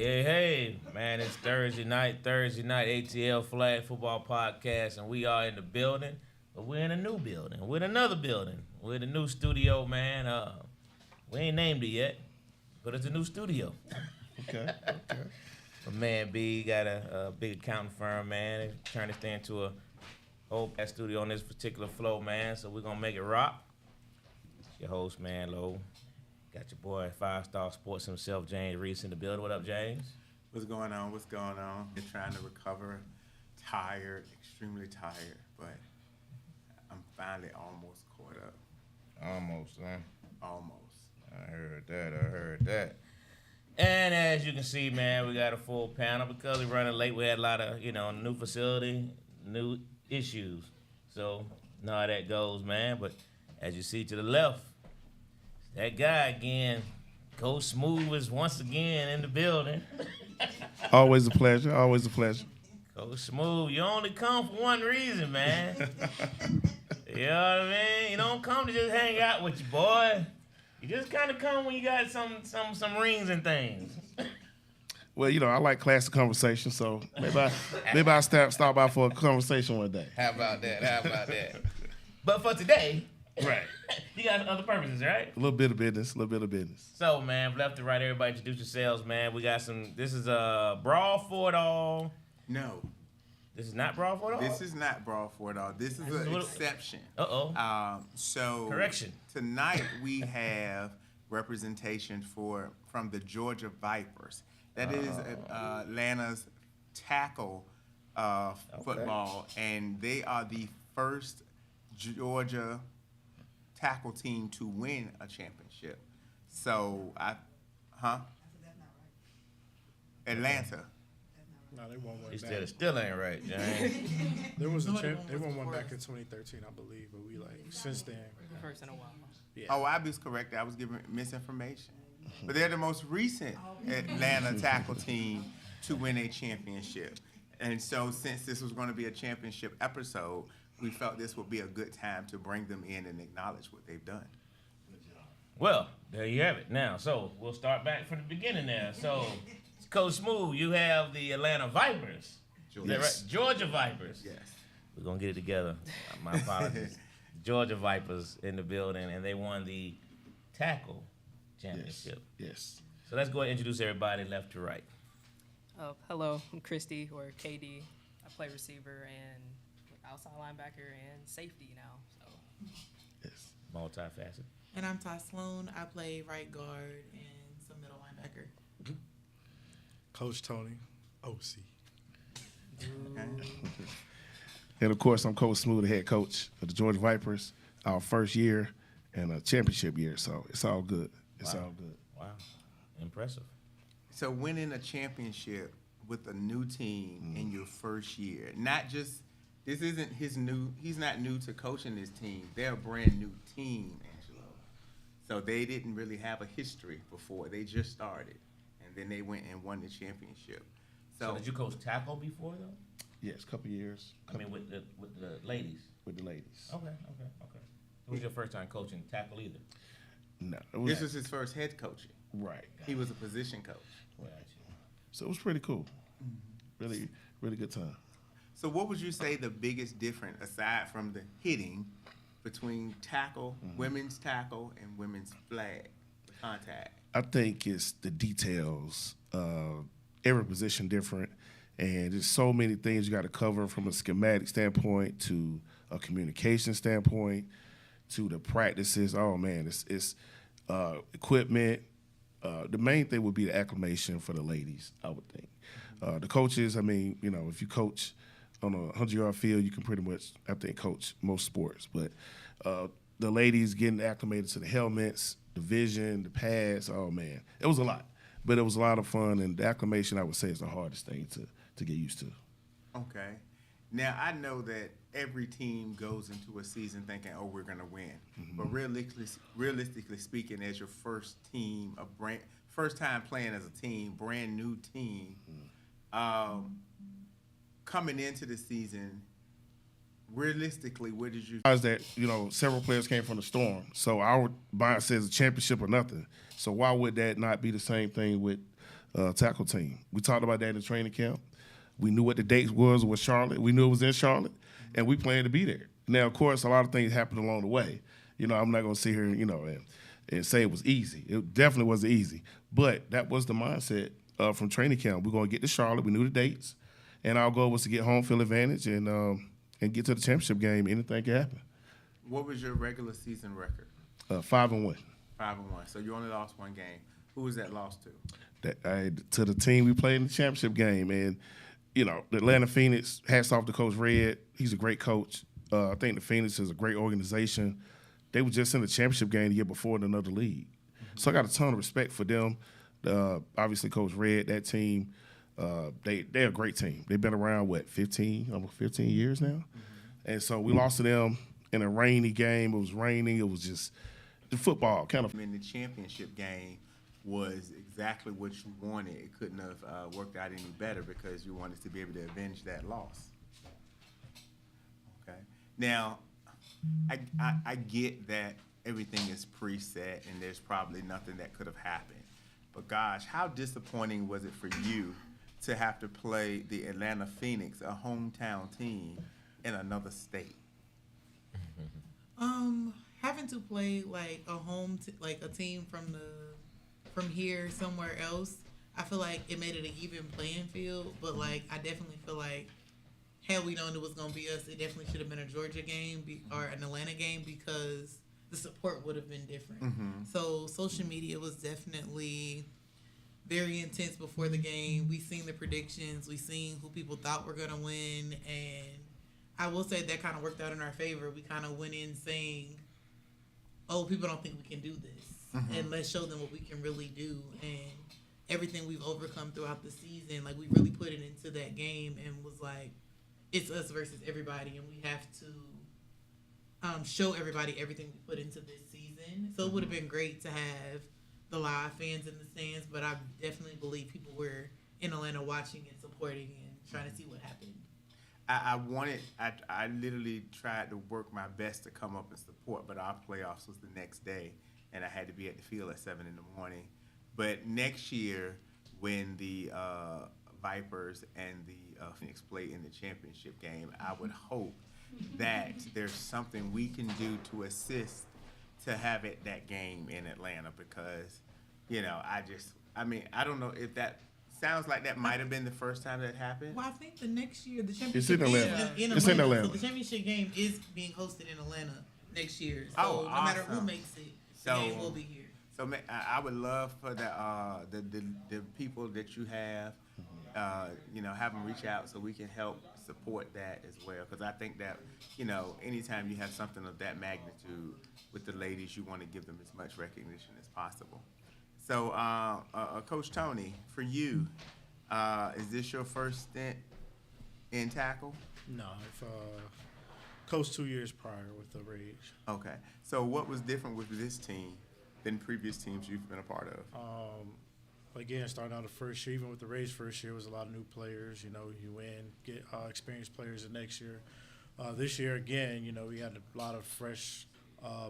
Hey, man, it's Thursday night, ATL Flag Football Podcast, and we are in the building, but we're in a new building. We're in another building. We're in a new studio, man. We ain't named it yet, but it's a new studio. Okay. But man, B got a big accounting firm, man. They're trying to stay into a whole studio on this particular floor, man, so we're going to make it rock. It's your host, man, Lo. Got your boy, 5-star sports himself, James Reese, in the building. What up, James? What's going on? You're trying to recover, tired, extremely tired, but I'm finally almost caught up. Almost, huh? Almost. I heard that. And as you can see, man, we got a full panel. Because we're running late, we had a lot of, new facility, new issues. So, know how that goes, man. But as you see to the left, that guy again, Coach Smooth, is once again in the building. Always a pleasure. Coach Smooth, you only come for one reason, man. You know what I mean? You don't come to just hang out with you, boy. You just kind of come when you got some rings and things. Well, I like classic conversation, so maybe I'll stop by for a conversation one day. How about that? But for today, right, you got other purposes, right? A little bit of business. So, man, from left to right, everybody introduce yourselves, man. We got this is a Brawl for It All. No. This is not Brawl for It All? This is not Brawl for It All. This is an exception. Uh-oh. Correction. Tonight we have representation from the Georgia Vipers. That is Atlanta's tackle football, and they are the first Georgia tackle team to win a championship. So, Atlanta. No, they won one He back. still ain't right, James. There was they won one back in 2013, I believe, but we since then. First in a while. Yeah. Oh, I was correct. I was giving misinformation. But they're the most recent Atlanta tackle team to win a championship. And so since this was going to be a championship episode, we felt this would be a good time to bring them in and acknowledge what they've done. Well, there you have it. Now, so we'll start back from the beginning there. So, Coach Smooth, you have the Atlanta Vipers. Is that right? Georgia Vipers. Yes. We're going to get it together. My apologies. Georgia Vipers in the building, and they won the tackle championship. Yes. So let's go ahead and introduce everybody left to right. Hello, I'm Christy, or KD. I play receiver and outside linebacker and safety now. So. Yes. Multifaceted. And I'm Ty Sloan. I play right guard and some middle linebacker. Coach Tony, OC. And of course, I'm Coach Smooth, the head coach of the Georgia Vipers. Our first year and a championship year, so it's all good. Wow. Impressive. So winning a championship with a new team in your first year, this isn't he's not new to coaching this team. They're a brand new team, Angelo. So they didn't really have a history before. They just started, and then they went and won the championship. So did you coach tackle before, though? Yes, a couple years. I mean, with the ladies? With the ladies. Okay. It was your first time coaching tackle either? No. This was his first head coaching. Right. He was a position coach. Gotcha. So it was pretty cool. Really, really good time. So what would you say the biggest difference, aside from the hitting, between tackle, women's tackle, and women's flag contact? I think it's the details. Every position different, and there's so many things you got to cover from a schematic standpoint to a communication standpoint to the practices. Oh man, it's equipment. The main thing would be the acclimation for the ladies, I would think. The coaches, I mean, if you coach on a 100-yard field, you can pretty much, I think, coach most sports. But the ladies getting acclimated to the helmets, the vision, the pads, oh man, it was a lot. But it was a lot of fun, and the acclimation, I would say, is the hardest thing to get used to. Okay. Now, I know that every team goes into a season thinking, oh, we're going to win. But realistically speaking, as your first team, first time playing as a team, brand new team, coming into the season, realistically, where did you? That several players came from the Storm, so our bias says a championship or nothing. So why would that not be the same thing with tackle team. We talked about that in training camp. We knew what the dates was with Charlotte. We knew it was in Charlotte, and we planned to be there. Now, of course, a lot of things happened along the way. You know, I'm not going to sit here, and say it was easy. It definitely wasn't easy. But that was the mindset from training camp. We're going to get to Charlotte. We knew the dates. And our goal was to get home field advantage and get to the championship game. Anything can happen. What was your regular season record? 5-1. 5-1. So you only lost one game. Who was that lost to? To the team we played in the championship game. And, the Atlanta Phoenix, hats off to Coach Red. He's a great coach. I think the Phoenix is a great organization. They were just in the championship game the year before in another league. Mm-hmm. So I got a ton of respect for them. Obviously, Coach Red, that team, they're a great team. They've been around, almost 15 years now? Mm-hmm. And so we lost to them in a rainy game. It was raining. It was just the football kind of. I mean, the championship game was exactly what you wanted. It couldn't have worked out any better because you wanted to be able to avenge that loss. Okay. Now, I get that everything is preset and there's probably nothing that could have happened. But gosh, how disappointing was it for you to have to play the Atlanta Phoenix, a hometown team, in another state? Having to play like a team from here somewhere else, I feel like it made it an even playing field. But like, I definitely feel like had we known it was gonna be us, it definitely should have been a Georgia game or an Atlanta game because the support would have been different. Mm-hmm. So social media was definitely very intense before the game. We seen the predictions, we seen who people thought were gonna win, and I will say that kind of worked out in our favor. We kind of went in saying, "Oh, people don't think we can do this, and let's show them what we can really do." And everything we've overcome throughout the season, like we really put it into that game and was like, it's us versus everybody, and we have to show everybody everything we put into this season. So it would have been great to have the live fans in the stands, but I definitely believe people were in Atlanta watching and supporting and trying to see what happened. I literally tried to work my best to come up and support, but our playoffs was the next day, and I had to be at the field at 7 a.m. But next year, when the Vipers and the Phoenix play in the championship game, I would hope that there's something we can do to assist to have it that game in Atlanta because, I don't know if that sounds like that might have been the first time that happened. Well, I think the next year the championship in Atlanta. It's in Atlanta. So the championship game is being hosted in Atlanta next year. So no matter who makes it, the game will be here. So I would love for the people that you have, have them reach out so we can help support that as well. Because I think that, anytime you have something of that magnitude with the ladies, you want to give them as much recognition as possible. So, Coach Tony, for you, is this your first stint in tackle? No, I've coached 2 years prior with the Rage. Okay. So what was different with this team than previous teams you've been a part of? Again, starting out the first year, even with the Rage first year, was a lot of new players. You win, get experienced players the next year. This year, again, we had a lot of fresh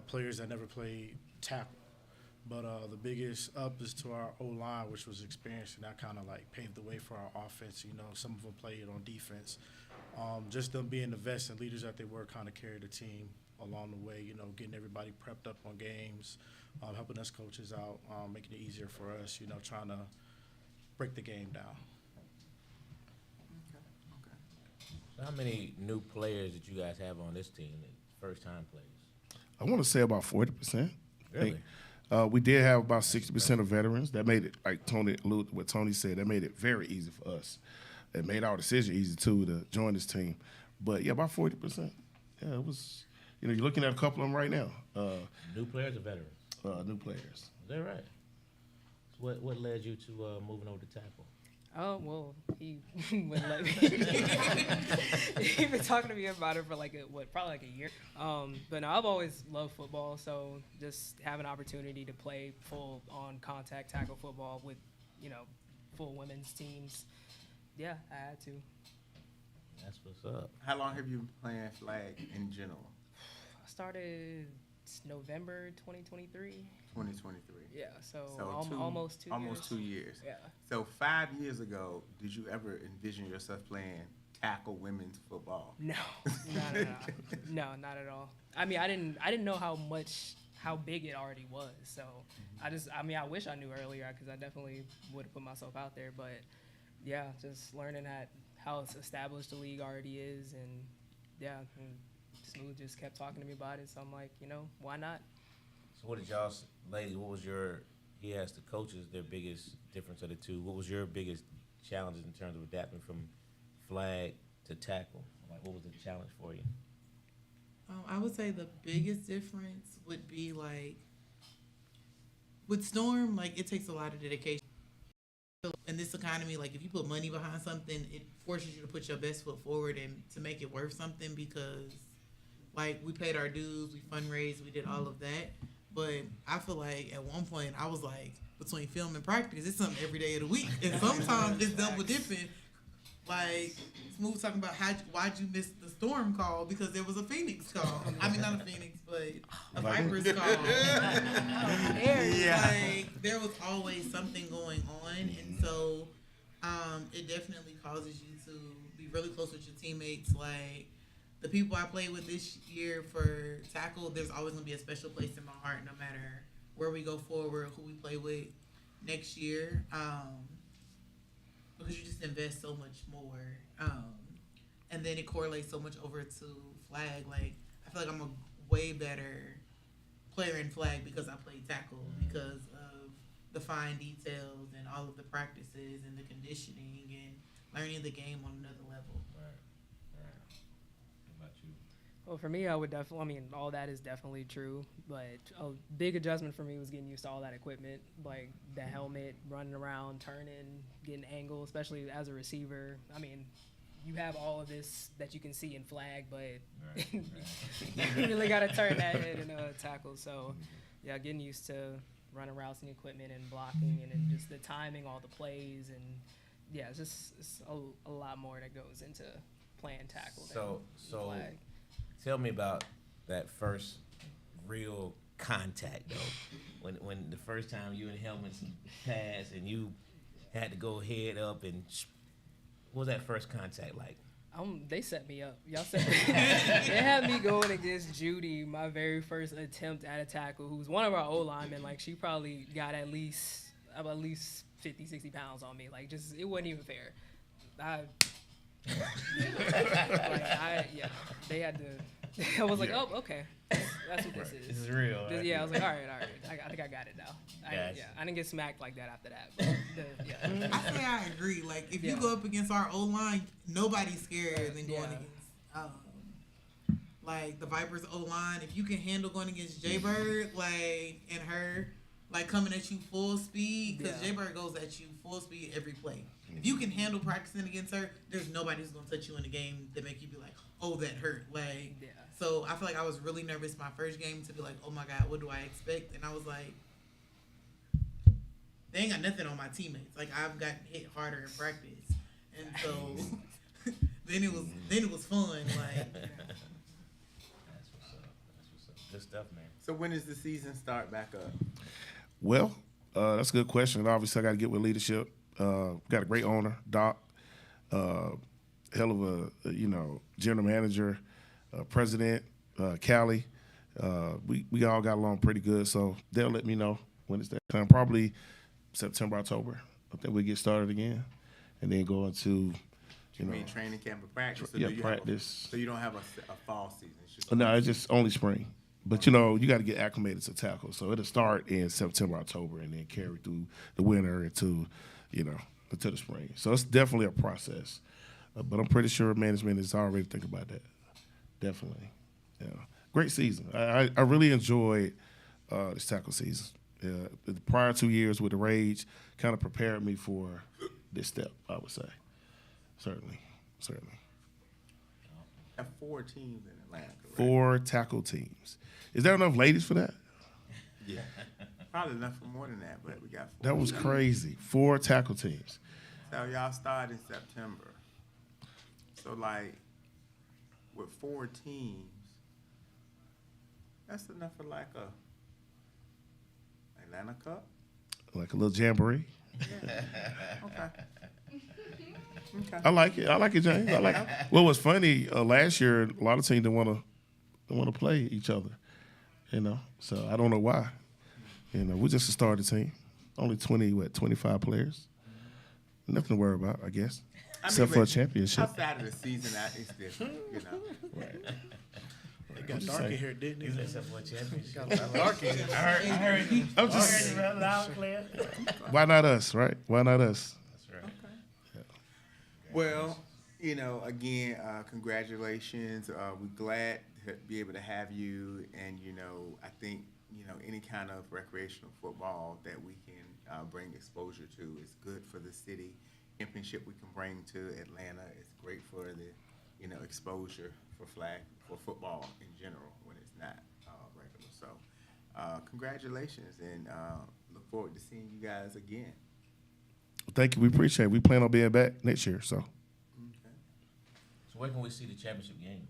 players that never played tackle. But the biggest up is to our O-line, which was experienced, and that kind of paved the way for our offense. Some of them played on defense. Just them being the vets and leaders that they were kind of carried the team along the way, getting everybody prepped up on games, helping us coaches out, making it easier for us, trying to break the game down. Okay. So how many new players did you guys have on this team, first-time players? I want to say about 40%. Really? We did have about 60% of veterans. That made it, like what Tony said, that made it very easy for us. It made our decision easy, too, to join this team. But, yeah, about 40%. Yeah, it was, you're looking at a couple of them right now. New players or veterans? New players. Is that right? So what led you to moving over to tackle? Oh, well, he wouldn't let me. He's been talking to me about it for probably a year. But no, I've always loved football, so just have an opportunity to play full on contact tackle football with, full women's teams. Yeah, I had to. That's what's up. How long have you been playing flag in general? I started November 2023. 2023. Yeah, so, So almost 2 years. Almost 2 years. Yeah. So 5 years ago, did you ever envision yourself playing tackle women's football? No, no, not at all. I mean, I didn't know how big it already was. So I wish I knew earlier because I definitely would have put myself out there. But yeah, just learning how established the league already is, and yeah, and Smooth just kept talking to me about it. So I'm like, why not? So what did y'all, ladies, what was he asked the coaches their biggest difference of the two. What was your biggest challenges in terms of adapting from flag to tackle? Like, what was the challenge for you? I would say the biggest difference would be like with Storm, like it takes a lot of dedication. In this economy, like if you put money behind something, it forces you to put your best foot forward and to make it worth something because like we paid our dues, we fundraised, we did all of that. But I feel like at one point I was like between film and practice, it's something every day of the week. And sometimes it's double dipping. Like Smooth talking about why'd you miss the Storm call because there was a Phoenix call. I mean not a Phoenix, but a Vipers call. Yeah. Like there was always something going on, and so it definitely causes you to be really close with your teammates. Like the people I played with this year for tackle, there's always gonna be a special place in my heart, no matter where we go forward, who we play with next year. Because you just invest so much more. And then it correlates so much over to flag. Like, I feel like I'm a way better player in flag because I played tackle, because of the fine details and all of the practices and the conditioning and learning the game on another level. Right. What about you? Well, for me, I would definitely, all that is definitely true, but a big adjustment for me was getting used to all that equipment, like the helmet, running around, turning, getting angle, especially as a receiver. I mean, you have all of this that you can see in flag, but you really got to turn that head in a tackle. So, yeah, getting used to running routes and equipment and blocking and then just the timing, all the plays, and yeah, it's a lot more that goes into playing tackle So flag. tell me about that first real contact though. When the first time you and helmets passed and you had to go head up and what was that first contact like? They set me up. Y'all set me They had me going against Judy, my very first attempt at a tackle, who's one of our O-linemen. Like, she probably got at least 50, 60 pounds on me. Like, just, it wasn't even fair. They had to, I was like, oh, okay. That's what this is. This is real. Right? Yeah, I was like, all right. I think I got it now. I didn't get smacked like that after that. But I say I agree. Like, if you go up against our O-line, nobody's scarier than going against, like, the Vipers O-line. If you can handle going against Jay-Bird, like, and her, like, coming at you full speed, because Jay-Bird goes at you full speed every play. If you can handle practicing against her, there's nobody who's going to touch you in the game that make you be like, oh, that hurt. Like, so I feel like I was really nervous my first game to be like, oh, my God, what do I expect? And I was like, they ain't got nothing on my teammates. Like, I've gotten hit harder in practice. And so then it was fun. Like, That's what's up. Good stuff, man. So when does the season start back up? Well, that's a good question. Obviously, I got to get with leadership. Got a great owner, Doc. Hell of a general manager, president, Callie. We all got along pretty good, so they'll let me know when it's that time. Probably September, October. I think we get started again, and then go into Training camp or practice? So practice. So you don't have a fall season? It's just No, it's just only spring. But, you got to get acclimated to tackle. So it'll start in September, October, and then carry through the winter into the spring. So it's definitely a process. But I'm pretty sure management is already thinking about that. Definitely. Yeah. Great season. I really enjoyed this tackle season. The prior 2 years with the Rage kind of prepared me for this step, I would say. Certainly. You have 4 teams in Atlanta, correct? 4 tackle teams. Is there enough ladies for that? Yeah. Probably enough for more than that, but we got 4. That was crazy. 4 tackle teams. So y'all start in September. So, like, with 4 teams, that's enough for like Atlanta Cup. like a little jamboree. Okay. Okay. I like it. I like it, James. I like it. What was funny last year? A lot of teams didn't want to play each other. So I don't know why. We just started team. Only 25 players. Nothing to worry about, I guess. Except for a but championship. Outside of the season, it's different, It got dark in here, didn't it? Except for a championship. Got dark in here. I heard you. I'm just. Loud, clear. Why not us, right? Why not us? That's right. Well, again, congratulations. We're glad to be able to have you. And, I think, any kind of recreational football that we can bring exposure to is good for the city. Championship we can bring to Atlanta is great for the, exposure for football in general when it's not regular. So, congratulations, and look forward to seeing you guys again. Thank you. We appreciate it. We plan on being back next year. So. Okay. So where can we see the championship game?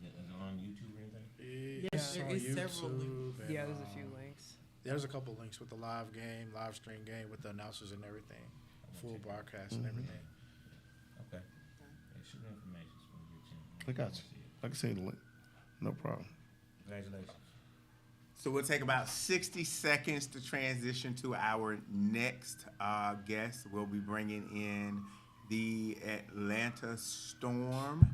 Is it on YouTube or anything? It's there on is several YouTube and, Yeah, there's a few links. There's a couple links with the live stream game with the announcers and everything, full broadcast and everything. Okay. Yeah, shoot me information so we get a chance. I got you. I can send the link. No problem. Congratulations. So we'll take about 60 seconds to transition to our next guest. We'll be bringing in the Atlanta Storm.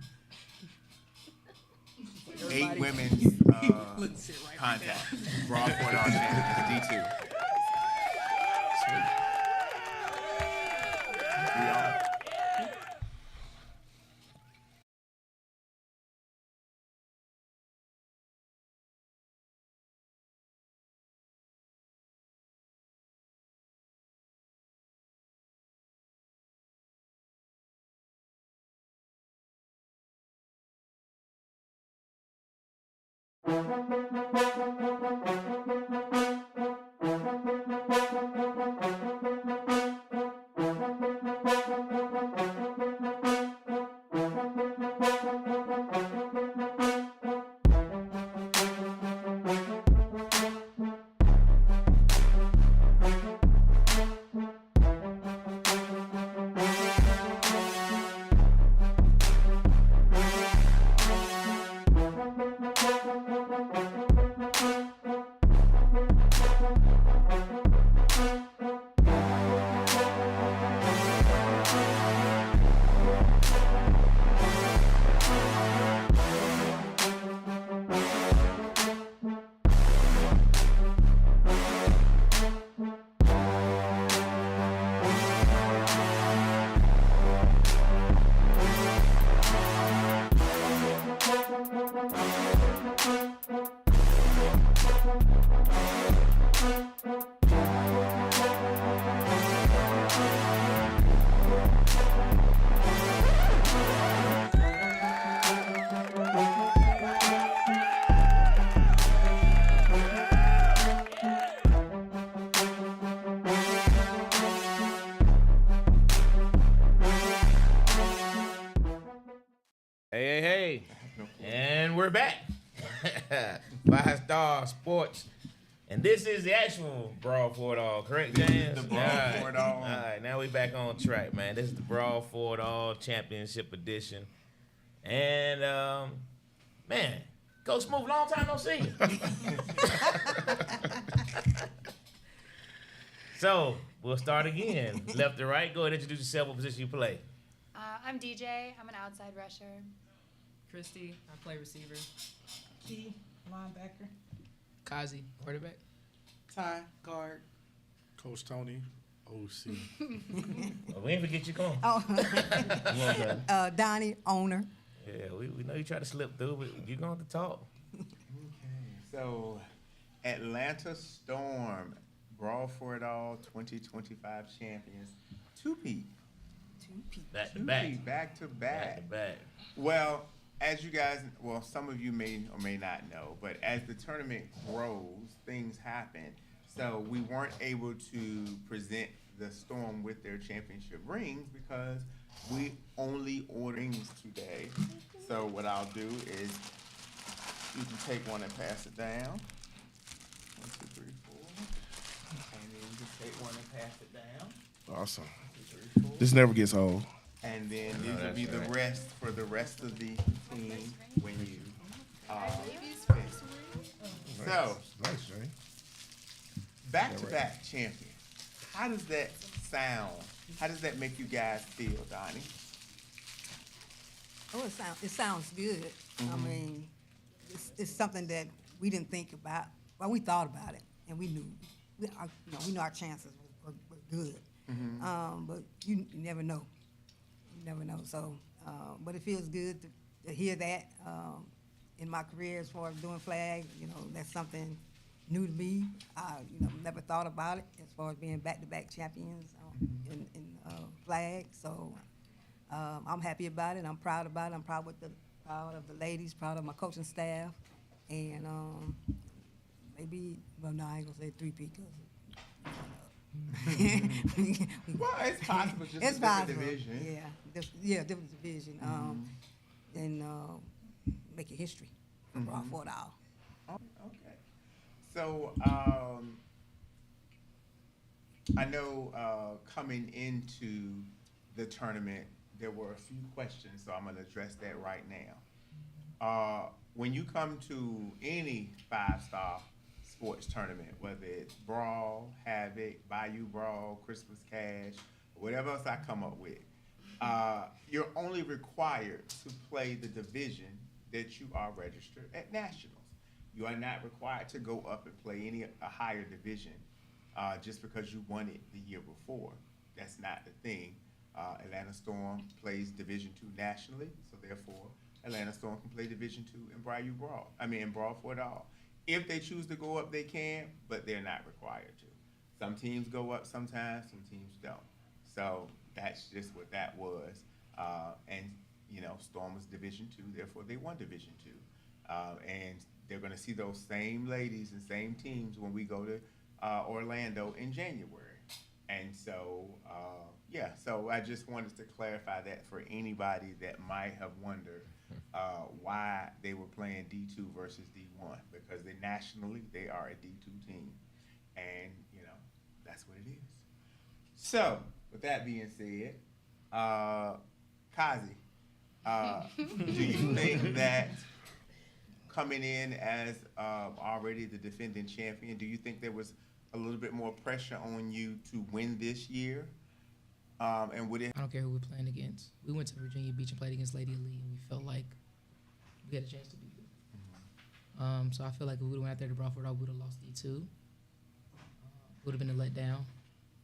8 women's contact. Broadport on D2. We on? Hey. And we're back. 5-Star Sports. And this is the actual Brawl for It All, correct, James? The Brawl for It All. All right, now we back on track, man. This is the Brawl for It All Championship Edition. And, man, Coach Smooth, long time no see. So, we'll start again. Left to right, go ahead and introduce yourself, what position you play. I'm DJ. I'm an outside rusher. Christy, I play receiver. Key, linebacker. Kazi, quarterback. Ty, guard. Coach Tony, OC. Well, we ain't forget you going. Oh, Come on, man. Donnie, owner. Yeah, we know you try to slip through, but you're going to have to talk. Okay, so Atlanta Storm, Brawl for It All 2025 champions. Two-peat. Back to back. Two-peat, back to Back back. to back. Well, as you guys, some of you may or may not know, but as the tournament grows, things happen. So we weren't able to present the Storm with their championship rings because we only ordered rings today. So what I'll do is you can take one and pass it down. 1, 2, 3, 4. Take one and pass it down. Awesome. This never gets old. And then these will be the rest for the rest of the team when you finish. So, Nice, Jay. back-to-back champion. How does that sound? How does that make you guys feel, Donnie? Oh, it sounds good. I mean, it's something that we didn't think about. Well, we thought about it, and we knew. We know our chances were good. But you never know. You never know. So, but it feels good to hear that in my career as far as doing flag. That's something new to me. I, never thought about it as far as being back-to-back champions in flag. So. I'm happy about it. I'm proud about it. I'm proud of the ladies, proud of my coaching staff, and maybe. Well, no, I ain't gonna say 3P because. Well, it's possible. Just It's a different possible. division. Yeah, different division. And making history for Broadford all. Okay. So, I know coming into the tournament, there were a few questions, so I'm going to address that right now. When you come to any five-star sports tournament, whether it's Brawl, Havoc, Bayou Brawl, Christmas Cash, whatever else I come up with, you're only required to play the division that you are registered at nationals. You are not required to go up and play a higher division just because you won it the year before. That's not the thing. Atlanta Storm plays Division II nationally, so therefore Atlanta Storm can play Division II in Brawl for it all. If they choose to go up, they can, but they're not required to. Some teams go up sometimes, some teams don't. So that's just what that was. And Storm was Division II, therefore they won Division II. And they're going to see those same ladies and same teams when we go to Orlando in January. And so, so I just wanted to clarify that for anybody that might have wondered why they were playing D2 versus D1, because nationally they are a D2 team, and that's what it is. So, with that being said, Kazi, do you think that coming in as already the defending champion, do you think there was a little bit more pressure on you to win this year? And would it? I don't care who we're playing against. We went to Virginia Beach and played against Lady Elite, and we felt like we had a chance to beat them. So I feel like if we would have went out there to Broadford, I would have lost D2. Would have been a letdown.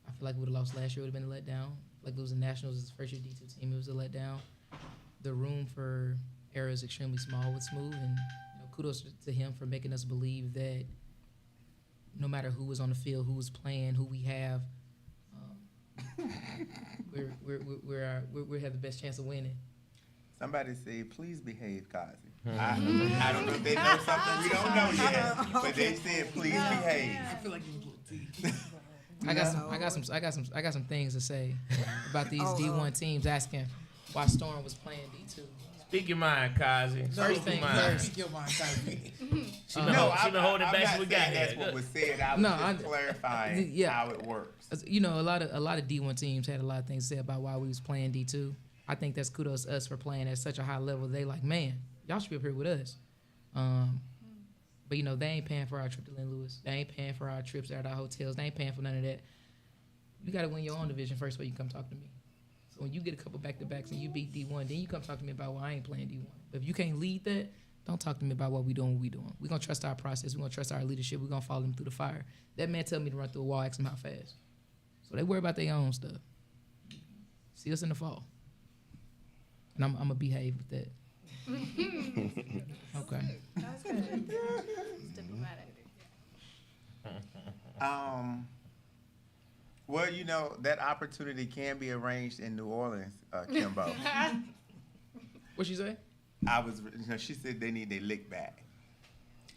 I feel like we would have lost last year. Would have been a letdown. Like losing nationals as first year D2 team, it was a letdown. The room for error is extremely small with Smooth, and kudos to him for making us believe that no matter who was on the field, who was playing, who we have, we have the best chance of winning. Somebody say, please behave, Kazi. I don't know if they know something we don't know yet, but they said, please behave. I feel like you I got some things to say about these D1 teams asking why Storm was playing D2. Speak your mind, Kazi. First thing first. Speak your mind, Kazi. She been holding back. I'm We not got saying that's here. what was said. I was just clarifying how it works. A lot of D1 teams had a lot of things to say about why we was playing D2. I think that's kudos to us for playing at such a high level. They like, man, y'all should be up here with us. But they ain't paying for our trip to Lynn Lewis. They ain't paying for our trips at our hotels. They ain't paying for none of that. You got to win your own division first before you come talk to me. So when you get a couple back-to-backs and you beat D1, then you come talk to me about why I ain't playing D1. But if you can't lead that, don't talk to me about what we doing. We're going to trust our process. We're going to trust our leadership. We're going to follow them through the fire. That man tell me to run through a wall, ask him how fast. So they worry about their own stuff. See us in the fall. And I'm going to behave with that. Okay. That's good. It's diplomatic. Well, that opportunity can be arranged in New Orleans, Kimbo. What she say? She said they need their lick back.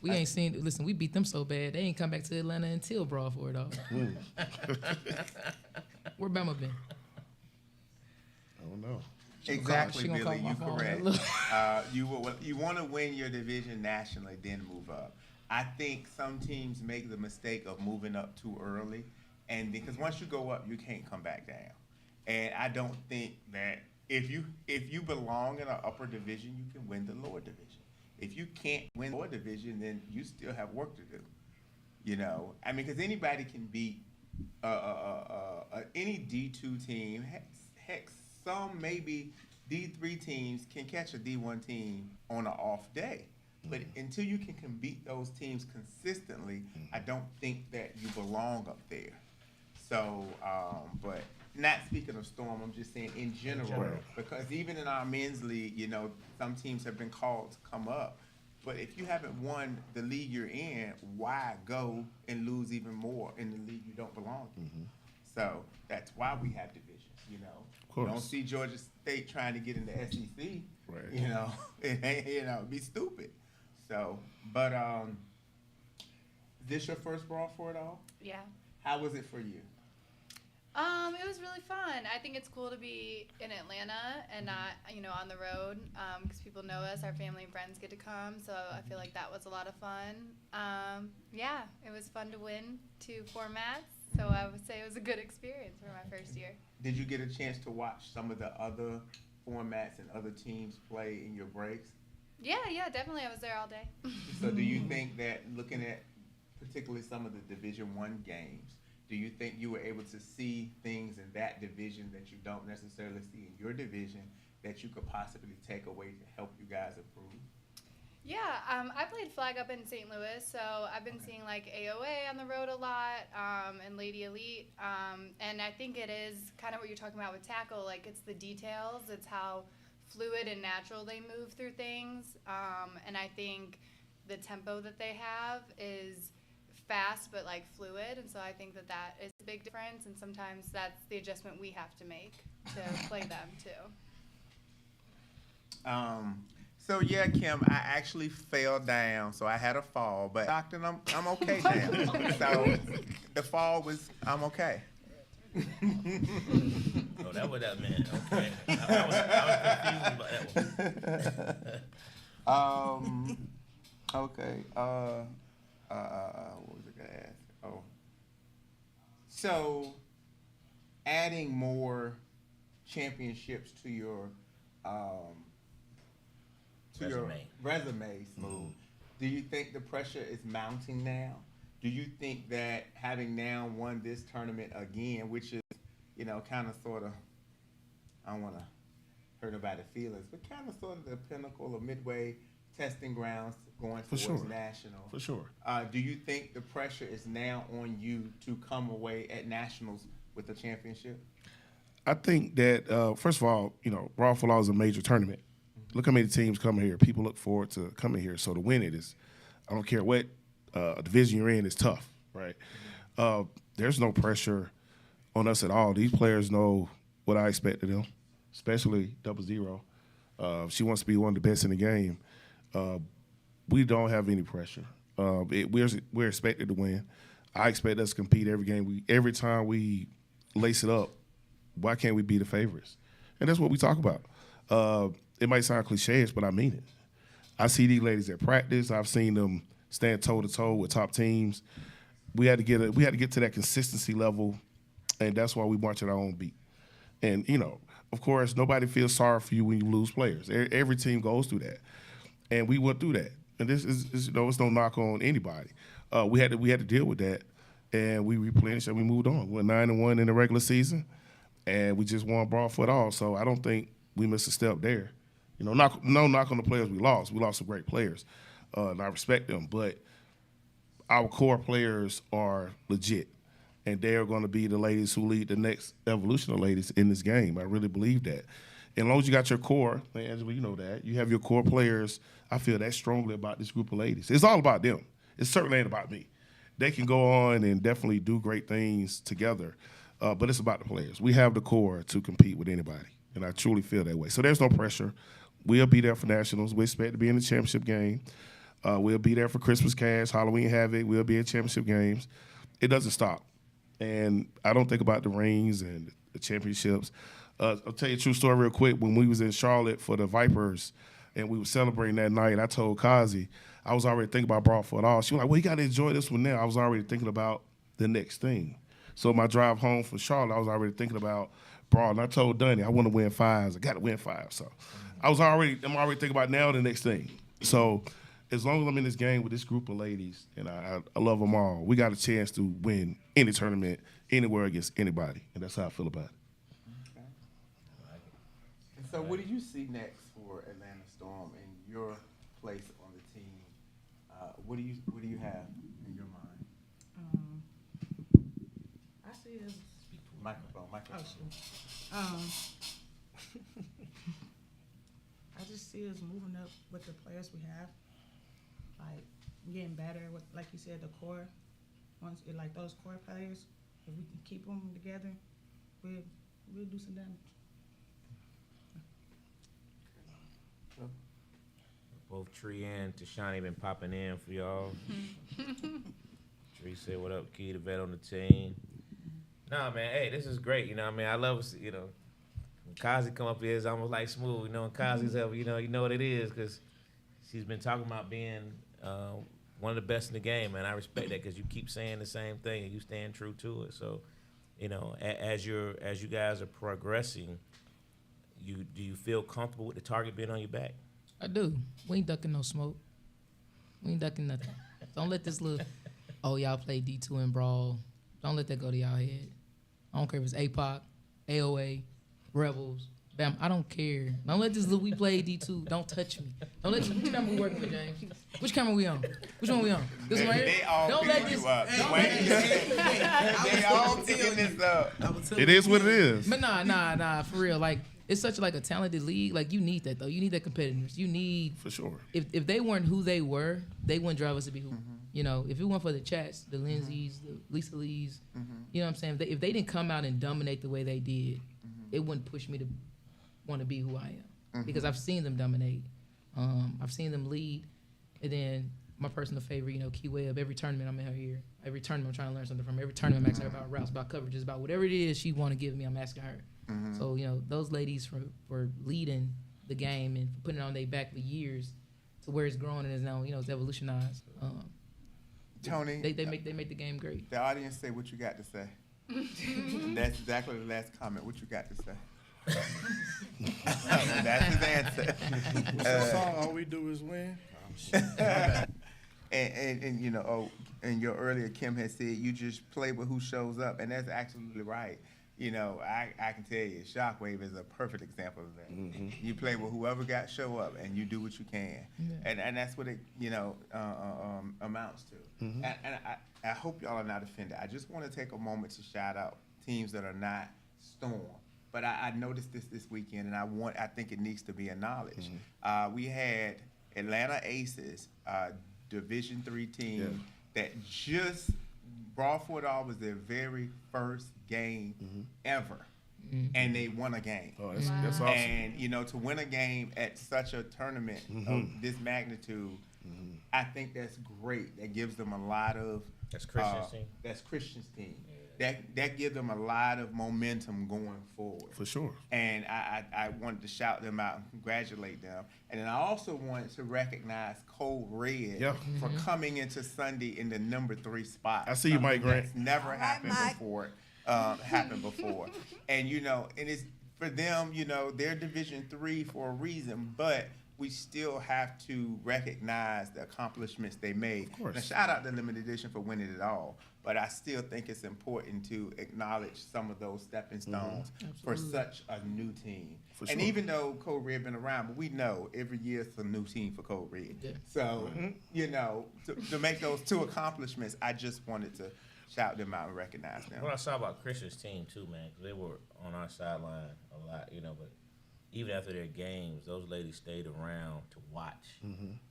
We ain't seen. Listen, we beat them so bad they ain't come back to Atlanta until Brawl for it all. Where Bama been? I don't know. Exactly, she gonna Billy. call You my phone. correct. You want to win your division nationally, then move up. I think some teams make the mistake of moving up too early And because once you go up, you can't come back down. And I don't think that if you belong in an upper division, you can win the lower division. If you can't win the lower division, then you still have work to do. You know, I mean, because anybody can beat any D2 team. Heck, some maybe D3 teams can catch a D1 team on an off day. But until you can beat those teams consistently, I don't think that you belong up there. So, but not speaking of Storm, I'm just saying in general, because even in our men's league, you know, some teams have been called to come up. But if you haven't won the league you're in, why go and lose even more in the league you don't belong to? So that's why we have divisions, you know. You don't see Georgia State trying to get in the SEC, you know. It ain't, you know, it'd be stupid. So, but this your first Brawl for It All? Yeah. How was it for you? It was really fun. I think it's cool to be in Atlanta and not, you know, on the road, because people know us, our family and friends get to come, so I feel like that was a lot of fun. Yeah, it was fun to win 2 formats, so I would say it was a good experience for my first year. Did you get a chance to watch some of the other formats and other teams play in your breaks? Yeah, definitely. I was there all day. So do you think that looking at particularly some of the Division I games, do you think you were able to see things in that division that you don't necessarily see in your division that you could possibly take away to help you guys improve? Yeah, I played flag up in St. Louis, so I've been seeing like AOA on the road a lot, and Lady Elite, and I think it is kind of what you're talking about with tackle, like it's the details, it's how fluid and natural they move through things, and I think the tempo that they have is fast but like fluid, and so I think that is a big difference, and sometimes that's the adjustment we have to make to play them too. So yeah, Kim, I actually fell down, so I had a fall, but doctor, I'm okay now. So the fall was, I'm okay. Oh, that's what that meant. Okay, I was confused about that one. Okay. What was I gonna ask? Oh, so adding more championships to your resume, Smooth. Do you think the pressure is mounting now? Do you think that having now won this tournament again, which is, you know, kind of sort of, I don't want to hurt nobody's feelings, but kind of sort of the pinnacle of midway testing grounds going towards national. For sure. Do you think the pressure is now on you to come away at nationals with a championship? I think that, first of all, you know, Brawl for Law is a major tournament. Look how many teams come here. People look forward to coming here. So to win it is, I don't care what division you're in, it's tough, right? There's no pressure on us at all. These players know what I expect of them, especially 00. She wants to be one of the best in the game. We don't have any pressure. We're expected to win. I expect us to compete every game. Every time we lace it up, why can't we be the favorites? And that's what we talk about. It might sound cliche-ish, but I mean it. I see these ladies at practice. I've seen them stand toe-to-toe with top teams. We had to get to that consistency level, and that's why we march at our own beat. And, you know, of course, nobody feels sorry for you when you lose players. Every team goes through that. And we went through that. And this is you know, it's no knock on anybody. We had to deal with that, and we replenished and we moved on. We went 9-1 in the regular season, and we just won Brawl for It All. So I don't think we missed a step there. You know, no knock on the players we lost. We lost some great players, and I respect them. But our core players are legit, and they are going to be the ladies who lead the next evolution of ladies in this game. I really believe that. And as long as you got your core, Angela, you know that, you have your core players, I feel that strongly about this group of ladies. It's all about them. It certainly ain't about me. They can go on and definitely do great things together, but it's about the players. We have the core to compete with anybody, and I truly feel that way. So there's no pressure. We'll be there for nationals. We expect to be in the championship game. We'll be there for Christmas Cash, Halloween Havoc. We'll be in championship games. It doesn't stop. And I don't think about the rings and the championships. I'll tell you a true story real quick. When we was in Charlotte for the Vipers and we were celebrating that night, I told Kazi, I was already thinking about Brawl for It All. She was like, well, you got to enjoy this one now. I was already thinking about the next thing. So my drive home from Charlotte, I was already thinking about brawl. And I told Dunny, I want to win 5s. I got to win 5. So I'm already thinking about now the next thing. So as long as I'm in this game with this group of ladies, and I love them all, we got a chance to win any tournament, anywhere against anybody. And that's how I feel about it. Okay. And so what do you see next for Atlanta Storm and your place on the team? What do you have in your mind? I see it as Microphone. oh shoot. I just see us moving up with the players we have, like getting better with, like you said, the core. Once like those core players, if we can keep them together, we'll do some damage. Both Tree and Tashani been popping in for y'all. Tree said, "What up, Key, the vet on the team?" Nah, man, hey, this is great. You know what I mean? I love, you know, when Kazi come up here, it's almost like smooth. You know, when Kazi's up, you know what it is, because she's been talking about being one of the best in the game, and I respect that because you keep saying the same thing and you stand true to it. So, you know, as you guys are progressing, do you feel comfortable with the target being on your back? I do. We ain't ducking no smoke. We ain't ducking nothing. Don't let this little, oh, y'all play D2 and brawl. Don't let that go to y'all head. I don't care if it's APOC, AOA, Rebels, Bam. I don't care. Don't let this little we play D2. Don't touch me. Don't let which camera we working with, James? Which camera we on? Which one we on? This one right here? They all Don't let this. you up. Don't Wait, let this. they all picking this up. It is what it is. But nah, for real. Like, it's such like a talented league. Like, you need that though. You need that competitiveness. You need, For sure. if they weren't who they were, they wouldn't drive us to be who. You know, if it weren't for the Chats, the Lindsays, the Lisa Lees, you know what I'm saying? If they didn't come out and dominate the way they did, it wouldn't push me to want to be who I am. Because I've seen them dominate. I've seen them lead. And then my personal favorite, you know, Key Webb, every tournament I'm in her ear. Every tournament I'm trying to learn something from her. Every tournament I'm asking her about routes, about coverages, about whatever it is she want to give me, I'm asking her. So, you know, those ladies for leading the game and for putting it on their back for years to where it's growing and is now, you know, it's evolutionized. Tony, They make the game great. the audience say what you got to say. That's exactly the last comment. What you got to say? That's his answer. What's the song? All we do is win. And you know, and your earlier Kim had said you just play with who shows up, and that's absolutely right. You know, I can tell you, Shockwave is a perfect example of that. You play with whoever got show up, and you do what you can, and that's what it amounts to. And I hope y'all are not offended. I just want to take a moment to shout out teams that are not Storm. But I noticed this weekend, and I think it needs to be acknowledged. We had Atlanta Aces, Division III team that just brought forward all was their very first game ever, and they won a game. Oh, that's awesome. And you know, to win a game at such a tournament of this magnitude, I think that's great. That gives them a lot of That's Christian's team. That's Christian's team. That gives them a lot of momentum going forward. For sure. And I wanted to shout them out and congratulate them. And then I also wanted to recognize Code Red for coming into Sunday in the number 3 spot. I see you, Mike Grant. That's never happened before. And you know, and it's for them, you know, they're Division III for a reason, but we still have to recognize the accomplishments they made. Of course. Now, shout out to Limited Edition for winning it all, but I still think it's important to acknowledge some of those stepping stones for such a new team. For And sure. even though Code Red been around, but we know every year it's a new team for Code Red. Yeah. So, you know, to make those 2 accomplishments, I just wanted to shout them out and recognize them. What I saw about Christian's team too, man, because they were on our sideline a lot, you know, but even after their games, those ladies stayed around to watch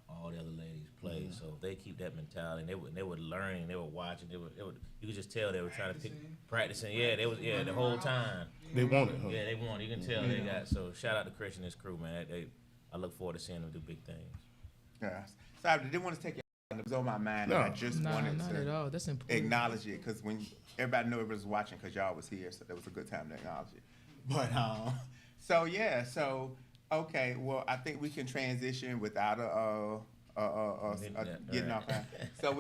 all the other ladies play. So they keep that mentality. And they were learning, they were watching, they were you could just tell they were trying to practicing. Yeah, they was the whole time. They want it, huh? Yeah, they want it. You can tell they got. So shout out to Christian and his crew, man. I look forward to seeing them do big things. Yeah. So I didn't want to take it. It was on my mind, and I just wanted not to at all. That's important. acknowledge it because when everybody knew it was watching because y'all was here, so that was a good time to acknowledge it. But okay, well I think we can transition without getting off. So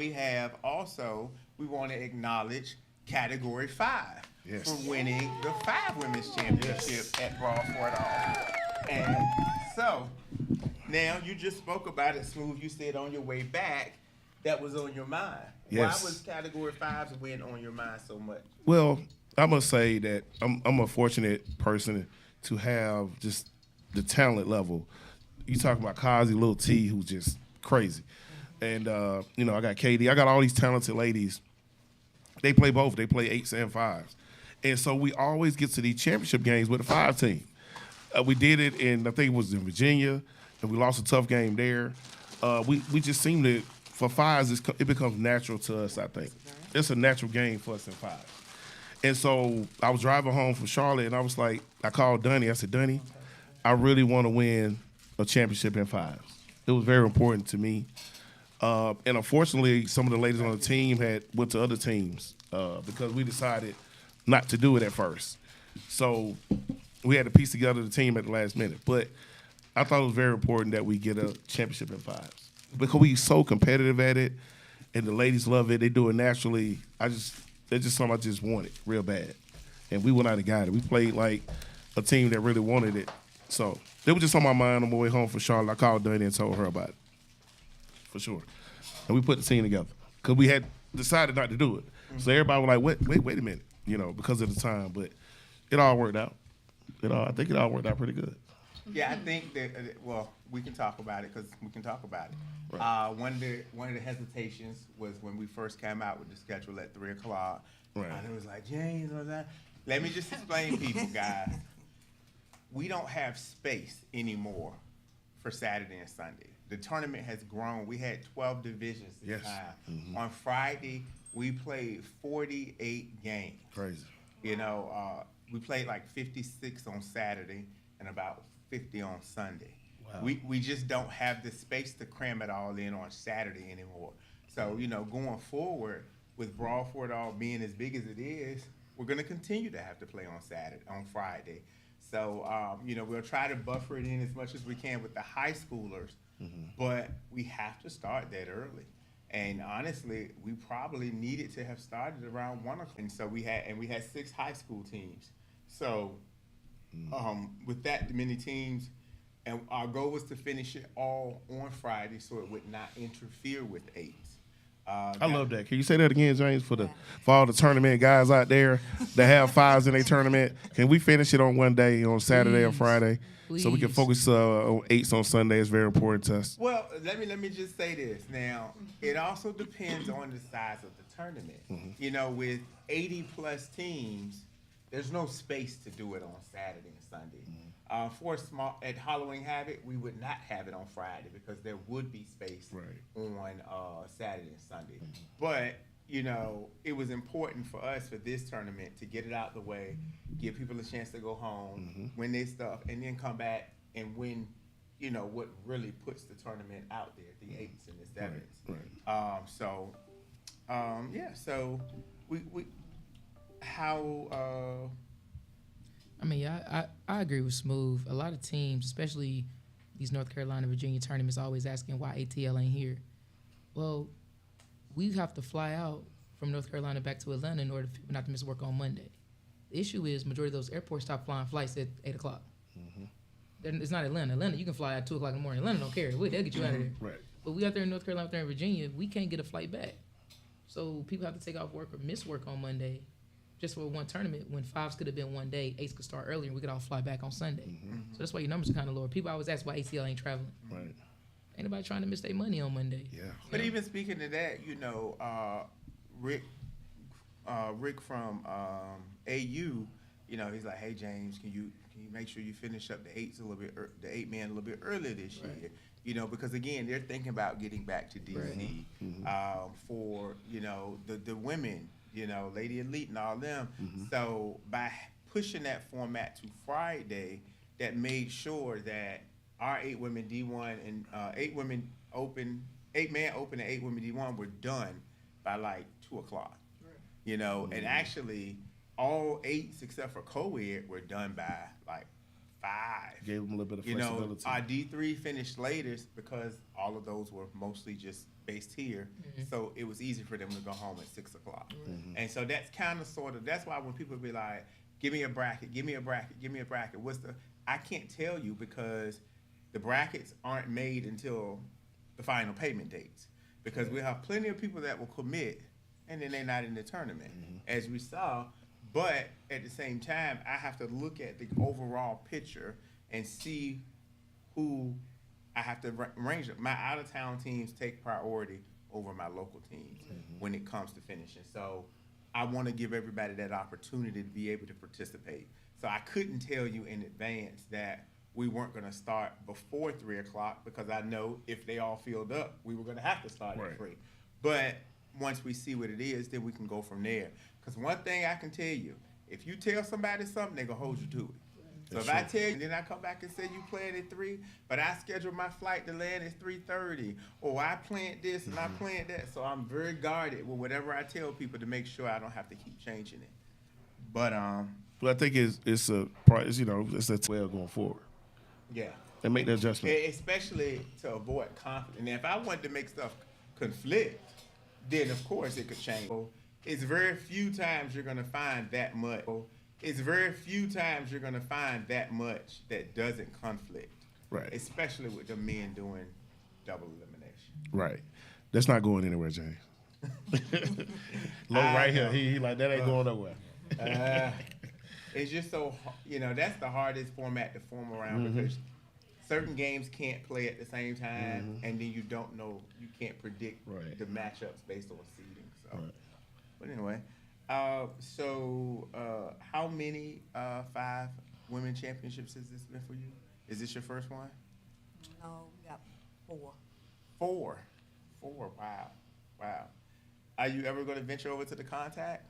we want to acknowledge Category 5 Yes. for winning the 5 women's championship at Brawl for It All. And so, now you just spoke about it, Smooth. You said on your way back, that was on your mind. Yes. Why was Category 5's win on your mind so much? Well, I must say that I'm a fortunate person to have just the talent level. You talk about Kazi, Lil T, who's just crazy. And, I got Katie. I got all these talented ladies. They play both. They play 8s and 5s. And so we always get to these championship games with a 5 team. We did it I think it was in Virginia, and we lost a tough game there. We just seem to, for 5s, it becomes natural to us, I think. It's a natural game for us in 5s. And so I was driving home from Charlotte, and I called Dunny. I said, Dunny, I really want to win a championship in 5s. It was very important to me. And unfortunately, some of the ladies on the team went to other teams because we decided not to do it at first. So we had to piece together the team at the last minute. But I thought it was very important that we get a championship in 5s because we so competitive at it, and the ladies love it. They do it naturally. It's just something I just wanted real bad. And we went out and got it. We played like a team that really wanted it. So it was just on my mind on my way home from Charlotte. I called Dunny and told her about it. For sure. And we put the team together because we had decided not to do it. So everybody was like, wait a minute, because of the time. But it all worked out. I think it all worked out pretty good. Yeah, I think that, we can talk about it because we can talk about it. Right. One of the hesitations was when we first came out with the schedule at 3 o'clock. Right. And it was like, James, or that. Let me just explain, people, guys. We don't have space anymore for Saturday and Sunday. The tournament has grown. We had 12 divisions this time. Mm-hmm. On Friday, we played 48 games. Crazy. We played like 56 on Saturday and about 50 on Sunday. Wow. We just don't have the space to cram it all in on Saturday anymore. So, going forward with Brawl for It All being as big as it is, we're going to continue to have to play on Friday. So, we'll try to buffer it in as much as we can with the high schoolers, but we have to start that early. And honestly, we probably needed to have started around 1 o'clock. And so we had 6 high school teams. So with that many teams, and our goal was to finish it all on Friday so it would not interfere with 8s. I love that. Can you say that again, James, for all the tournament guys out there that have 5s in their tournament? Can we finish it on one day, on Saturday or Friday, so we can focus on 8s on Sunday? It's very important to us. Well, let me just say this. Now, it also depends on the size of the tournament. Mm-hmm. With 80-plus teams, there's no space to do it on Saturday and Sunday. Mm-hmm. At Halloween Havoc, we would not have it on Friday because there would be space on Saturday and Sunday. Mm-hmm. But, it was important for us for this tournament to get it out the way, give people a chance to go home, win their stuff, and then come back and win, what really puts the tournament out there, the 8s and the 7s. Right. So we how I agree with Smooth. A lot of teams, especially these North Carolina, Virginia tournaments, always asking why ATL ain't here. Well, we have to fly out from North Carolina back to Atlanta in order for people not to miss work on Monday. The issue is majority of those airports stop flying flights at 8 o'clock. It's not Atlanta. Atlanta, you can fly at 2 o'clock in the morning. Atlanta don't care. They'll get you out of there. Right. But we out there in North Carolina, out there in Virginia, we can't get a flight back. So people have to take off work or miss work on Monday just for one tournament when 5s could have been one day, 8s could start earlier, and we could all fly back on Sunday. So that's why your numbers are kind of lower. People always ask why ATL ain't traveling. Right. Ain't nobody trying to miss their money on Monday. Yeah. But even speaking of that, Rick from AU, he's like, hey James, can you make sure you finish up the 8s the 8-man a little bit earlier this year? Because again, they're thinking about getting back to DC for the women, Lady Elite and all them. So by pushing that format to Friday, that made sure that our 8 women D1 and 8 women open, 8-man open and 8 women D1 were done by like 2 o'clock. And actually all 8s except for co-ed were done by like 5. Gave them a little bit of You know, flexibility. our D3 finished latest because all of those were mostly just based here. So it was easy for them to go home at 6 o'clock. And so that's kind of sort of, that's why when people be like, give me a bracket, give me a bracket, give me a bracket. I can't tell you because the brackets aren't made until the final payment dates. Because we have plenty of people that will commit and then they're not in the tournament, as we saw. But at the same time, I have to look at the overall picture and see who I have to range up. My out-of-town teams take priority over my local teams when it comes to finishing. So I want to give everybody that opportunity to be able to participate. So I couldn't tell you in advance that we weren't going to start before 3 o'clock because I know if they all filled up, we were going to have to start at 3. But once we see what it is, then we can go from there. Because one thing I can tell you, if you tell somebody something, they're going to hold you to it. So if I tell you, then I come back and say you playing at 3, but I scheduled my flight to land at 3:30, or I planned this and I planned that. So I'm very guarded with whatever I tell people to make sure I don't have to keep changing it. But But I think it's a well going forward. yeah. And make the adjustment. Especially to avoid conflict. And if I wanted to make stuff conflict, then of course it could change. It's very few times you're going to find that much. It's very few times you're going to find that much that doesn't conflict. Right. Especially with the men doing double elimination. Right. That's not going anywhere, James. Low right here. He like, that ain't going nowhere. It's just so, that's the hardest format to form around because certain games can't play at the same time, and then you don't know, you can't predict the matchups based on seeding. So, but anyway, so how many 5 women championships has this been for you? Is this your first one? No, we got 4. 4. Wow. Are you ever going to venture over to the contact?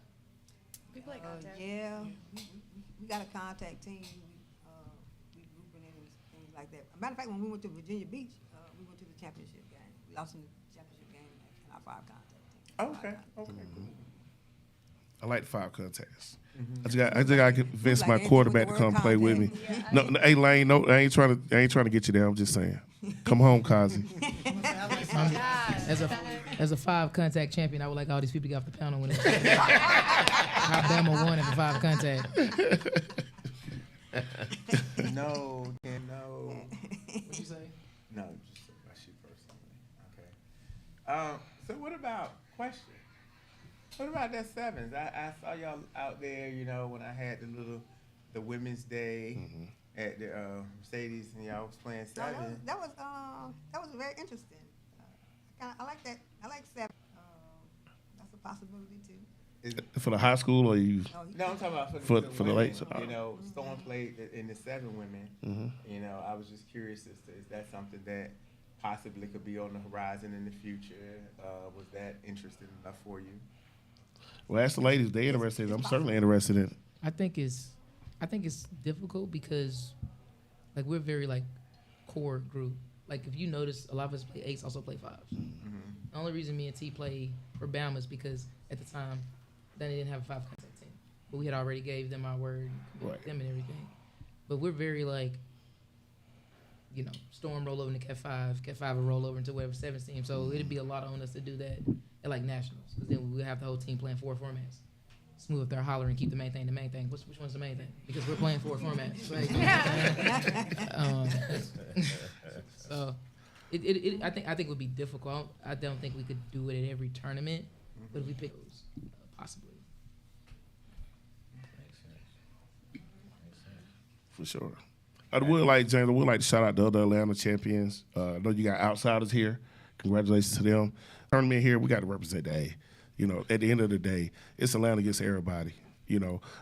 We play contact. Yeah, we got a contact team. We grouping it and things like that. Matter of fact, when we went to Virginia Beach, we went to the championship game. We lost in the championship game in our 5 contact team. Okay, cool. I like the 5 contests. I just got to convince my quarterback to come play with me. No, hey Lane, no, I ain't trying to get you there. I'm just saying, come home, Kazi. As a 5 contact champion, I would like all these people to get off the panel when Alabama won at the 5 contact. No. What'd you say? No, just about you personally. Okay. So what about question? What about that 7s? I saw y'all out there, when I had the Women's Day at the Mercedes, and y'all was playing 7. That was very interesting. I like that. I like 7. That's a possibility too. For the high school, or you? No, I'm talking about For the the women, late. Storm played in the 7 women. I was just curious as to, is that something that possibly could be on the horizon in the future? Was that interesting enough for you? Well, ask the ladies. They interested. I'm certainly interested in it. I think it's difficult because like we're very like core group. Like if you notice, a lot of us play 8s, also play 5s. The only reason me and T play for Bama is because at the time they didn't have a 5 contact team, but we had already gave them our word, them and everything. But we're very like, Storm roll over into Cat 5 will roll over into whatever 7 team. So it'd be a lot on us to do that at like nationals, because then we have the whole team playing 4 formats. Smooth up there, holler and keep the main thing. Which one's the main thing? Because we're playing 4 formats, right? So I think it would be difficult. I don't think we could do it at every tournament, but if we pick those, possibly. For sure. I would like to shout out the other Atlanta champions. I know you got outsiders here. Congratulations to them. Tournament here, we got to represent the A. At the end of the day, it's Atlanta against everybody.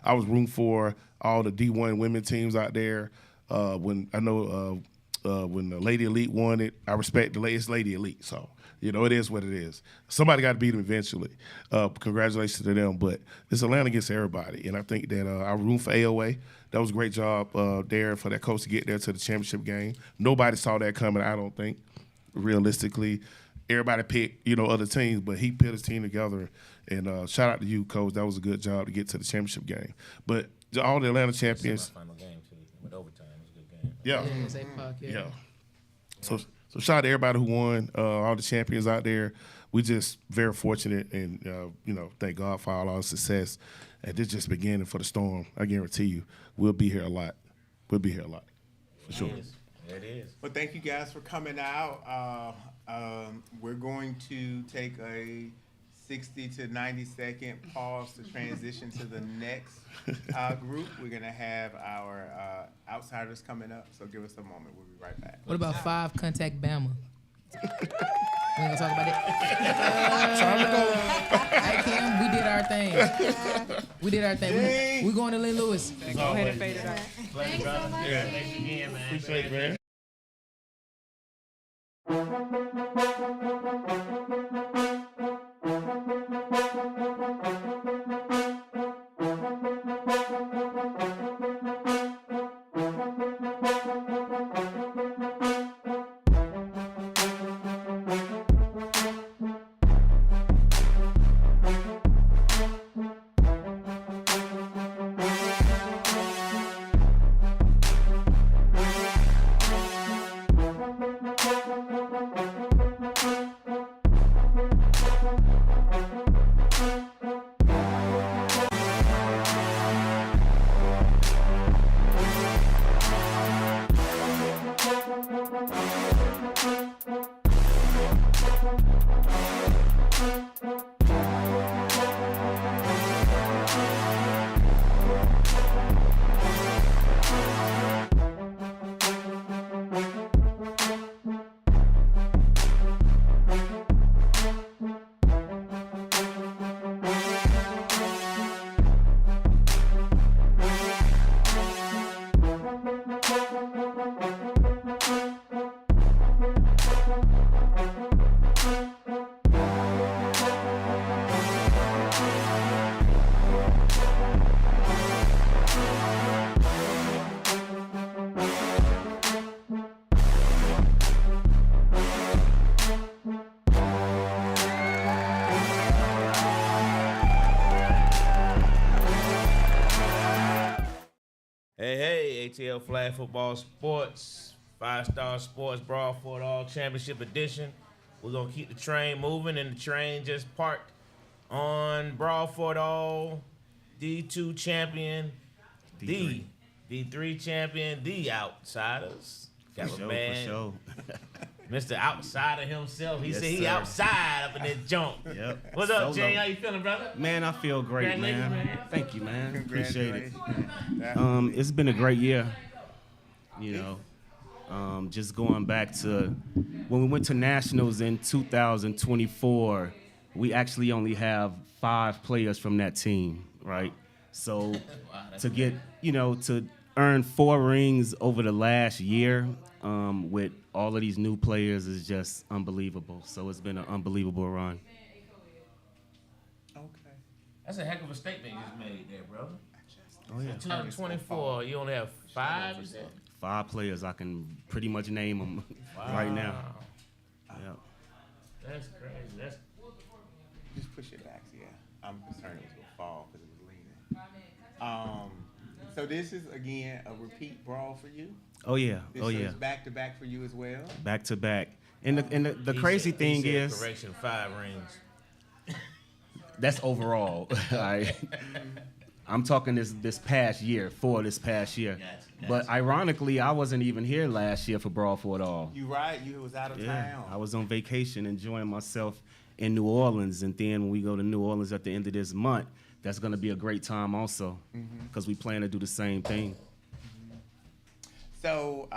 I was rooting for all the D1 women teams out there. When the Lady Elite won it, I respect the latest Lady Elite. So, it is what it is. Somebody got to beat them eventually. Congratulations to them. But it's Atlanta against everybody. And I think that I root for AOA. That was a great job there for that coach to get there to the championship game. Nobody saw that coming, I don't think, realistically. Everybody picked, other teams, but he put his team together. And shout out to you, Coach. That was a good job to get to the championship game. But all the Atlanta champions. Final game too. With overtime, it was a good Yeah. Safe Park, yeah. Yeah. So shout out to everybody who won, all the champions out there. We just very fortunate, and thank God for all our success. And this just beginning for the Storm. I guarantee you, we'll be here a lot. We'll be here a lot, for sure. It is. Well, thank you guys for coming out. We're going to take a 60 to 90-second pause to transition to the next group. We're going to have our outsiders coming up, so give us a moment. We'll be right back. What about 5 contact Bama? We ain't gonna talk about it. Hey Kim, we did our thing. We did our thing. We going to Lynn Lewis. Go ahead and fade it out. Thanks so much. Yeah. Thanks again, man. Appreciate it, man. Hey, ATL Flag Football Sports, 5-Star Sports Brawl for It All Championship Edition. We're going to keep the train moving, and the train just parked on Brawl for It All, D2 champion, D3. D3 champion, the Outsiders. Got For a sure, man, for sure. Mr. Outsider himself. He Yes, said he sir. outside up in this junk. Yep. What's up, Solo. Jay? How you feeling, brother? Man, I feel great, Congratulations, man. man. Thank you, man. Appreciate it. Congratulations. It's been a great year. Just going back to when we went to nationals in 2024, we actually only have 5 players from that team, right? So to get, to earn 4 rings over the last year with all of these new players is just unbelievable. So it's been an unbelievable run. Okay. That's a heck of a statement you just made there, brother. Oh, yeah. 2024, you only have 5, you said? 5 players, I can pretty much name them right now. Yep. That's crazy. That's Just push it back. Yeah, I'm concerned it was gonna fall because it was leaning. So this is again a repeat brawl for you. Oh yeah. This is back to back for you as well. Back to back. And the He crazy said- thing he said, is correction, 5 rings. that's overall. All right. I'm talking this past year, for this past year. Gotcha. But ironically, I wasn't even here last year for Brawl for It All. You right? You was out of town. I was on vacation enjoying myself in New Orleans, and then when we go to New Orleans at the end of this month, that's going to be a great time also, because we plan to do the same thing. So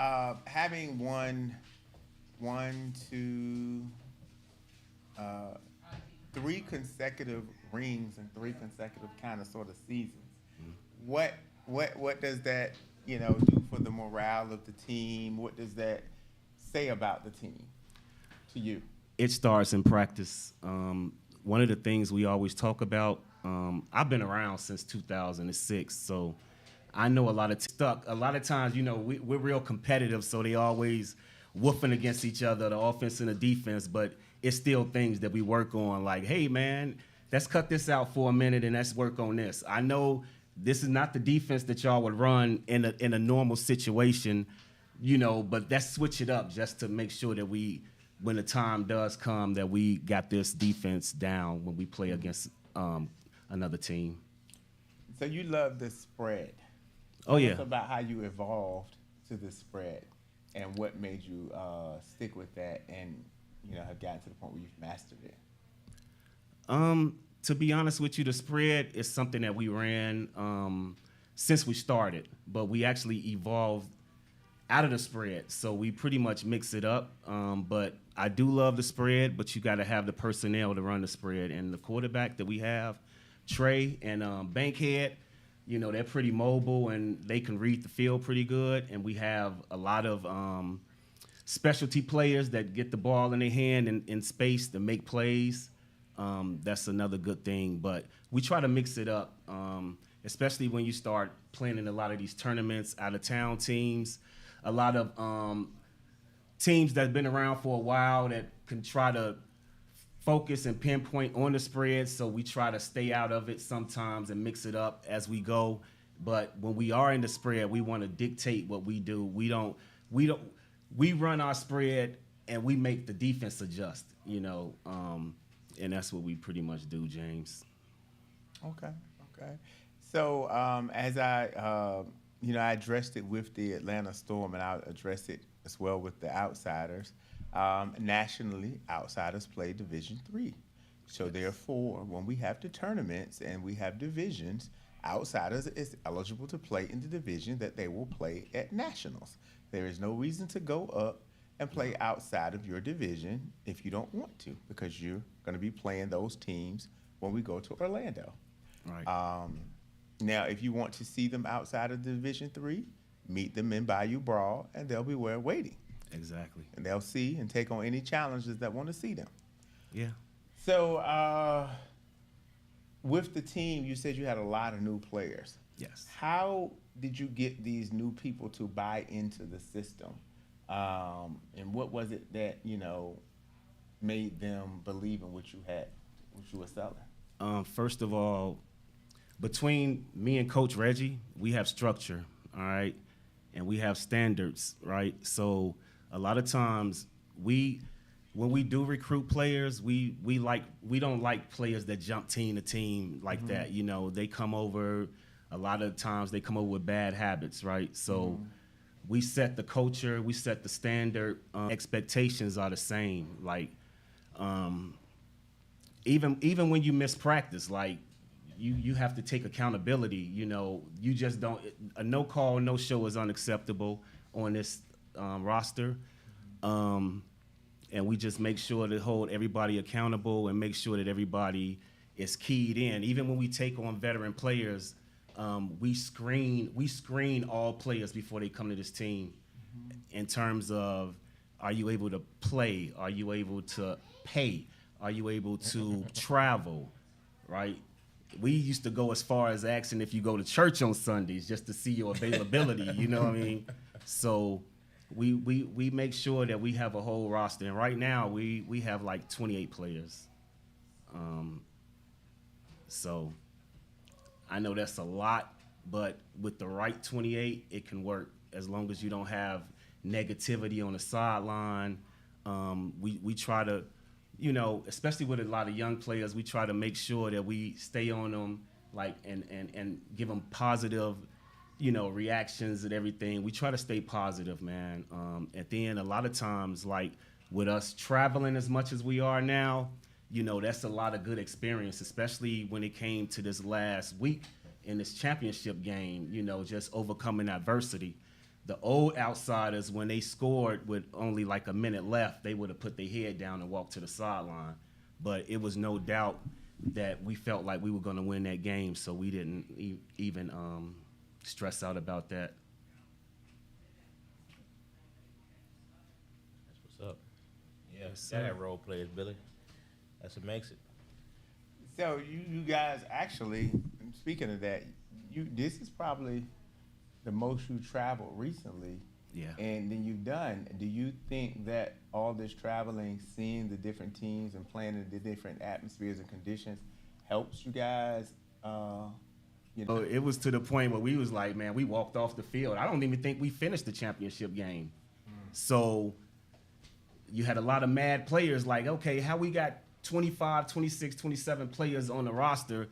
having won 3 consecutive rings and 3 consecutive kind of sort of seasons, what does that do for the morale of the team? What does that say about the team to you? It starts in practice. One of the things we always talk about, I've been around since 2006, so I know a lot of a lot of times, we're real competitive, so they always woofing against each other, the offense and the defense, but it's still things that we work on, like, hey, man, let's cut this out for a minute and let's work on this. I know this is not the defense that y'all would run in a normal situation, but let's switch it up just to make sure that when the time does come, that we got this defense down when we play against another team. So you love the spread. Oh, Tell yeah. us about how you evolved to the spread and what made you stick with that and have gotten to the point where you've mastered it. To be honest with you, the spread is something that we ran since we started, but we actually evolved out of the spread. So we pretty much mix it up. But I do love the spread, but you got to have the personnel to run the spread. And the quarterback that we have, Trey and Bankhead, they're pretty mobile and they can read the field pretty good. And we have a lot of specialty players that get the ball in their hand in space to make plays. That's another good thing. But we try to mix it up, especially when you start playing in a lot of these tournaments, out-of-town teams, a lot of teams that have been around for a while that can try to focus and pinpoint on the spread. So we try to stay out of it sometimes and mix it up as we go. But when we are in the spread, we want to dictate what we do. We run our spread and we make the defense adjust, and that's what we pretty much do, James. Okay. So as I addressed it with the Atlanta Storm, and I'll address it as well with the Outsiders. Nationally, Outsiders play Division III. So therefore, when we have the tournaments and we have divisions, Outsiders is eligible to play in the division that they will play at Nationals. There is no reason to go up and play outside of your division if you don't want to, because you're going to be playing those teams when we go to Orlando. Right. Now, if you want to see them outside of Division III, meet them in Bayou Brawl, and they'll be waiting. Exactly. And they'll see and take on any challenges that want to see them. Yeah. So, with the team, you said you had a lot of new players. Yes. How did you get these new people to buy into the system? And what was it that, made them believe in what you were selling? First of all, between me and Coach Reggie, we have structure, all right? And we have standards, right? So a lot of times when we do recruit players, we don't like players that jump team to team like that. They come over, a lot of times they come over with bad habits, right? So we set the culture, we set the standard. Expectations are the same. Like, even when you miss practice, like you have to take accountability. You just don't. A no call, no show is unacceptable on this roster. And we just make sure to hold everybody accountable and make sure that everybody is keyed in. Even when we take on veteran players, we screen all players before they come to this team in terms of, are you able to play? Are you able to pay? Are you able to travel, right? We used to go as far as asking if you go to church on Sundays just to see your availability, you know what I mean? So we make sure that we have a whole roster. And right now, we have like 28 players. So I know that's a lot, but with the right 28, it can work as long as you don't have negativity on the sideline. We try to, especially with a lot of young players, we try to make sure that we stay on them, like, and give them positive, reactions and everything. We try to stay positive, man. At the end, a lot of times, like with us traveling as much as we are now, that's a lot of good experience, especially when it came to this last week in this championship game, just overcoming adversity. The old Outsiders, when they scored with only like a minute left, they would have put their head down and walked to the sideline. But it was no doubt that we felt like we were going to win that game, so we didn't even stress out about that. That's what's up. Yeah, Yes, gotta sir. have role players, Billy. That's what makes it. So you guys actually, speaking of that, this is probably the most you traveled recently. Yeah. And then you've done. Do you think that all this traveling, seeing the different teams and playing in the different atmospheres and conditions helps you guys, You know, It was to the point where we was like, man, we walked off the field. I don't even think we finished the championship game. So you had a lot of mad players like, okay, how we got 25, 26, 27 players on the roster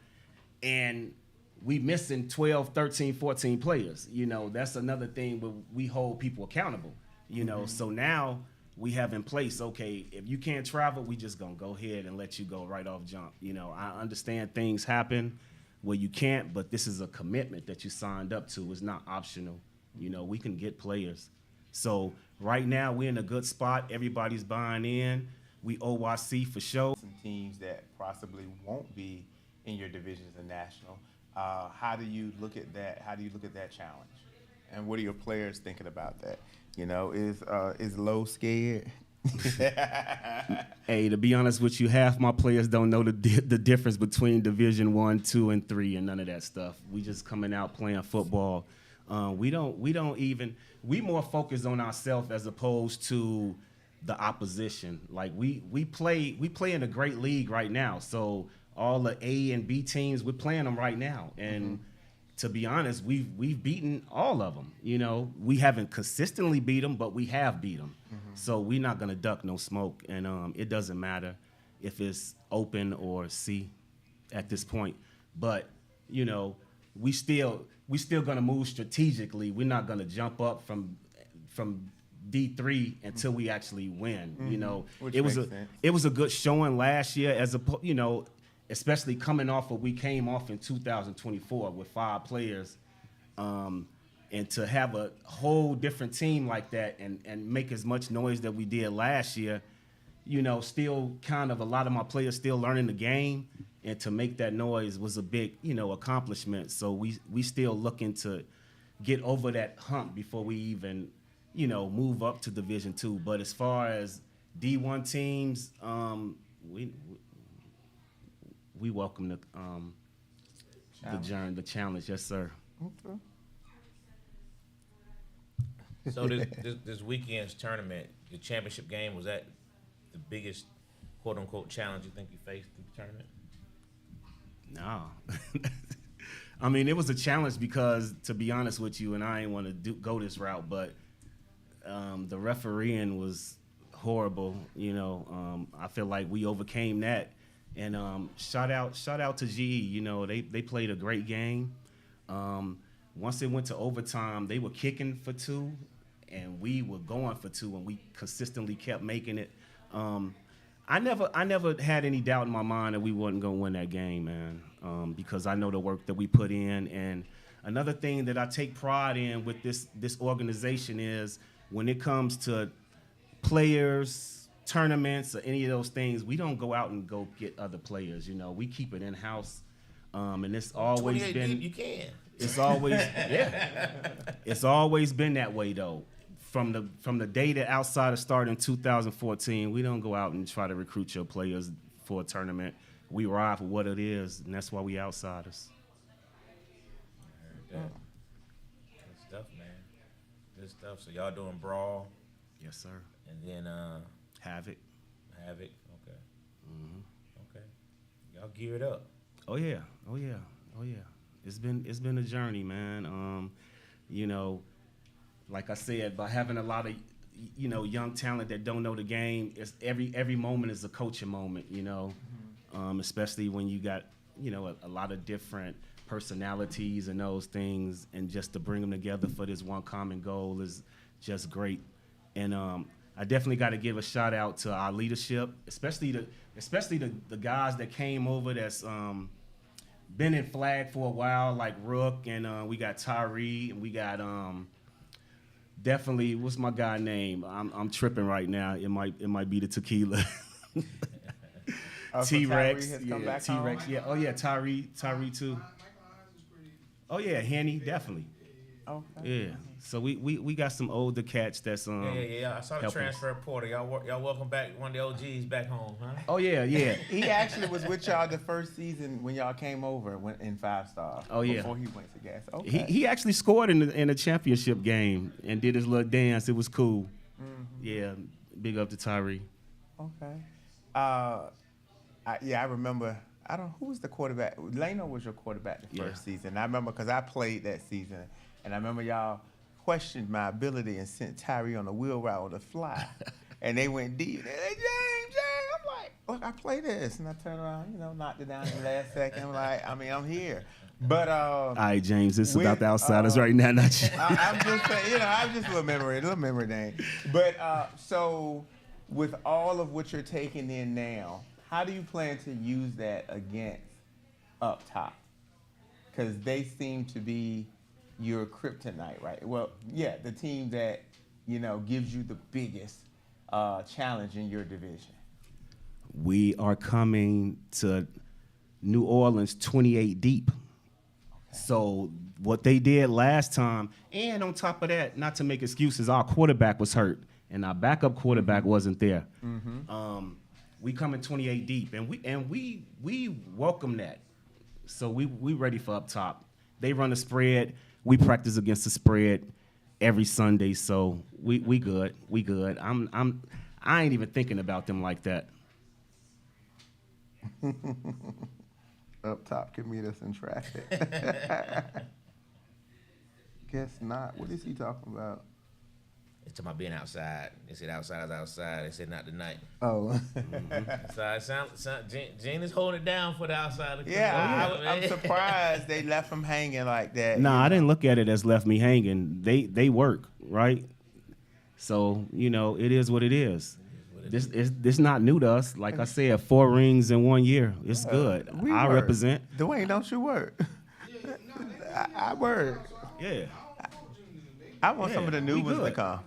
and we missing 12, 13, 14 players. You know, that's another thing where we hold people accountable. You know, so now we have in place, okay, if you can't travel, we just gonna go ahead and let you go right off jump. You know, I understand things happen where you can't, but this is a commitment that you signed up to. It's not optional. You know, we can get players. So right now we're in a good spot. Everybody's buying in. We OYC for sure. some teams that possibly won't be in your divisions and national. How do you look at that? How do you look at that challenge? And what are your players thinking about that? You know, is Lowe scared? Hey, to be honest with you, half my players don't know the difference between Division 1, 2, and 3, and none of that stuff. We just coming out playing football. We more focus on ourselves as opposed to the opposition. Like we play in a great league right now. So all the A and B teams, we're playing them right now, and to be honest, we've beaten all of them. You know, we haven't consistently beat them, but we have beat them. So we're not gonna duck no smoke, and it doesn't matter if it's open or C at this point. But you know, we still gonna move strategically. We're not gonna jump up from D3 until we actually win. You know, Which it was makes sense. it was a good showing last year, you know, especially coming off of we came off in 2024 with 5 players, and to have a whole different team like that and make as much noise that we did last year, you know, still kind of a lot of my players still learning the game, and to make that noise was a big, you know, accomplishment. So we still looking to get over that hump before we even, you know, move up to Division 2. But as far as D1 teams, we welcome the challenge, yes, sir. Okay. So this weekend's tournament, the championship game, was that the biggest quote unquote challenge you think you faced in the tournament? No. I mean, it was a challenge because, to be honest with you, and I ain't want to go this route, but the refereeing was horrible. You know, I feel like we overcame that. And shout out to GE. You know, they played a great game. Once it went to overtime, they were kicking for 2, and we were going for 2, and we consistently kept making it. I never had any doubt in my mind that we wasn't gonna win that game, man, because I know the work that we put in. And another thing that I take pride in with this organization is when it comes to players, tournaments, or any of those things, we don't go out and go get other players. You know, we keep it in house, and it's always 28 been. deep, you can. It's always It's always been that way though. From the day that Outsider started in 2014, we don't go out and try to recruit your players for a tournament. We ride for what it is, and that's why we Outsiders. Good stuff, man. Good stuff. So y'all doing Brawl, Yes, sir. and then Havoc. Havoc. Okay. Okay. Y'all geared up. Oh yeah. It's been a journey, man. You know, like I said, by having a lot of, you know, young talent that don't know the game, it's every moment is a coaching moment, you know. Especially when you got, you know, a lot of different personalities and those things, and just to bring them together for this one common goal is just great. And I definitely got to give a shout out to our leadership, especially the guys that came over that's been in flag for a while, like Rook, and we got Tyree, and we got definitely, what's my guy name? I'm tripping right now. It might be the tequila. T-Rex, Tyree has come back T-Rex, home? yeah. Oh yeah, Tyree too. Oh yeah, Henny, definitely. Okay. Yeah. So we got some older cats that's Yeah. I saw the helping. transfer portal. Y'all welcome back one of the OGs back home, huh? Oh yeah. He actually was with y'all the first season when y'all came over in 5-star. Oh, yeah. Before he went to Gas. Okay. He actually scored in the championship game and did his little dance. It was cool. Yeah. Big up to Tyree. Okay. I remember I don't. Who was the quarterback? Leno was your quarterback the Yeah. first season. I remember because I played that season, and I remember y'all questioned my ability and sent Tyree on a wheel route on the fly, and they went deep. They James. I'm like, look, I play this, and I turned around, knocked it down in the last second. I'm like, I'm here. But All right, James, it's with, about the outsiders right now, not you. I'm just saying, I'm just a little memory thing. But so with all of what you're taking in now, how do you plan to use that against up top? Because they seem to be your kryptonite, right? Well, yeah, the team that, gives you the biggest challenge in your division. We are coming to New Orleans 28 deep. So what they did last time, and on top of that, not to make excuses, our quarterback was hurt, and our backup quarterback wasn't there. We coming 28 deep, and we welcome that. So we ready for up top. They run a spread. We practice against the spread every Sunday, so we good. We good. I ain't even thinking about them like that. Up top can meet us in traffic. Guess not. What is he talking about? It's talking about being outside. They said outside is outside. They said not tonight. Oh. So Gene is holding it down for the outside. Yeah, I'm surprised they left him hanging like that. Nah, I didn't look at it as left me hanging. They work, right? So, it is what it is. This not new to us. Like I said, 4 rings in 1 year. It's good. I work. represent. Dwayne, don't you work? I work. Yeah. I want some of the new we ones to good. come.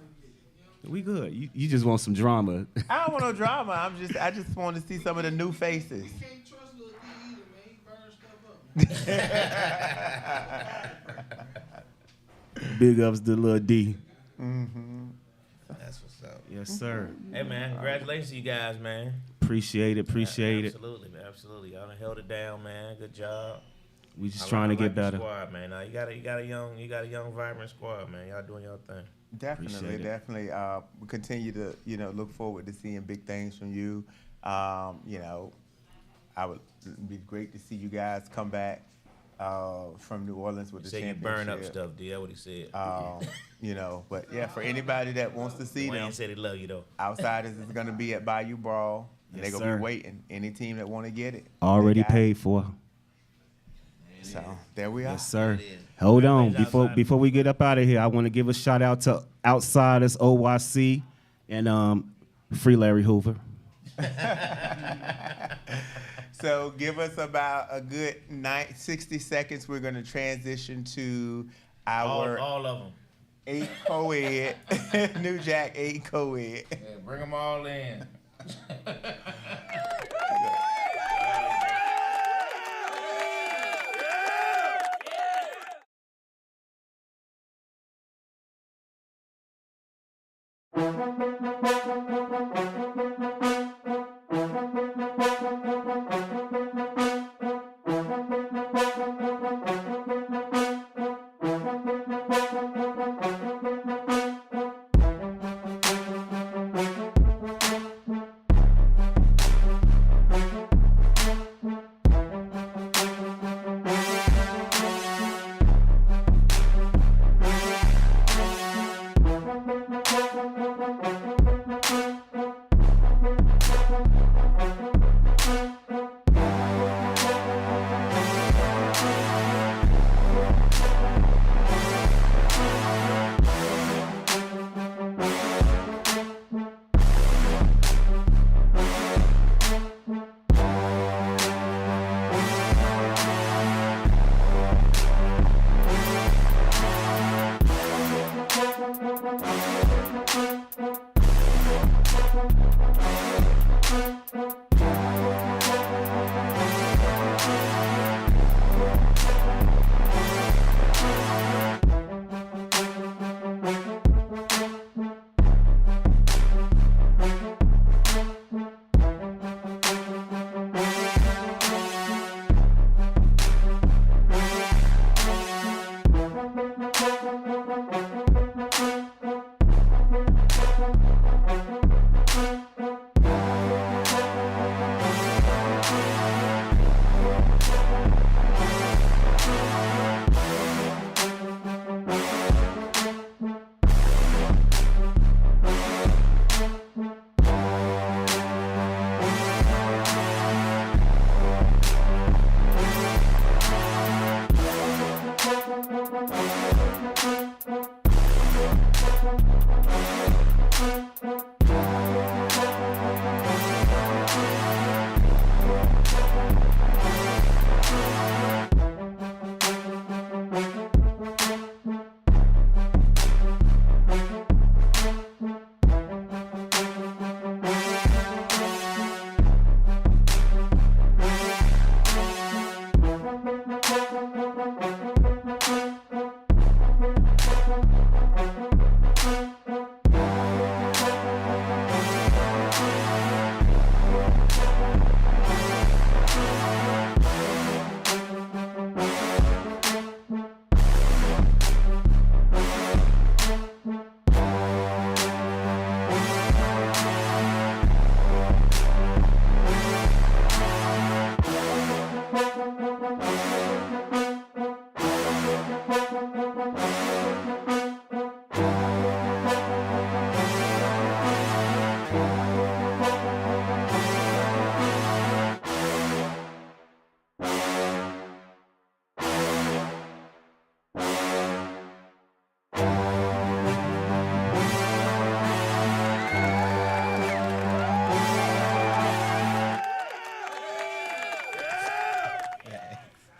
We good. You just want some drama. I don't want no drama. I just want to see some of the new faces. You can't trust Lil D either, man. He burns stuff up. Big ups to Lil D. That's what's up. Yes, sir. Hey man, congratulations to you guys, man. Appreciate it. Absolutely, man. Absolutely. Y'all done held it down, man. Good job. We just I trying to like get your better. Squad, man. You got a young, vibrant squad, man. Y'all doing your thing. Definitely. We continue to, look forward to seeing big things from you. I would be great to see you guys come back from New Orleans with the Say you championship. burn up stuff, D. That's what he said. But yeah, for anybody that wants to see them, Dwayne said he love you though. Outsiders is going to be at Bayou Brawl. And Yes, they're going to sir. be waiting. Any team that want to get it. Already they got it. paid for. So there we are. Yes, sir. Hold on. Before we get up out of here, I want to give a shout out to Outsiders OYC and Free Larry Hoover. So give us about a good 60 seconds. We're going to transition to our All of them. 8 co-ed, New Jack 8 co-ed. Yeah, bring them all in.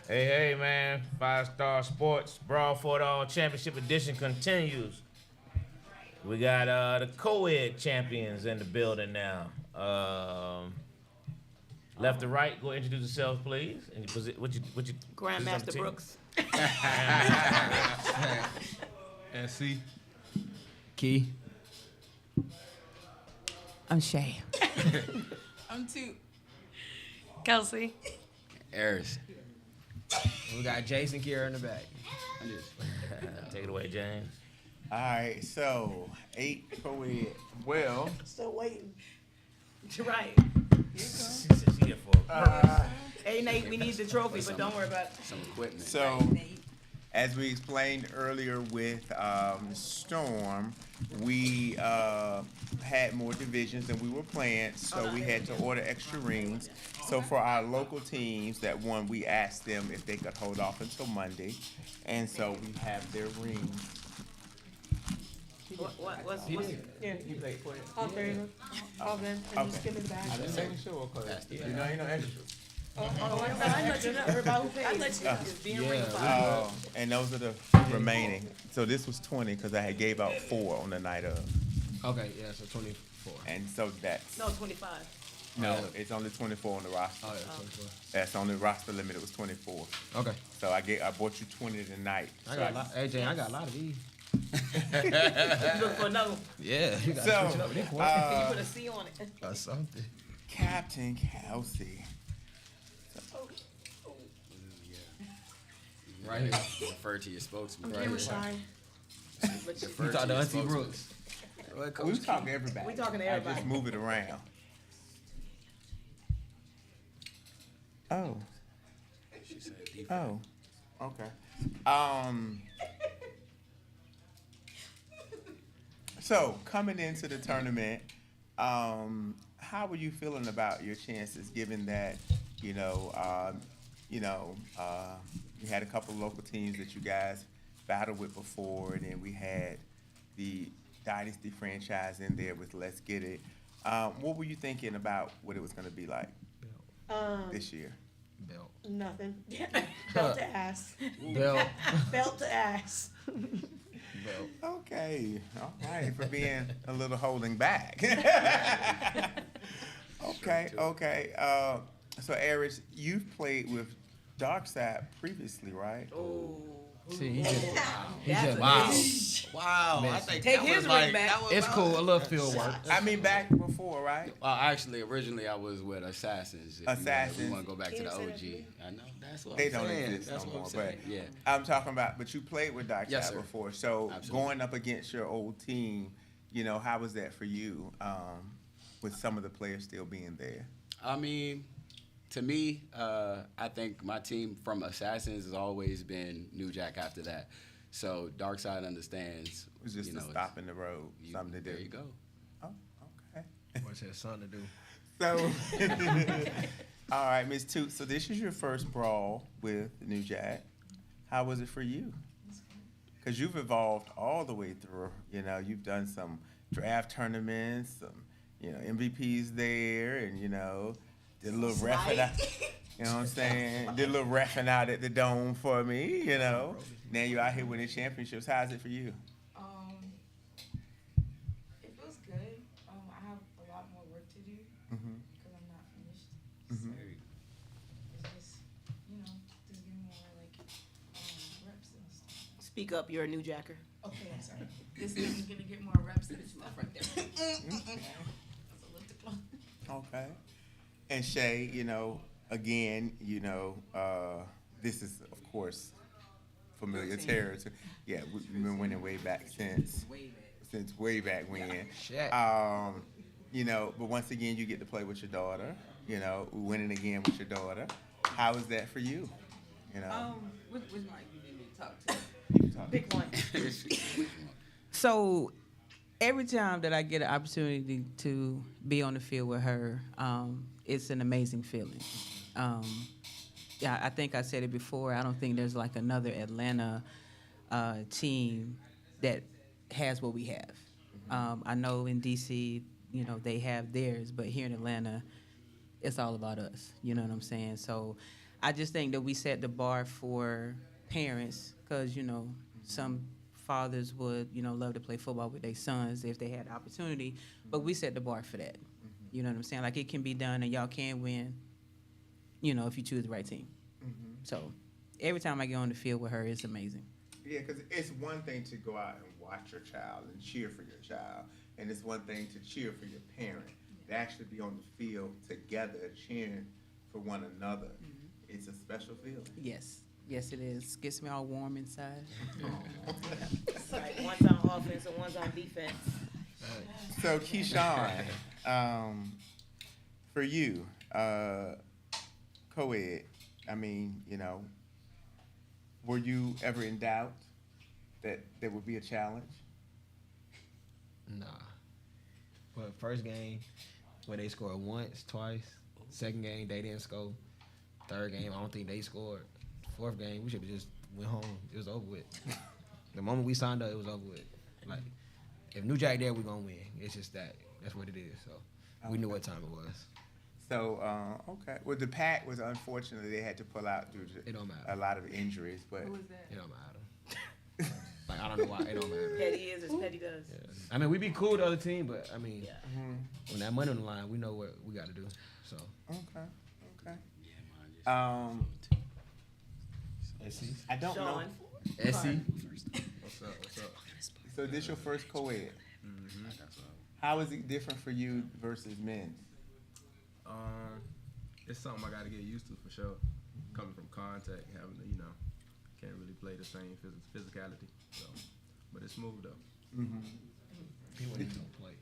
Hey, man. 5-Star Sports Brawl for It All Championship Edition continues. We got the co-ed champions in the building now. Left to right, go introduce yourselves, please. And what you Grandmaster Brooks. SC. Key. I'm Shay. I'm too. Kelsey. Eris. We got Jason Kier in the back. Take it away, James. All right, so 8 co-ed. Well, Still waiting. Right. She's here for a purpose. Hey, Nate, we need the trophy, but don't worry about it. Some equipment. so as we explained earlier with Storm, we had more divisions than we were planned, so we had to order extra rings. So for our local teams that won, we asked them if they could hold off until Monday, and so we have their rings. What's yeah. You played for it. All three of them. All of them. And just Okay. give me the bag. I just making sure, cause you know ain't no extra. I let you know. Everybody who paid. I let you know. Just being ring five. And those are the remaining. So this was 20 because I had gave out 4 on the night of, Okay, yeah, so 24. and so that's No, 25. no, it's only 24 on the roster. Oh, yeah, 24. That's on the roster limit. It was 24. Okay. So I bought you 20 tonight. I got a lot. AJ, I got a lot of these. You look for another one. Yeah. You got So, to switch it up. They quick. Can you put a C on it? Or something. Captain Kelsey. Right here. Refer to your spokesman. I'm camera shy. You talk to Auntie Brooks. We talk to everybody. We talking to I everybody. just move it around. Oh. She said defense. Oh. Okay. So coming into the tournament, how were you feeling about your chances, given that you had a couple of local teams that you guys battled with before, and then we had the Dynasty franchise in there with Let's Get It. What were you thinking about what it was going to be like this year? Belt. Nothing. Belt to ass. Belt. Belt to ass. Belt. Okay, all right, for being a little holding back. Okay. So Eris, you've played with Darkside previously, right? Oh. See, he just Wow. I Miss. think Take that his was ring like, back. that was It's cool. A little field work. I mean, back before, right? Well, actually, originally I was with Assassins. If Assassins. You want to go back to the Can't say OG. that. I know. That's what They I'm don't saying. exist That's no what I'm more. saying. But Yeah. I'm talking about, but you played with Darkside Yes, sir. before, so Absolutely. going up against your old team, how was that for you? With some of the players still being there. I mean, to me, I think my team from Assassins has always been New Jack after that. So Darkside understands. It was just a stop in the road, something to do. There you go. Oh, okay. What's that son to do? So, all right, Miss Toot. So this is your first brawl with New Jack. How was it for you? because you've evolved all the way through. You know, you've done some draft tournaments, some, you know, MVPs there, and, you know, did a little reffing out. You know what I'm saying? Did a little reffing out at the Dome for me, you know. Now you're out here winning championships. How's it for you? It feels good. I have a lot more work to do because I'm not finished. So it's just, you know, just getting more like reps and stuff. Speak up, you're a new jacker. Okay, I'm sorry. This is gonna get more reps and stuff right there. That's a little too close. Okay. And Shay, you know, again, you know, this is, of course, familiar territory. Yeah, we've been winning way back since way back when. You know, but once again, you get to play with your daughter. You know, winning again with your daughter. How is that for you? You know. Which mic you need me to talk to? You can talk. Pick one. So, every time that I get an opportunity to be on the field with her, it's an amazing feeling. Yeah, I think I said it before. I don't think there's like another Atlanta team that has what we have. I know in DC, you know, they have theirs, but here in Atlanta, it's all about us. You know what I'm saying? So I just think that we set the bar for parents because, you know, some fathers would, you know, love to play football with their sons if they had the opportunity, but we set the bar for that. You know what I'm saying? Like, it can be done and y'all can win, you know, if you choose the right team. So every time I get on the field with her, it's amazing. Yeah, because it's one thing to go out and watch your child and cheer for your child, and it's one thing to cheer for your parent. To actually be on the field together, cheering for one another, it's a special feeling. Yes. Yes, it is. Gets me all warm inside. It's like one's on offense and one's on defense. So, Keyshawn, for you, co-ed, I mean, you know, were you ever in doubt that there would be a challenge? Nah. But first game, where they scored once, twice. Second game, they didn't score. Third game, I don't think they scored. Fourth game, we should have just went home. It was over with. The moment we signed up, it was over with. Like, if New Jack there, we're going to win. It's just that. That's what it is. So we knew what time it was. So, okay. Well, the Pack was unfortunately they had to pull out due to It don't matter. a lot of injuries, but Who was that? It don't matter. Like, I don't know why. It don't matter. Petty is as petty does. Yeah. I mean, we be cool with the other team, but, I mean, when that money on the line, we know what we got to do. So. Okay. I don't know. Essie. What's up? So this your first co-ed. How is it different for you versus men's? It's something I got to get used to for sure. Coming from contact, having to, you know, can't really play the same physicality. So, but it's smooth though.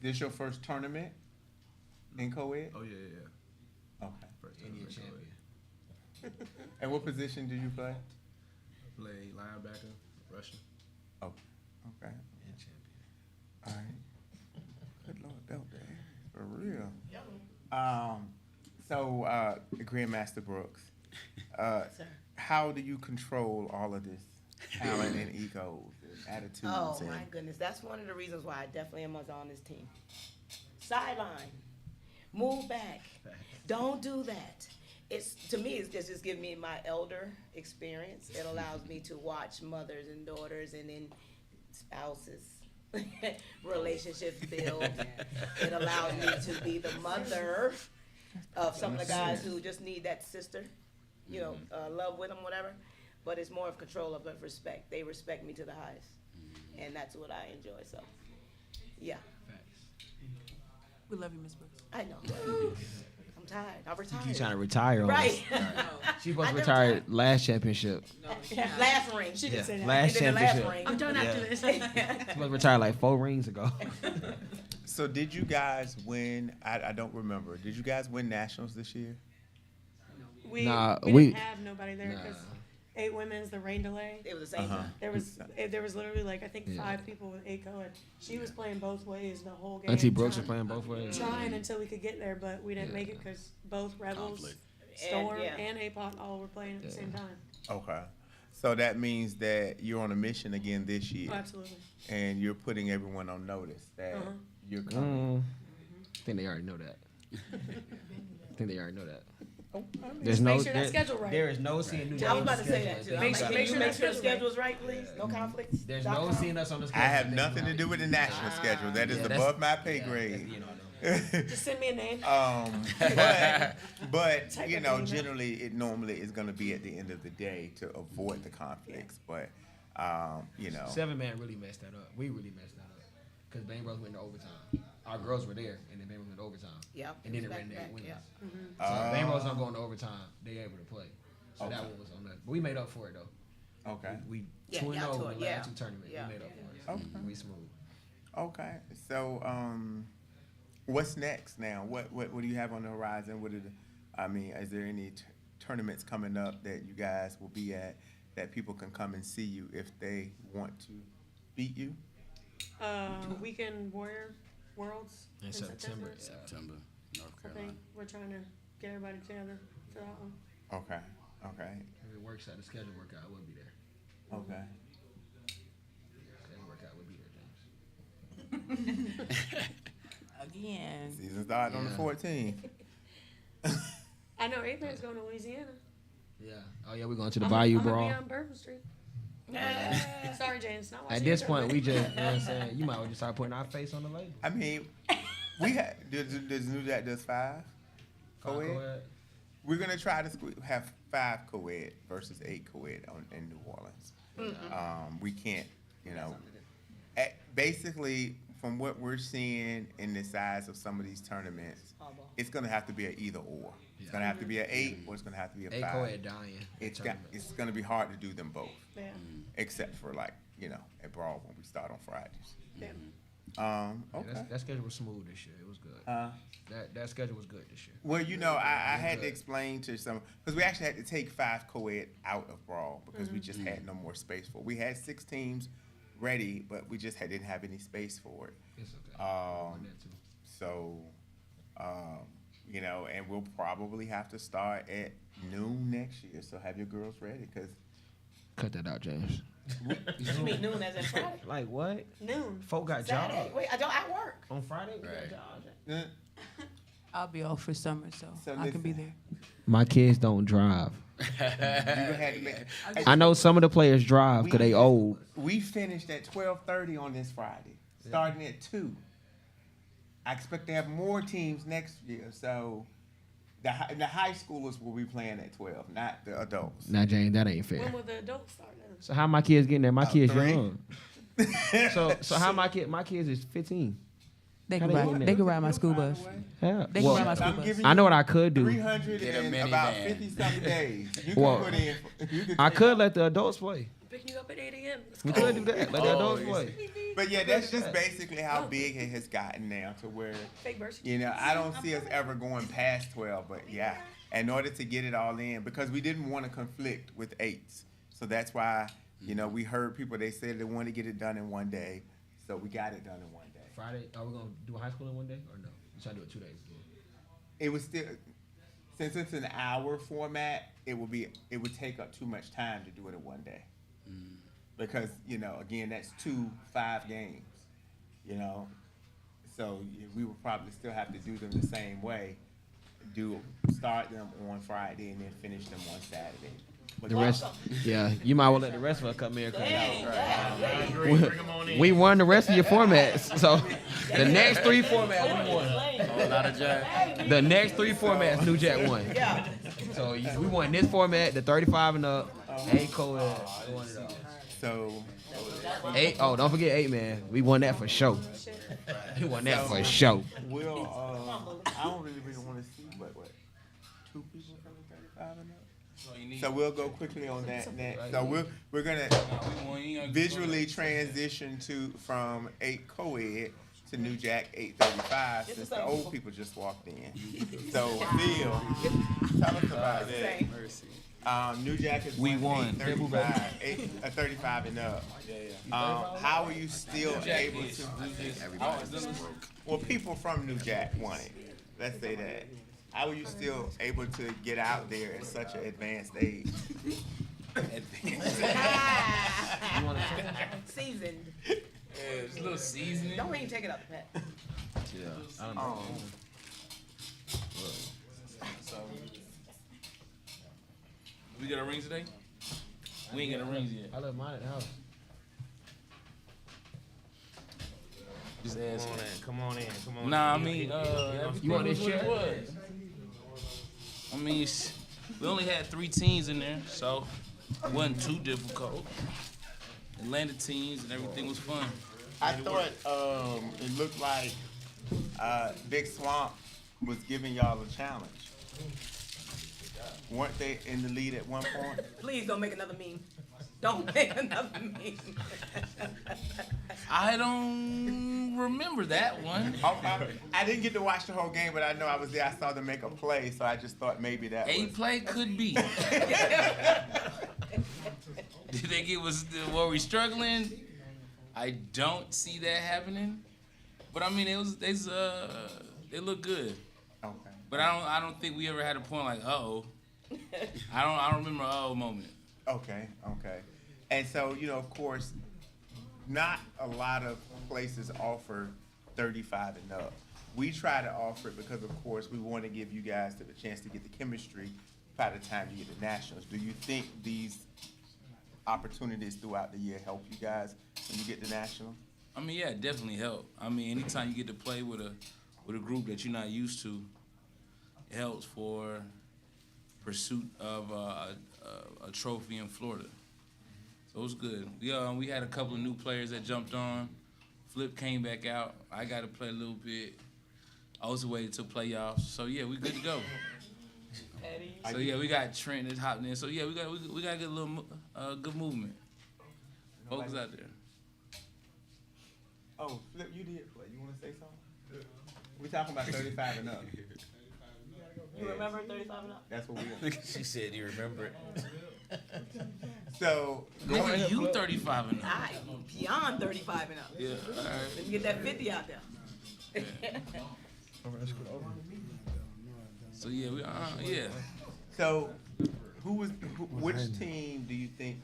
This your first tournament in co-ed? Oh yeah. Okay. First Indian tournament champion. And what position do you play? Play linebacker, Russian. Oh, okay. And champion. All right. Good Lord, belt day. For real. So, Grandmaster Brooks, how do you control all of this talent and egos and attitudes? Oh, and my goodness. That's one of the reasons why I definitely am on this team. Sideline. Move back. Don't do that. To me, it's just giving me my elder experience. It allows me to watch mothers and daughters and then spouses, relationships build. It allows me to be the mother of some of the guys who just need that sister, you know, love with them, whatever. But it's more of control of respect. They respect me to the highest. And that's what I enjoy, so, yeah. We love you, Miss Brooks. I know. I'm tired. I'm retired. You trying to retire on Right. us. She supposed to retire last championship. Last ring. She did say that. Last And then the last championship. ring. I'm done after this. She supposed to retire like 4 rings ago. So did you guys win? I don't remember. Did you guys win nationals this year? We Nah, we we- didn't have nobody there because 8 women's the rain delay. It was the same time. There was literally like I think 5 people with ACO and she was playing both ways the whole game. Auntie Brooks was trying- playing both ways. Trying until we could get there, but we didn't make it because both Rebels, Conflict. Storm, And, and APOC all were playing at the same time. Okay. So that means that you're on a mission again this year. Absolutely. And you're putting everyone on notice that you're coming. I think they already know that. I think they already know that. Just make sure that schedule right. There is no seeing New I was about to say schedule. that too. Make sure that schedule's right, please. No conflicts. There's no seeing us on the I schedule. have nothing to do with the national schedule. That is above my pay grade. Just send me a name. But Type you up know, an email. generally it normally is going to be at the end of the day to avoid the conflicts. But you know, 7-man really messed that up. We really messed that up because Bang Bros went to overtime. Our girls were there, and then Bang Bros went to overtime. Yep. And then it Back ran to that back, wins. yep. So Bang Bros don't go into overtime. They able to play. So that one was on us. But we made up for it though. okay, We Yeah, 2-0 y'all in toured, the yeah. last 2 tournaments. Yeah. We made up for it. Okay. We smooth. okay. So what's next now? What do you have on the horizon? I mean, is there any tournaments coming up that you guys will be at that people can come and see you if they want to beat you? Weekend Warrior Worlds In September. September, North I Carolina. think we're trying to get everybody together for that one. Okay, okay, If it works out, the schedule work out, we'll be there. okay. Schedule work out, we'll be there, James. Again. Season starts on the 14th. I know 8 man's going to Louisiana. Yeah. Oh yeah, we're going to the I'm Bayou gonna Brawl. be on Bourbon Street. Sorry, James. Not At watching this your point, we tournament. just, you know what I'm saying? You might well just start putting our face on the label. I mean, we does New Jack does 5 co-ed? We're gonna try to have 5 co-ed versus 8 co-ed in New Orleans. We can't, you know. Basically, from what we're seeing in the size of some of these tournaments, it's gonna have to be an either or. It's gonna have to be an 8 or it's gonna have to be a 5. 8 co-ed dying. It's gonna be hard to do them both. Yeah. Except for like, you know, at Brawl when we start on Fridays. Yeah. Okay. That schedule was smooth this year. It was good. That schedule was good this year. Well, you know, I had to explain to some, because we actually had to take 5 co-ed out of Brawl because we just had no more space for it. We had 6 teams ready, but we just didn't have any space for it. It's okay. So, you know, and we'll probably have to start at noon next year. So have your girls ready, because Cut that out, James. You mean noon as in Friday? Like what? Noon. Folk got Saturday. jobs. Wait, I work. On Friday, we Right. got jobs. I'll be off for summer, so I can be there. My kids don't drive. you had to make, I know some of the players drive because they old. we finished at 12:30 on this Friday, starting at 2. I expect to have more teams next year. So the high schoolers will be playing at 12, not the adults. Now, James, that ain't fair. When will the adults start then? So how my kids getting there? My kids 3. young. so how my kids is 15. They How can they ride. getting They there? can ride my school bus. Yeah. They can ride my school I'm bus. giving I know you what I could do. 300 Get a and about minivan. 50-something days. You can Well, put in. You can I take- could let the adults play. Picking you up at 8 a.m. Let's We go. could do that. Let the adults play. But yeah, that's just basically how big it has gotten now to where, Fake birth. you know, I don't see us ever going past 12, but yeah, in order to get it all in, because we didn't want to conflict with 8s. So that's why, you know, we heard people, they said they wanted to get it done in one day. So we got it done in one day. Friday, are we gonna do high school in one day or no? We try to do it 2 days. It was still, since it's an hour format, it would take up too much time to do it in one day. Because, you know, again, that's 2 5 games, you know. So we would probably still have to do them the same way. Start them on Friday and then finish them on Saturday. But The rest, yeah, you might well let the rest of us come in. We won the rest of your formats. So the next 3 formats we won. Whole lot of Jack. The next 3 formats, New Jack won. So we won this format, the 35 and up, 8 co-ed. We won it all. So 8. Oh, don't forget 8 man. We won that for sure. We won that for sure. we'll, I don't really want to see what 2 people from the 35 and up. So we'll go quickly on that next. So we're gonna visually transition from 8 co-ed to New Jack 835 since the old people just walked in. So Phil, tell us about that. New Jack is We won. 35 and up. How are you still able to? Well, people from New Jack won it. Let's say that. How are you still able to get out there at such an advanced age? Seasoned. Yeah, it's a little seasoning. Don't even take it out the pack. Yeah, I don't know. So, we got a ring today? We ain't got a rings yet. I left mine at the house. Just ask. Come on in. Nah, I mean, everything want this was what it shit? was. I mean, we only had 3 teams in there, so it wasn't too difficult. Atlanta teams and everything was fun. I thought it looked like Big Swamp was giving y'all a challenge. Weren't they in the lead at one point? Please don't make another meme. Don't make another meme. I don't remember that one. I didn't get to watch the whole game, but I know I was there. I saw them make a play, so I just thought maybe that A was. play could be. Did they give us? Were we struggling? I don't see that happening. But I mean, it looked good. Okay. But I don't think we ever had a point like, uh-oh. I don't remember a moment. Okay. And so, of course, not a lot of places offer 35 and up. We try to offer it because, of course, we want to give you guys the chance to get the chemistry by the time you get to nationals. Do you think these opportunities throughout the year help you guys when you get to nationals? I mean, yeah, it definitely help. I mean, anytime you get to play with a group that you're not used to, it helps for pursuit of a trophy in Florida. So it was good. We had a couple of new players that jumped on. Flip came back out. I got to play a little bit. I was waiting to playoffs. So yeah, we good to go. So yeah, we got Trent that's hopping in. So yeah, we got a good little good movement. Folks out there. Oh, Flip, you did play. You want to say something? We talking about 35 and up. You remember 35 and up? That's what we want. She said, "You remember it." So, Nigga, you 35 and up. I beyond 35 and up. Yeah, all right. Let me get that 50 out there. So yeah, yeah. So, which team do you think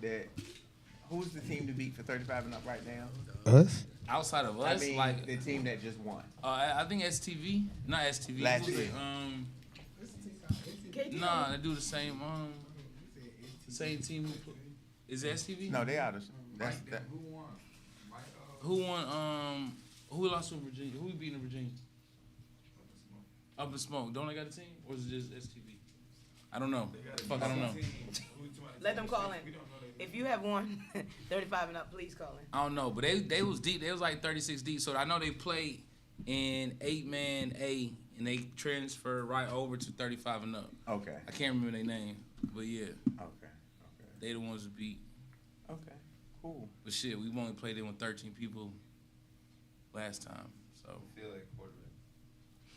who's the team to beat for 35 and up right now? Us? Outside of I us, mean, like the team that just won. I think STV, not STV. Last who's year. it? Nah, they do the same team. Is it STV? No, they out of. That's that. Who won? Who lost to Virginia? Who we beat in Virginia? Up in Smoke. Don't they got a team, or is it just STV? I don't know. Fuck, I don't know. Let them call in. If you have won 35 and up, please call in. I don't know, but they was deep. They was like 36 deep. So I know they played in 8-man A, and they transferred right over to 35 and up. Okay. I can't remember their name, but yeah. Okay. They the ones that beat. Okay. Cool. But shit, we only played them with 13 people last time. So Feel like quarterback.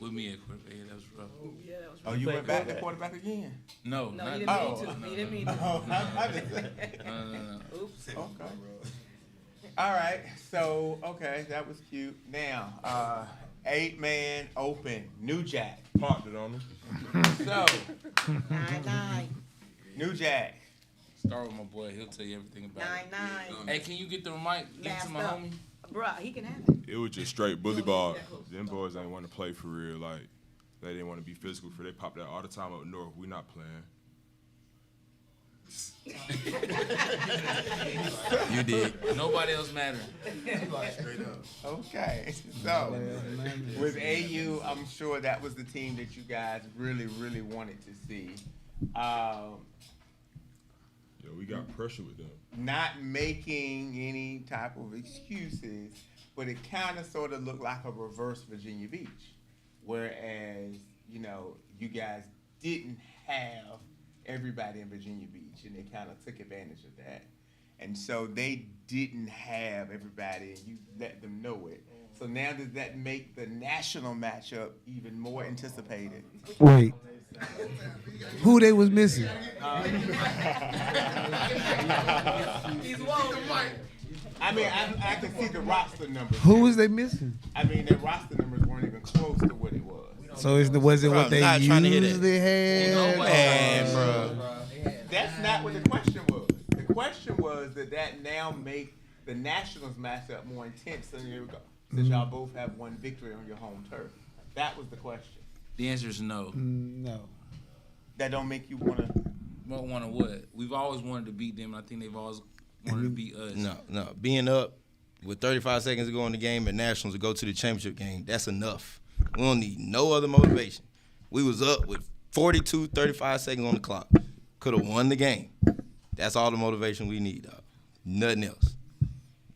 with me at quarterback, yeah, that was rough. Yeah, that was Oh, you went back to quarterback again? No, No, not he didn't mean to. no, He didn't no, mean no. to. Oh, I just No. Oops. Okay. All right. So, okay, that was cute. Now, 8-man open, New Jack. Parked it on them. So, 9-9. New Jack. Start with my boy. He'll tell you everything about it. 9-9. Hey, can you get the mic? Give it to my Masked up. homie. Bruh, he can have it. It was just straight bully ball. Them boys ain't want to play for real. Like, they didn't want to be physical. They popped that all the time up north. We not playing. You did. Nobody else mattered. Okay. So, with AU, I'm sure that was the team that you guys really, really wanted to see. Yeah, we got pressure with them. Not making any type of excuses, but it kind of sort of looked like a reverse Virginia Beach. Whereas, you guys didn't have everybody in Virginia Beach, and they kind of took advantage of that. And so they didn't have everybody, and you let them know it. So now does that make the national matchup even more anticipated? Wait. Who they was missing? He's woke. I mean, I can see the roster numbers. Who was they missing? I mean, their roster numbers weren't even close to what it was. So was it what they usually had? Man, bro. That's not what the question was. that now make the Nationals matchup more intense since y'all both have one victory on your home turf? That was the question. The answer is no. No. That don't make you want to. Don't want to what? We've always wanted to beat them, and I think they've always wanted to beat us. No. Being up with 35 seconds to go in the game at Nationals to go to the championship game, that's enough. We don't need no other motivation. We was up with 35 seconds on the clock. Could have won the game. That's all the motivation we need, dog. Nothing else.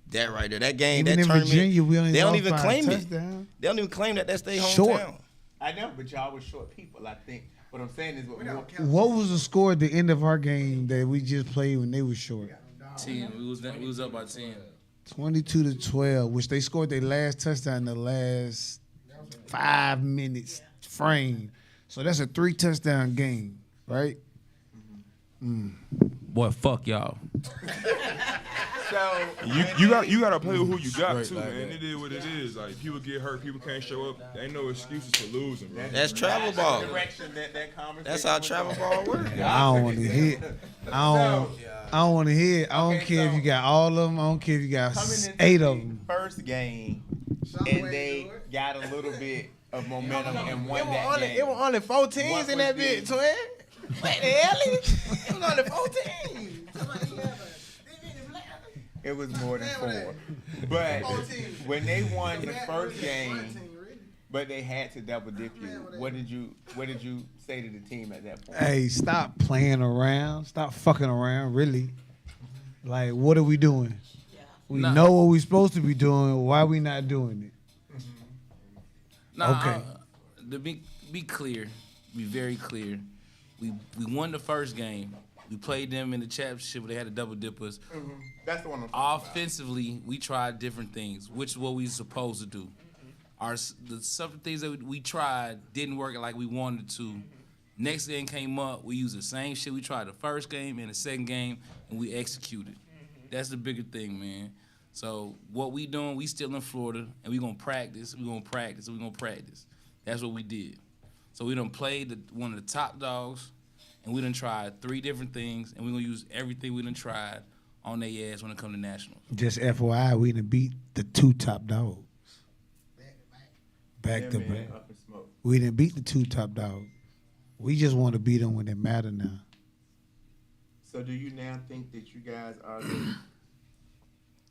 That right there, that game, Even that in tournament, Virginia, we only they don't lost even by a claim it. touchdown. They don't even claim that that's their hometown. Short. I know, but y'all were short people. I think what I'm saying is What was the score at the end of our game that we just played when they were short? 10. We was up by 10. 22-12, which they scored their last touchdown in the last 5 minutes frame. So that's a 3-touchdown game, right? Boy, fuck y'all. So You gotta play with who you got Right, too, like man. that. It is what it is. Like people get hurt, people can't show up. There ain't no excuses for losing, bro. That's travel ball. That's how travel ball works. I don't want to hit. I don't want to hit. I don't care if you got all of them. I don't care if you got coming into 8 the of them. first game, and they got a little bit of momentum and won that game. It was only 4 teams What in was that the- bitch, twin. What the hell? It was only 4 teams. It was more than 4. But when they won the first game, but they had to double dip you. What did you say to the team at that point? Hey, stop playing around. Stop fucking around, really. Like, what are we doing? We know what we're supposed to be doing. Why we not doing it? Okay. To be clear, be very clear. We won the first game. We played them in the championship where they had to double dip us. That's the one I'm talking Offensively, we tried different things, which is what we supposed to do. Some things that we tried didn't work like we wanted to. Next game came up, we used the same shit we tried the first game and the second game, and we executed. That's the bigger thing, man. So what we doing, we still in Florida, and we gonna practice, we gonna practice, we gonna practice. That's what we did. So we done played one of the top dogs, and we done tried 3 different things, and we gonna use everything we done tried on their ass when it come to nationals. Just FYI, we done beat the 2 top dogs. Back to back. We didn't beat the 2 top dogs. We just want to beat them when they matter now. So do you now think that you guys are the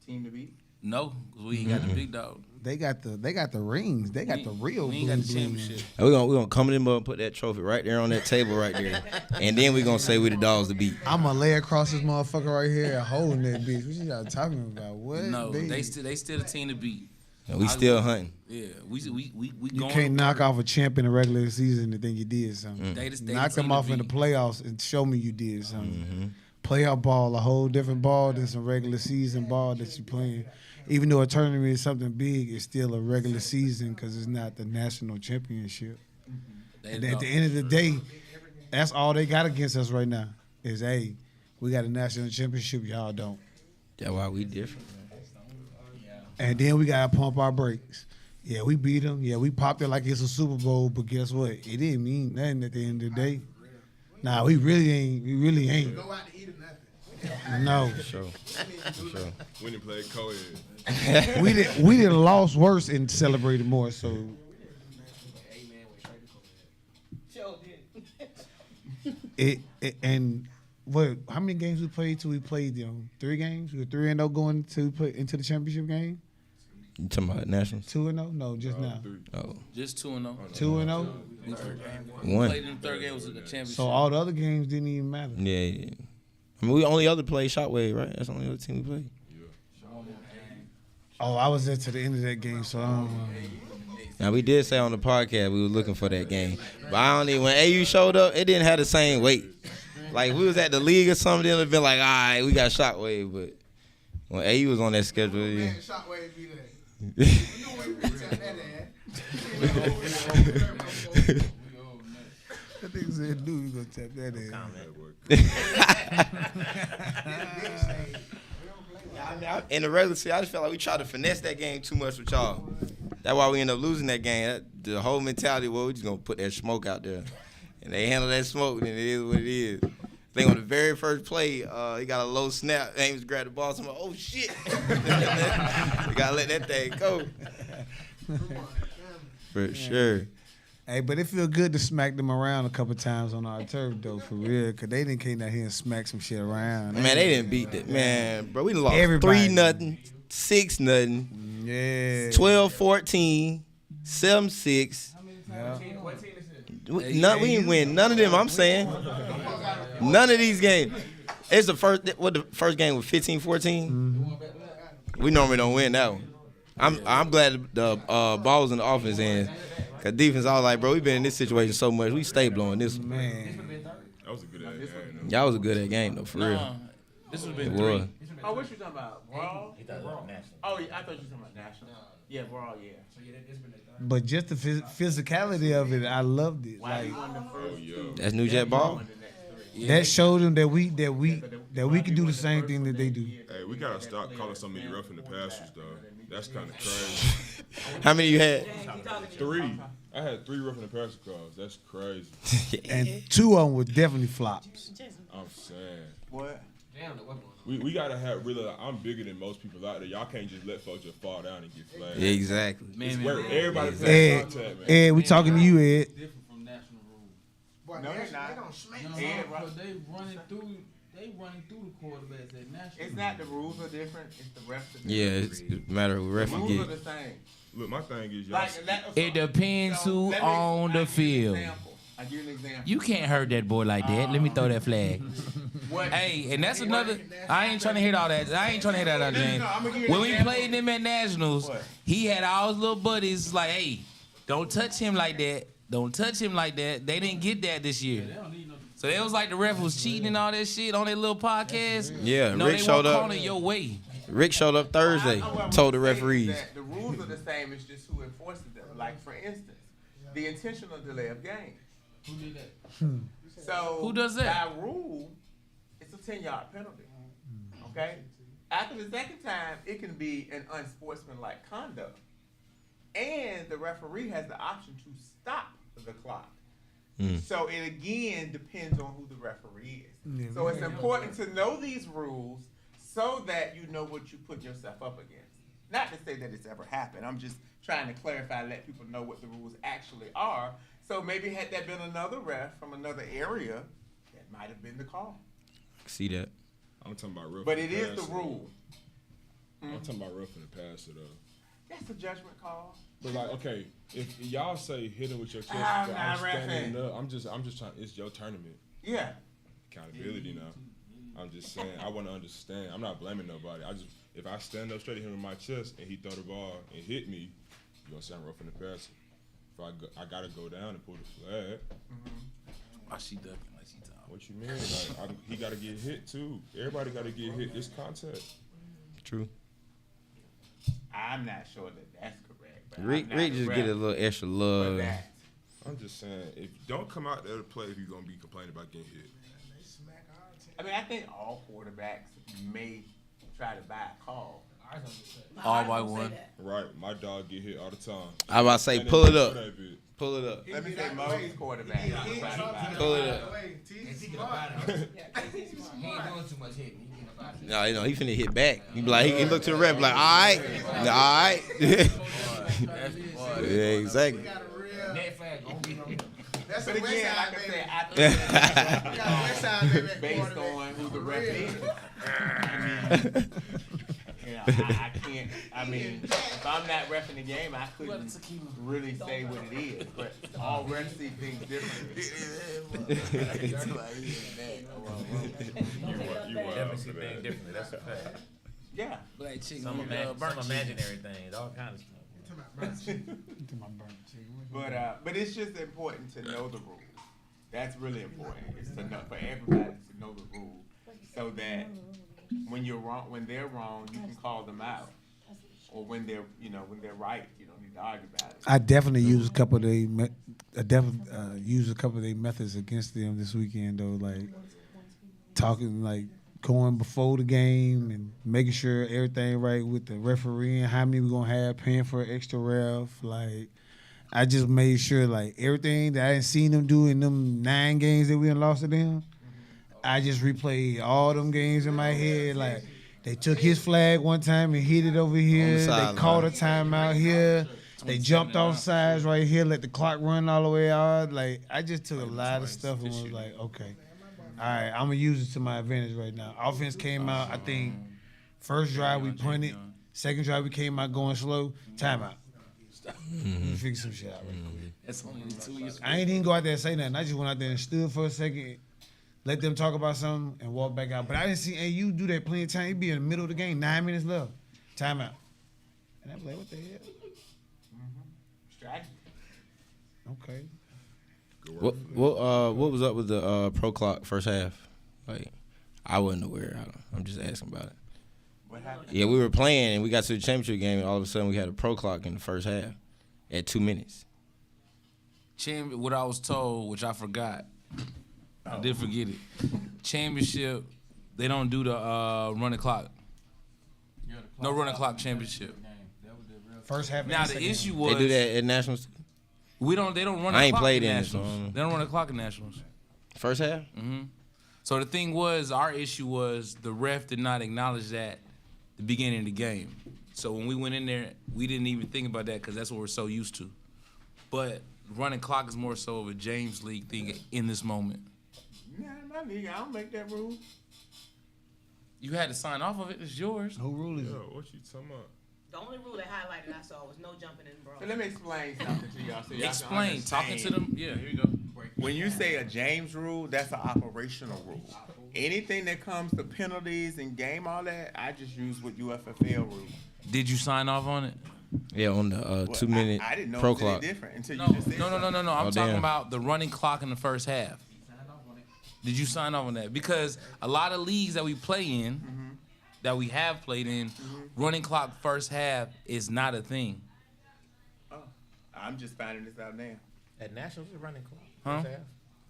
team to beat? No, because we ain't got the big dog. They got the rings. They got the real We ain't got the blue championship. And we're gonna come in and put that trophy right there on that table right there. And then we're gonna say we the dogs to beat. I'm gonna lay across this motherfucker right here and holding that bitch. What y'all talking about? What? No, Big? they still the team to beat. And we still hunting. Yeah, we You going can't knock off a champ in the regular season and think you did something. They the Knock team them to off in the beat. playoffs and show me you did something. Playoff ball, a whole different ball than some regular season ball that you playing. Even though a tournament is something big, it's still a regular season because it's not the national championship. And at the end of the day, that's all they got against us right now is, hey, we got a national championship, y'all don't. That's why we different. And then we got to pump our brakes. Yeah, we beat them. Yeah, we popped it like it's a Super Bowl, but guess what? It didn't mean nothing at the end of the day. Nah, we really ain't. We really ain't. Go out to eat or nothing. No. For sure. We didn't play co-ed. we did lost worse and celebrated more. So it and what? How many games we played till we played them? 3 games. We were 3-0 going to play into the championship game. You talking about nationals? 2-0? No, just now. Oh. Just 2-0. 2-0. We One. played in the third game was a championship. So all the other games didn't even matter. Yeah. I mean, we only other played Shotwave, right? That's the only other team we played. Oh, I was there to the end of that game, so I don't know. Now we did say on the podcast we were looking for that game, but I don't even. When AU showed up, it didn't have the same weight. Like we was at the league or something, it'd have been like, all right, we got Shockwave, but when AU was on that schedule, yeah. Shockwave be there. You know when we tap that ass. That nigga said, dude, you gonna tap that in. In the regular season, I just felt like we tried to finesse that game too much with y'all. That's why we ended up losing that game. The whole mentality was we just gonna put that smoke out there, and they handle that smoke, and it is what it is. I think on the very first play, he got a low snap. Ames grabbed the ball. So I'm like, oh shit! You gotta let that thing go. For sure. Hey, but it feel good to smack them around a couple times on our turf, though, for real. Because they didn't came out here and smack some shit around. Man, they didn't beat that. Man, bro, we lost Everybody. 3-0, 6-0, Yeah. 12-14, 7-6. We ain't win none of them, I'm saying. None of these games. It's the first game was 15-14? We normally don't win that one. I'm glad the ball was in the offense hands. Cause defense, I was like, bro, we been in this situation so much. We stay blowing this one. Man. That was a good ass game. Y'all was a good at game though, for real. This would have It been 3. was. Oh, what you talking about? Brawl? Oh, yeah, I thought you were talking about national. Yeah, Brawl, yeah. But just the physicality of it, I loved it. Like, That's New Jack ball. that showed them that we can do the same thing that they do. Hey, we gotta stop calling so many roughing the passers though. That's kind of crazy. How many you had? 3. I had 3 roughing the passer calls. That's crazy. And 2 of them were definitely flops. I'm saying. What? We gotta have really. I'm bigger than most people out there. Y'all can't just let folks just fall down and get flagged. Exactly. It's where everybody plays Ed, contact, man. Ed, we talking to you, Ed. Different from national rules. No, they're not. Because they running through the quarterbacks at national. It's not the rules are different. It's the refs are different. Yeah, it's a matter of who ref The you rules are get. the same. Look, my thing is y'all. It depends who on the field. I'll give you an example. You can't hurt that boy like that. Let me throw that flag. Hey, and that's another. I ain't trying to hit all that. I ain't trying to hit all that, James. When we played them at Nationals, he had all his little buddies like, "Hey, don't touch him like that. Don't touch him like that." They didn't get that this year. So it was like the ref was cheating and all that shit on their little podcast. Yeah, no, Rick they showed won't up. call it your way. Rick showed up Thursday. Told the referees. The rules are the same. It's just who enforces them. Like for instance, the intentional delay of game. Who did that? So Who does that? By rule, it's a 10-yard penalty. Okay. After the second time, it can be an unsportsmanlike conduct, and the referee has the option to stop the clock. So it again depends on who the referee is. Yeah, So it's important to know these rules so that you know what you put yourself up against. Not to say that it's ever happened. I'm just trying to clarify, let people know what the rules actually are. So maybe had that been another ref from another area, that might have been the call. See that? I'm talking about roughing But it the is the passer. rule. I'm talking about roughing the passer though. That's a judgment call. But like, okay, if y'all say hit him with your chest, I'm but not standing reffing. up, I'm just trying. It's your tournament. Yeah. Accountability now. I'm just saying. I want to understand. I'm not blaming nobody. If I stand up straight at him in my chest and he throw the ball and hit me, you gonna say I'm roughing the passer. If I gotta go down and pull the flag. Why she ducking like she talking? What you mean? Like he gotta get hit too. Everybody gotta get hit. This contact. True. I'm not sure that that's correct. But Rick I'm not just ref get a little extra for love. that. I'm just saying, if don't come out there to play if you're gonna be complaining about getting hit. I mean, I think all quarterbacks may try to buy a call. All by one. Right, my dog get hit all the time. I about to say, And pull they it up. throw that bitch. Pull it up. Let me say most quarterbacks try to buy a Pull it call. up. He ain't doing too much hitting. He getting up out of here. No, you know, he finna hit back. He be like, he look to the ref like, all right, all right. Yeah, exactly. Net flag gonna be on. That's But a West again, Side, like I baby. said, I We think got a West Side, baby. based on who the ref is. I can't. I mean, if I'm not reffing the game, I couldn't really say what it is. But all refs see things differently. You wild Definitely for see things that. differently. That's a fact. Yeah. Black chick. Some imaginary things, all kinds of stuff. But it's just important to know the rules. That's really important. It's to know for everybody to know the rules, so that when you're wrong, when they're wrong, you can call them out, or when they're right, you don't need to argue about it. I definitely use a couple of their methods against them this weekend though, like talking like going before the game and making sure everything right with the referee and how many we're gonna have, paying for an extra ref. Like I just made sure like everything that I didn't seen them do in them 9 games that we done lost to them, I just replayed all them games in my head. Like, they took his flag one time and hit it over here. They sideline. called a timeout here. They jumped off sides right here, let the clock run all the way out. Like, I just took a lot of stuff and was like, okay, all right, I'm going to use it to my advantage right now. Offense came out, I think, first drive we punted. Second drive we came out going slow. Timeout. We figure some shit out right quick. That's only the 2 years. I ain't even go out there and say nothing. I just went out there and stood for a second, let them talk about something, and walk back out. But I didn't see AU do that plenty of time. He'd be in the middle of the game, 9 minutes left. Timeout. And I'm like, what the hell? Strategy. Okay. What was up with the pro clock first half? Like, I wasn't aware. I'm just asking about it. What happened? Yeah, we were playing and we got to the championship game and all of a sudden we had a pro clock in the first half at 2 minutes. What I was told, which I forgot, I did forget it. Championship, they don't do the running clock. No running clock championship. First half. Now the issue was They do that at nationals. They don't run. I a ain't clock played in in it, nationals. so- They don't run a clock in nationals. First half? Mm-hmm. So the thing was, our issue was the ref did not acknowledge that at the beginning of the game. So when we went in there, we didn't even think about that because that's what we're so used to. But running clock is more so of a James League thing in this moment. Nah, my nigga, I don't make that rule. You had to sign off of it. It's yours. Who rule is Yo, it? what you talking about? The only rule that highlighted I saw was no jumping in the brawl. So let me explain something to y'all. So y'all can Explain. Talking to understand. them. Yeah, here you go. When you say a James rule, that's an operational rule. Anything that comes to penalties and game, all that, I just use what UFFL rule. Did you sign off on it? Yeah, on the 2 minute I didn't know pro it was any clock. different until No, you just said no. I'm Oh, talking damn. about the running clock in the first half. Did you sign off on that? Because a lot of leagues that we play in, that we have played in, running clock first half is not a thing. Oh, I'm just finding this out now. At nationals, it's running clock. Huh? First half.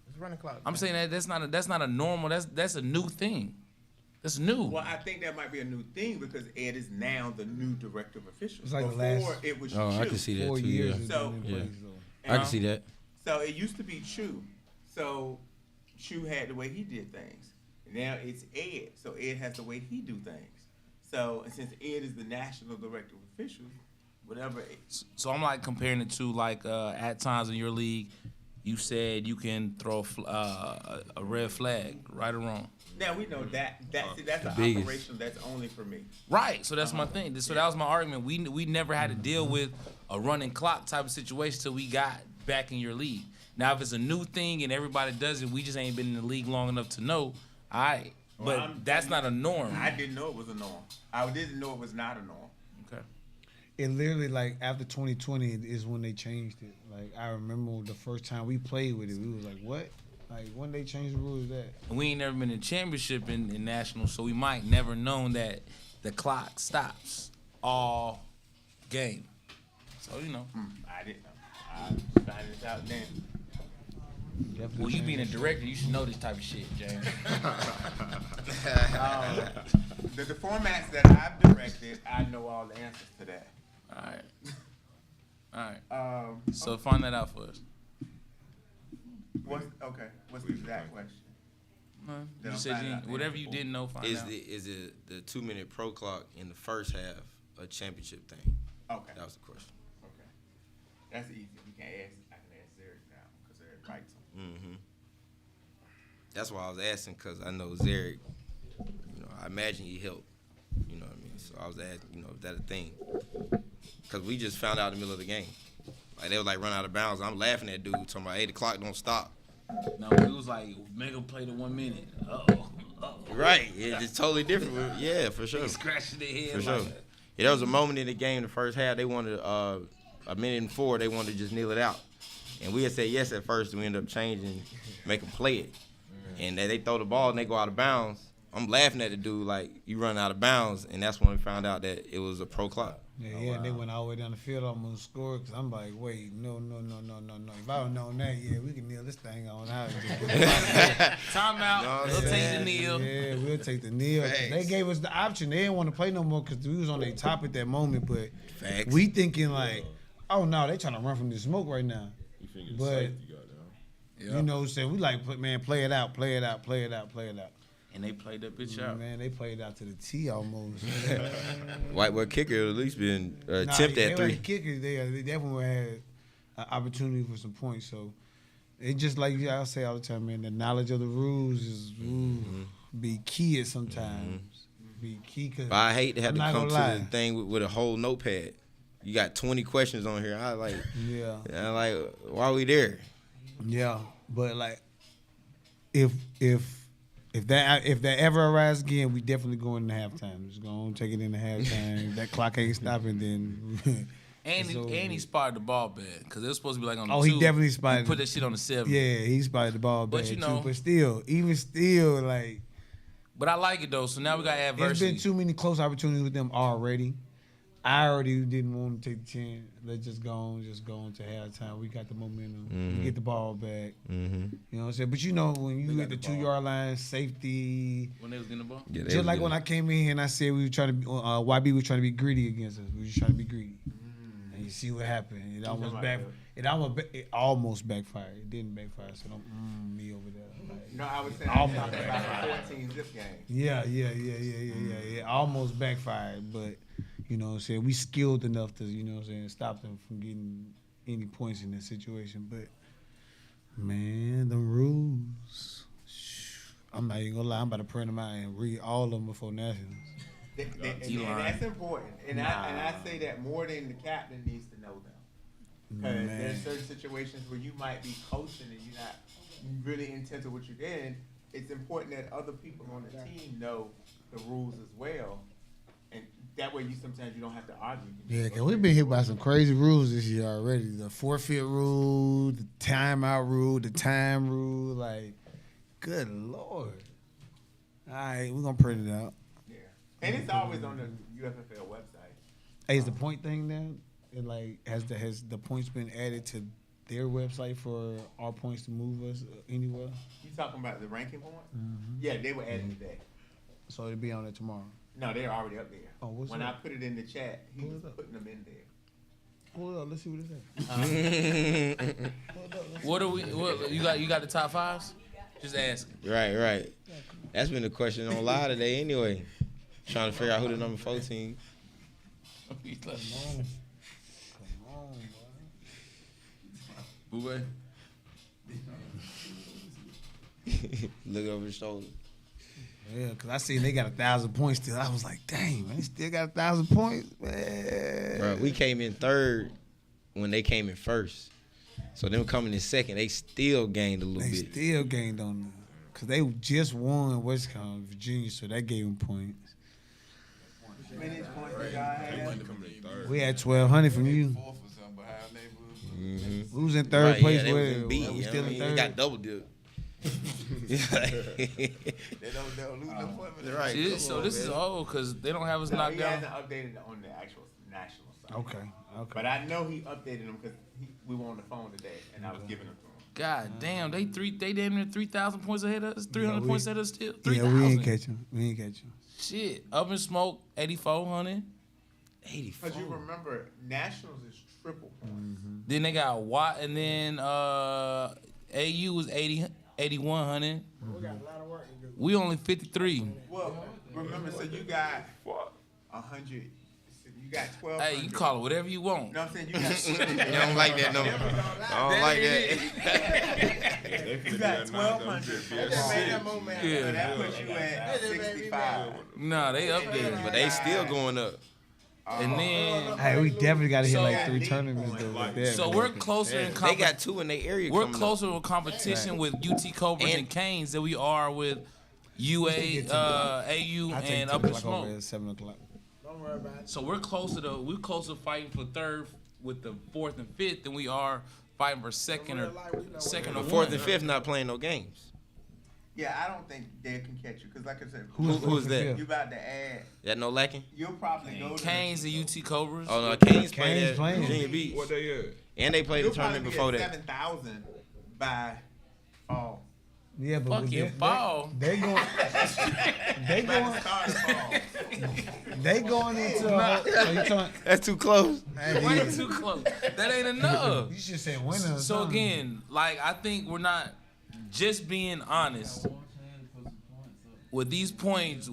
It's running clock. I'm saying that's not a normal. That's a new thing. That's new. Well, I think that might be a new thing because Ed is now the new director of officials. It's like the Before last it was Oh, I Chu. can see that 4 too. years. Yeah. it's So- been in Yeah. place, though. I can see that. So it used to be Chu. So Chu had the way he did things. Now it's Ed. So Ed has the way he do things. So and since Ed is the national director of officials, whatever. So I'm like comparing it to like at times in your league, you said you can throw a red flag, right or wrong. Now we know that's an biggest. operation that's only for me. Right. So that's my thing. So that was my argument. We never had to deal with a running clock type of situation till we got back in your league. Now if it's a new thing and everybody does it, we just ain't been in the league long enough to know. All right. But Well, that's not a norm. I didn't know it was a norm. I didn't know it was not a norm. Okay. It literally, like, after 2020 is when they changed it. Like, I remember the first time we played with it, we was like, what? Like, when they changed the rules, that? We ain't never been in championship in nationals, so we might never known that the clock stops all game. So you know. I didn't know. I found this out then. Well, you being a director, you should know this type of shit, James. The formats that I've directed, I know all the answers to that. All right. So find that out for us. What's the exact question? You Then I'm said finding out the whatever answer you for. didn't know, find out. Is it the 2 minute pro clock in the first half a championship thing? Okay. That was the question. Okay. That's easy. You can ask. I can ask Eric now because Eric writes them. Mm-hmm. That's why I was asking because I know Zarek. You know, I imagine he helped. You know what I mean? So I was asking, you know, is that a thing? Because we just found out in the middle of the game. Like they was like run out of bounds. I'm laughing at dude talking about 8 o'clock don't stop. No, it was like Mega played the 1 minute. Right. It's totally different. Yeah, for sure. They scratching their head. For sure. Like, Yeah, there was a moment in the game, the first half, they wanted a minute and 4, they wanted to just kneel it out. And we had said yes at first, and we ended up changing, make them play it. And they throw the ball and they go out of bounds. I'm laughing at the dude like, you run out of bounds, and that's when we found out that it was a pro clock. Yeah, and they went all the way down the field, almost scored. Cause I'm like, wait, no. If I would known that, yeah, we can kneel this thing on out. Timeout. We'll take the kneel. Yeah, we'll take the kneel. They gave us the option. They didn't want to play no more because we was on their top at that moment. But Facts. we thinking like, oh no, they trying to run from the smoke right now. You think it's But safety, goddamn. Yeah. You know what I'm saying? We like, man, play it out, play it out, play it out, play it out. And they played that bitch out. Man, they played out to the T almost. White boy kicker at least been Nah, attempt they at three. Kickers, they definitely had an opportunity for some points. So it just like I say all the time, man. The knowledge of the rules is be key at sometimes. Be key. Cause But I hate to have I'm to not come to gonna lie. the thing with a whole notepad. You got 20 questions on here. I like, why we there? Yeah, but like, if that ever arises again, we definitely go into halftime. Just go take it into halftime. If that clock ain't stopping, then. And he spotted the ball bad because it was supposed to be like on the 2. He definitely spotted. He put that shit on the 7. Yeah, he spotted the ball bad But you know, too. But still, like. But I like it though. So now we got adversity. There's been too many close opportunities with them already. I already didn't want to take the chance. Let's just go on to halftime. We got the momentum. We get the ball back. You know what I'm saying? But you know, when you hit the 2-yard line, safety. When they was getting the ball? Yeah, just like when I came in here and I said we were trying to, YB was trying to be greedy against us. We were just trying to be greedy. And you see what happened. It almost backfired. It didn't backfire. So don't me over there. Like, No, I was saying almost about the 14 this game. Yeah. It almost backfired, but you know what I'm saying, we skilled enough to, you know what I'm saying, stop them from getting any points in that situation. But man, the rules. I'm not even gonna lie, I'm about to print them out and read all of them before nationals. And that's important. And I say that more than the captain needs to know them. Because there's certain situations where you might be coaching and you're not really intent to what you're doing. It's important that other people on the team know the rules as well. And that way sometimes you don't have to argue. Yeah, because we've been hit by some crazy rules this year already. The forfeit rule, the timeout rule, the time rule. Like, good Lord. All right, we're going to print it out. Yeah. And it's always on the UFFL website. Hey, is the point thing now? It like has the points been added to their website for our points to move us anywhere? You talking about the ranking point? Yeah, they were adding today. So it'll be on there tomorrow. No, they're already up there. Oh, what's when up? I put it in the chat, he was putting them in there. Hold up, let's see what it says. What you got the top 5s? Just ask. Right. That's been the question on live today anyway. Trying to figure out who the number 14. Come on, Boo-Bay. Look over his shoulder. Yeah, because I seen they got 1,000 points still. I was like, dang, man, they still got 1,000 points? Man. Bro, we came in 3rd when they came in 1st. So them coming in 2nd, they still gained a little bit. They still gained on them. Because they just won Wisconsin, Virginia, so that gave them points. We had 1,200 from you. We was in 3rd place. Yeah, We beat, still in 3rd. They got double dip. They don't lose no point. Right. See, so this is old because they don't have us knocked he down. hasn't updated it on the actual national site. Okay. But I know he updated them because we were on the phone today, and I was giving them to him. God damn, they damn near 3,000 points ahead of us, 300 points ahead of us still. 3,000. 3,000. Yeah, we ain't catch them. Shit, Up in Smoke, 8,400. 84. Because you remember, nationals is triple points. Then they got Watt, and then AU was 8,100. We got a lot of work to do. We only 53. Well, remember, so you got 100. You got 12. Hey, you call it whatever you want. No, I'm saying you got. You don't like that number. I don't like that. You got 1,200. Yeah. So that puts you at 65. Nah, they up there. But they still going up. And then Hey, we definitely got to hit like 3 tournaments though. Like that, so man. we're closer in They got 2 in their area. We're coming closer up. with competition with UT Cobras and Canes than we are with UA, AU, I take and 10 Up in o'clock over Smoke. at 7 o'clock. Don't worry about it. So we're closer fighting for 3rd with the 4th and 5th than we are fighting for second or The 4th and 5th not playing no games. Yeah, I don't think they can catch you because, like I said, Who's that? You about to add. That no lacking? You'll probably go to Canes and UT Cobras. Oh no, Canes Canes playing playing. Virginia Beach. What they at? And they played the You'll tournament probably before be that. at 7,000 by fall. Yeah, but Fuck with your ball. They going. They going. They going into. That's too close. Way too close. That ain't enough. You should say winner. So again, like I think we're not just being honest. With these points,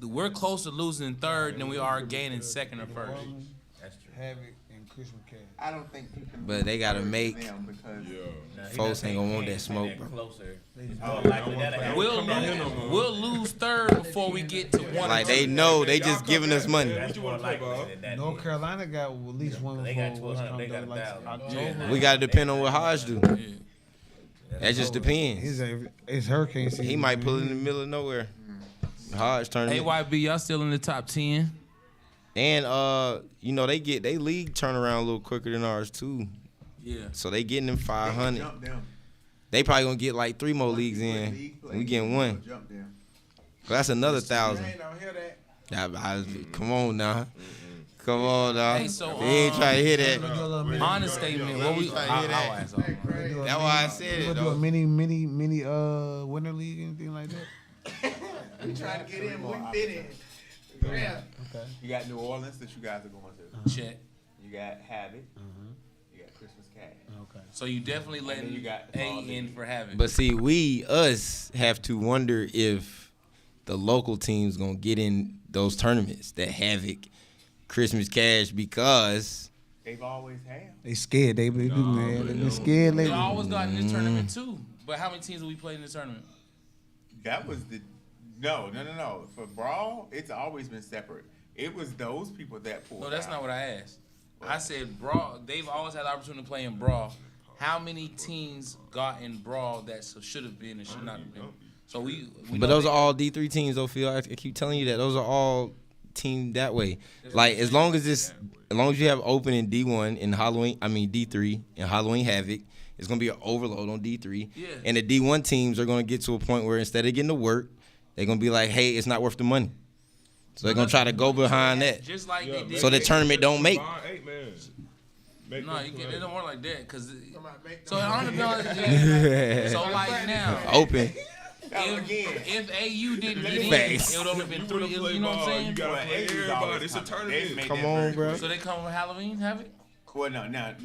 we're closer to losing third than we are gaining second or first. That's true. Havoc and Christmas Cash. I don't think you can. But they gotta make. Them because Folks ain't gonna want that smoke, bro. We'll lose third before we get to one. Like they know they just giving us money. North Carolina got at least one before October. We gotta depend on what Hodge do. That just depends. It's hurricane season. He might pull it in the middle of nowhere. Hodge tournament. AYB, y'all still in the top 10. And you know they league turn around a little quicker than ours too. Yeah. So they getting them 500. They probably gonna get like 3 more leagues in. We getting one. So that's another 1,000. Come on now. Come on now. Hey, so, they ain't trying to hear that. Honest statement. What we? That's why I said it. You gonna do a mini winter league, anything like that? We trying to get in. We fit in. Yeah. Okay. You got New Orleans that you guys are going to. Check. You got Havoc. You got Christmas Cash. Okay. So you definitely letting you got A in for Havoc. But see, us have to wonder if the local teams gonna get in those tournaments that Havoc, Christmas Cash, because they've always had. They scared. They've been scared lately. They always got in this tournament too. But how many teams have we played in this tournament? That was the no. For Brawl, it's always been separate. It was those people that pulled. No, that's out. not what I asked. I said Brawl. They've always had the opportunity to play in Brawl. How many teams got in Brawl that should have been and should not have been? So we but those are all D3 teams, though, Phil. I keep telling you that those are all teamed that way. Like as long as you have open in D1 in D3 and Halloween Havoc, it's gonna be an overload on D3. Yeah. And the D1 teams are gonna get to a point where instead of getting to work, they're gonna be like, hey, it's not worth the money. So they're gonna try to go behind that. Just like they did. So the tournament don't make. No, it don't work like that. So it only So like now, open. If AU didn't get in, Facts. it would only been 3. You know what I'm saying? You gotta play everybody. It's a tournament. Come on, bro. So they come with Halloween Havoc? Well, no. I'm talking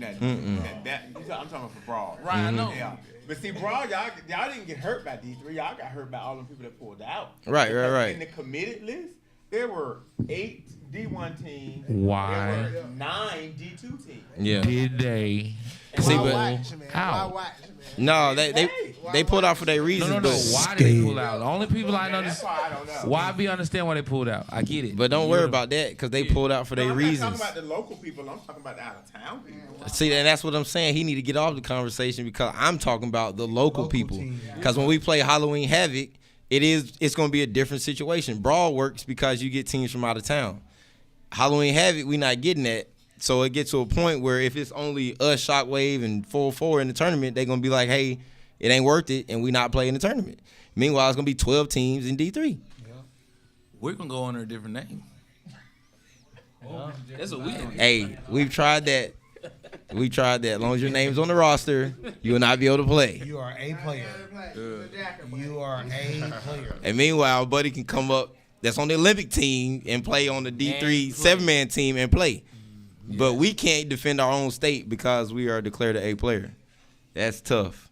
about for Brawl. Right, I know. Yeah. But see, Brawl, y'all didn't get hurt by D3. Y'all got hurt by all the people that pulled out. Right. In the committed list, there were 8 D1 teams. Why? There were 9 D2 teams. Yeah. Did they? See, pull but out? No, they pulled out for their reasons. No. But Why did they pull out? The only people I know That's why I don't know. why we understand why they pulled out. I get it. But don't worry about that because they pulled out for their I'm reasons. not talking about the local people. I'm talking about the out of town people. See, and that's what I'm saying. He need to get off the conversation because I'm talking about the local people. Because when we play Halloween Havoc, it's going to be a different situation. Brawl works because you get teams from out of town. Halloween Havoc, we not getting that. So it gets to a point where if it's only us, Shockwave, and 4-4 in the tournament, they're going to be like, hey, it ain't worth it, and we not playing the tournament. Meanwhile, it's going to be 12 teams in D3. We're going to go under a different name. That's what we do. Hey, we've tried that. We tried that. As long as your name's on the roster, you will not be able to play. You are a player. You are a player. And meanwhile, buddy can come up that's on the Olympic team and play on the D3 7-man team and play. But we can't defend our own state because we are declared an A player. That's tough.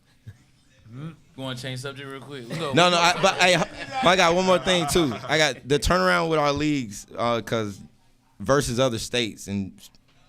You want to change subject real quick? I got one more thing too. I got the turnaround with our leagues because versus other states and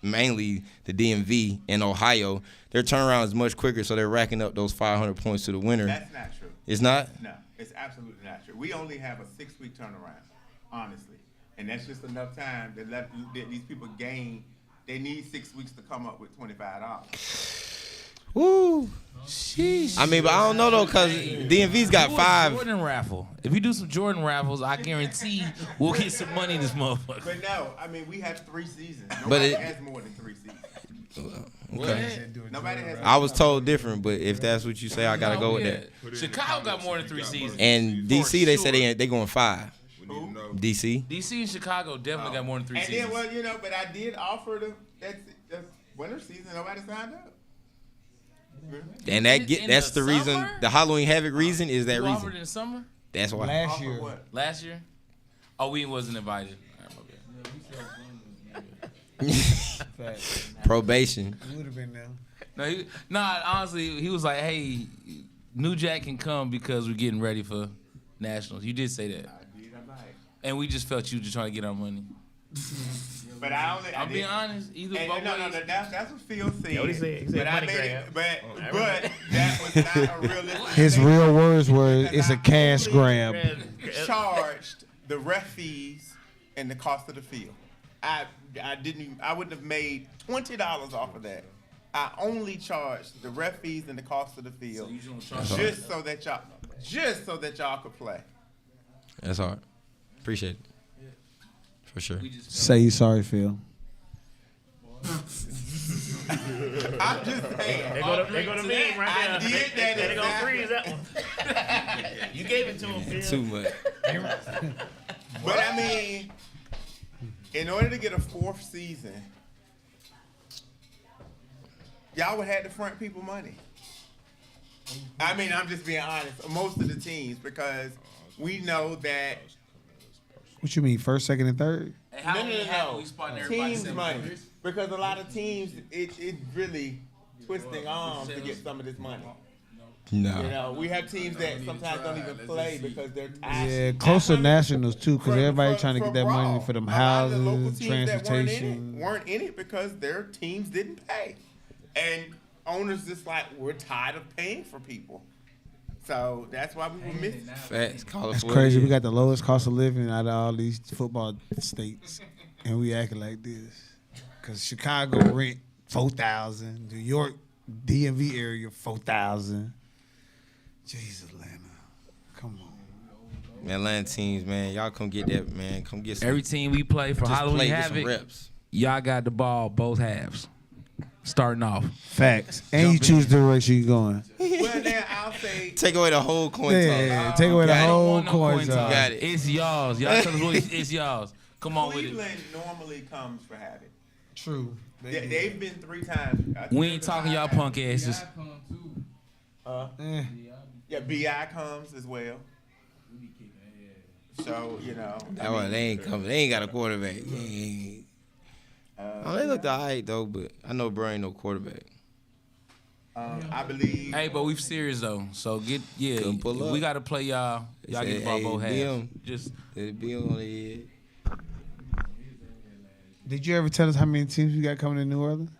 mainly the DMV and Ohio, their turnaround is much quicker, so they're racking up those 500 points to the winner. That's not true. It's not? No, it's absolutely not true. We only have a 6-week turnaround, honestly. And that's just enough time to let these people gain. They need 6 weeks to come up with $25. Woo. Sheesh. I mean, but I don't know though, cause DMV's got 5. Jordan raffle. If you do some Jordan raffles, I guarantee we'll get some money in this motherfucker. But no, I mean we have 3 seasons. But Nobody has more than 3 seasons. Okay. Nobody has. I was told different, but if that's what you say, I gotta go with that. Chicago got more than 3 seasons. And DC, they said they going 5. DC. DC and Chicago definitely got more than 3 seasons. And then, but I did offer the winter season. Nobody signed up. And that's the reason. summer? The Halloween Havoc reason is that You reason. offered in the summer? That's why. Last year. Last year? Oh, we wasn't invited. All right, my bad. Probation. You would have been there. Honestly, he was like, "Hey, New Jack can come because we're getting ready for nationals." You did say that, and we just felt you just trying to get our money. But I'm being honest. Either no, both ways. that's what Phil said. Yeah, what he said? He said but money grab. But that was not a realistic. His real words were, "It's a cash grab." Charged the ref fees and the cost of the field. I wouldn't have made $20 off of that. I only charged the ref fees and the cost of the field, just so that y'all could play. That's hard. Appreciate it. For sure. Say you sorry, Phil. I'm just saying. They go to me right I there. did that. They gonna freeze that one. You gave it to him, Phil. Too much. But I mean, in order to get a fourth season, y'all would have to front people money. I mean, I'm just being honest. Most of the teams, because we know that. What you mean, first, second, and third? No. Teams money. Because a lot of teams, it really twisting arms to get some of this money. No. You know, we have teams that sometimes don't even play because they're tired. Yeah, close to nationals too, because everybody trying to get that Raw. money for them A lot of the local houses, teams that transportation. weren't in it because their teams didn't pay, and owners just like, we're tired of paying for people. So that's why we were missing. Facts. Call it That's for crazy. it. We got the lowest cost of living out of all these football states, and we acting like this. Cause Chicago rent $4,000, New York DMV area $4,000. Jesus, Atlanta, come on. Atlanta teams, man, y'all come get that, man. Come get some. Every team we play for just Halloween play, get some Havoc, reps. y'all got the ball both halves, starting off. Facts. And you choose the direction you're going. Well, now I'll say Take away the whole coin toss. Yeah, take away the Got it. whole No coin coin toss. toss. Got it. It's y'all's. Y'all tell us what it's y'all's. Come on with it. Cleveland normally comes for Havoc. True. They've been 3 times. We ain't talking y'all punk asses. Yeah, BI comes as well. So, you know. That one, they ain't coming. They ain't got a quarterback. They looked all right, though, but I know bro ain't no quarterback. I believe. Hey, but we serious though. So Couldn't pull up. we got to play y'all. Y'all get the ball both halves. Just be on the head. Did you ever tell us how many teams we got coming to New Orleans?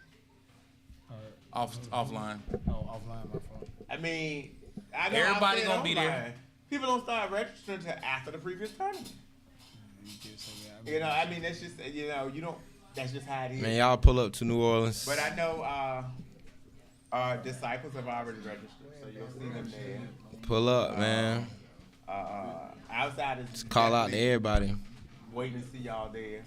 offline. Oh, offline, my fault. I mean, I know Everybody I said gonna be there. online. People don't start registering until after the previous tournament. You know, I mean, that's just, you know, you don't, that's just how it is. Man, y'all pull up to New Orleans. But I know Disciples have already registered, so you'll see them there. Pull up, man. Outside is Just call out to everybody. waiting to see y'all there.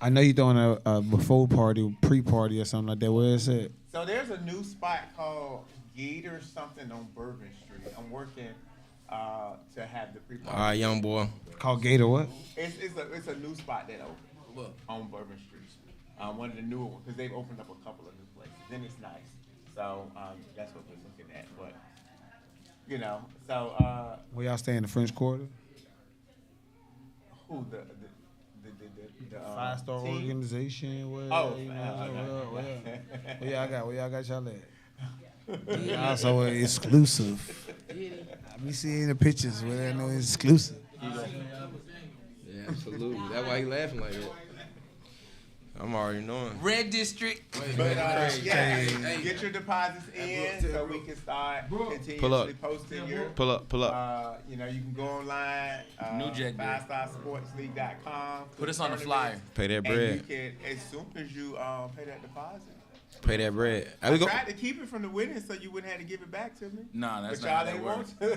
I know you're throwing a before party, pre-party or something like that. Where is it? So there's a new spot called Gator something on Bourbon Street. I'm working to have the pre-party. All right, young boy. Called Gator what? It's a new spot that opened on Bourbon Street. One of the newer ones, because they've opened up a couple of new places. Then it's nice. So that's what we're looking at. But you know, so Where y'all stay in the French Quarter? who the Five-star team? organization. Where, Oh, where y'all got y'all at? Also exclusive. I be seeing the pictures where I know it's exclusive. Yeah, absolutely. That's why he laughing like that. I'm already knowing. Red District. But get your deposits in so we can start continuously posting your. Pull up. You know, you can go online. New Jack Day. 5starsportsleague.com. Put us on the flyer. Pay that And bread. you can, as soon as you pay that deposit. Pay that bread. I tried to keep it from the winnings so you wouldn't have to give it back to me. Nah, that's but not y'all how ain't that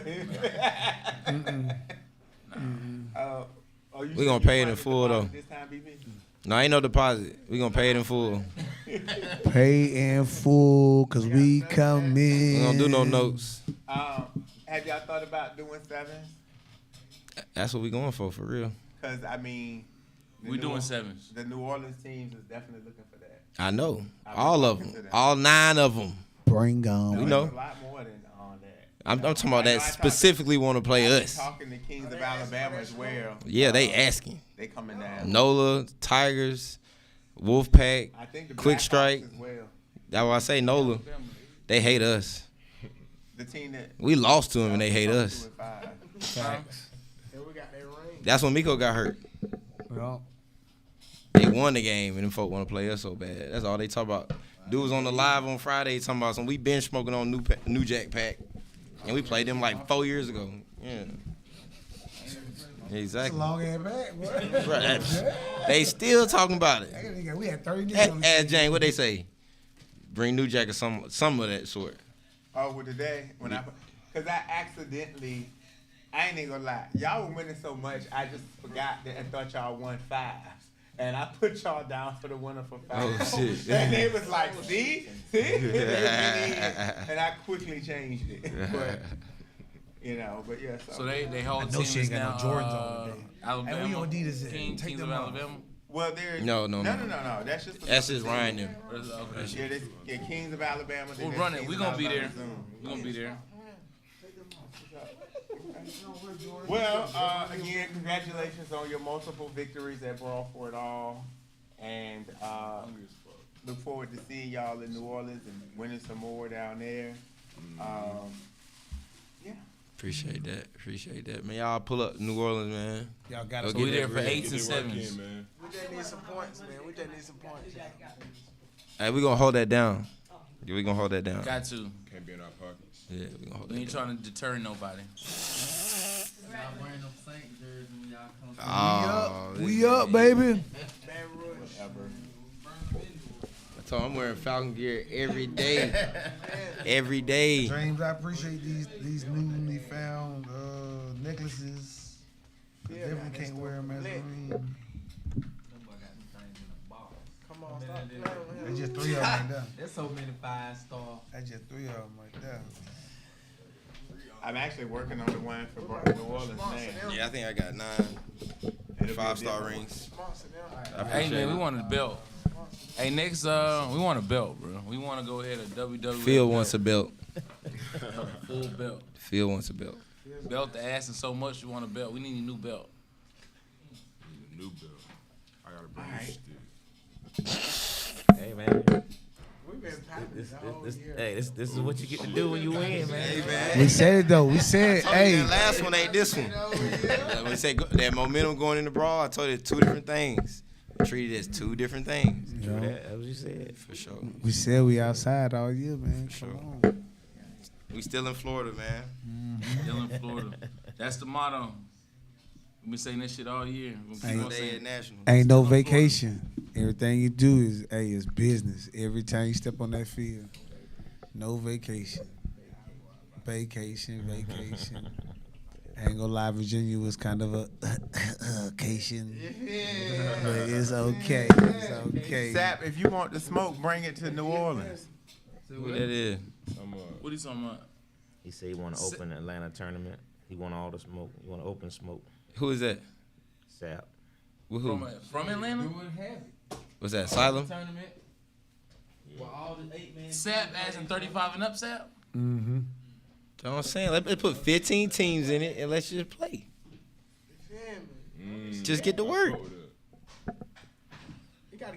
want to. We gonna pay it in full though. This time, BB? No, ain't no deposit. We gonna pay it in full. Pay in full, cause we come in. We don't do no notes. Have y'all thought about doing sevens? That's what we going for real. Because I mean, We doing sevens. The New Orleans teams is definitely looking for that. I know. All of them. All 9 of them. Bring on. We know. A lot more than all that. I'm talking about that specifically want to play I've been us. talking to Kings of Alabama as well. Yeah, they asking. They coming down. NOLA, Tigers, Wolfpack, I think the Quick Blackhawks Strike. as well. That's why I say NOLA. They hate us. The team that We lost to them and they hate us. 2 and 5. Facts. And we got that ring. That's when Miko got hurt. Well, They won the game and them folk want to play us so bad. That's all they talk about. Dude was on the live on Friday talking about some. We been smoking on New Jack Pack, and we played them like 4 years ago. Yeah, exactly. long ass back, boy. Right. They still talking about it. We had 30 days. Ask Jane what they say. Bring New Jack or some of that sort. Oh, well, today when because I accidentally, I ain't even gonna lie, y'all were winning so much, I just forgot that and thought y'all won 5. And I put y'all down for the winner for 5. Oh, shit. And they was like, see? And I quickly changed it. But, but yeah. So they whole I know team she is ain't got no now Jordans on today. Alabama. And we on Adidas then. Kings Take of them off. Alabama. Well, they're No. No. That's just Ryan them. Okay. Yeah, Kings of Alabama. We'll run it. We're gonna be there. We're gonna be there. Well, again, congratulations on your multiple victories at Brawl for It All, and look forward to seeing y'all in New Orleans and winning some more down there. Yeah. Appreciate that, man. Y'all pull up New Orleans, man. Y'all got Go us. get We there that for bread. 8s and 7s. man. We just need some points, man. We just need some points. Hey, we gonna hold that down. Yeah, we gonna hold that down. Got to. Can't be in our pockets. Yeah, we gonna hold We that ain't down. trying to deter nobody. Oh, We up, baby. I told him I'm wearing Falcon gear every day. Every day. James, I appreciate these newly found necklaces. I definitely can't wear them as a ring. Come on, stop playing with him. That's just 3 of them right there. There's so many 5-star. That's just 3 of them right there. I'm actually working on the one for New Orleans now. Yeah, I think I got 9 5-star rings. I Hey appreciate man, we it. want a belt. Hey, next we want a belt, bro. We want to go ahead and WWE. Phil wants a belt. Full belt. Phil wants a belt. Belt the ass and so much you want a belt. We need a new belt. Need a new belt. I gotta bring this stick. Hey man. We've been popping the whole year. Hey, this is what you get to do when you win, man. Hey, man. We said it though. We said, I told you hey. that last one ain't this one. When we say that momentum going in the brawl, I told you it's 2 different things. Treat it as 2 different things. True that. That's what you said. For sure. We said we outside all year, man. For Come sure. on. We still in Florida, man. Still in Florida. That's the motto. We've been saying that shit all year. We'll keep on Day saying at National. Ain't no Still in Florida. vacation. Everything you do is business. Every time you step on that field, no vacation. Vacation. I ain't gonna lie, Virginia was kind of a vacation, but it's okay. It's okay. Sap, if you want the smoke, bring it to New Orleans. Who that is? What are you talking about? He said he want to open the Atlanta tournament. He want all the smoke. He want to open smoke. Who is that? Sap. With who? From Atlanta? What's that? Asylum? Tournament. Well, all the 8-man. Sap as in 35 and up, Sap? Mm-hmm. That's what I'm saying. Let's put 15 teams in it and let's just play. Just get to work.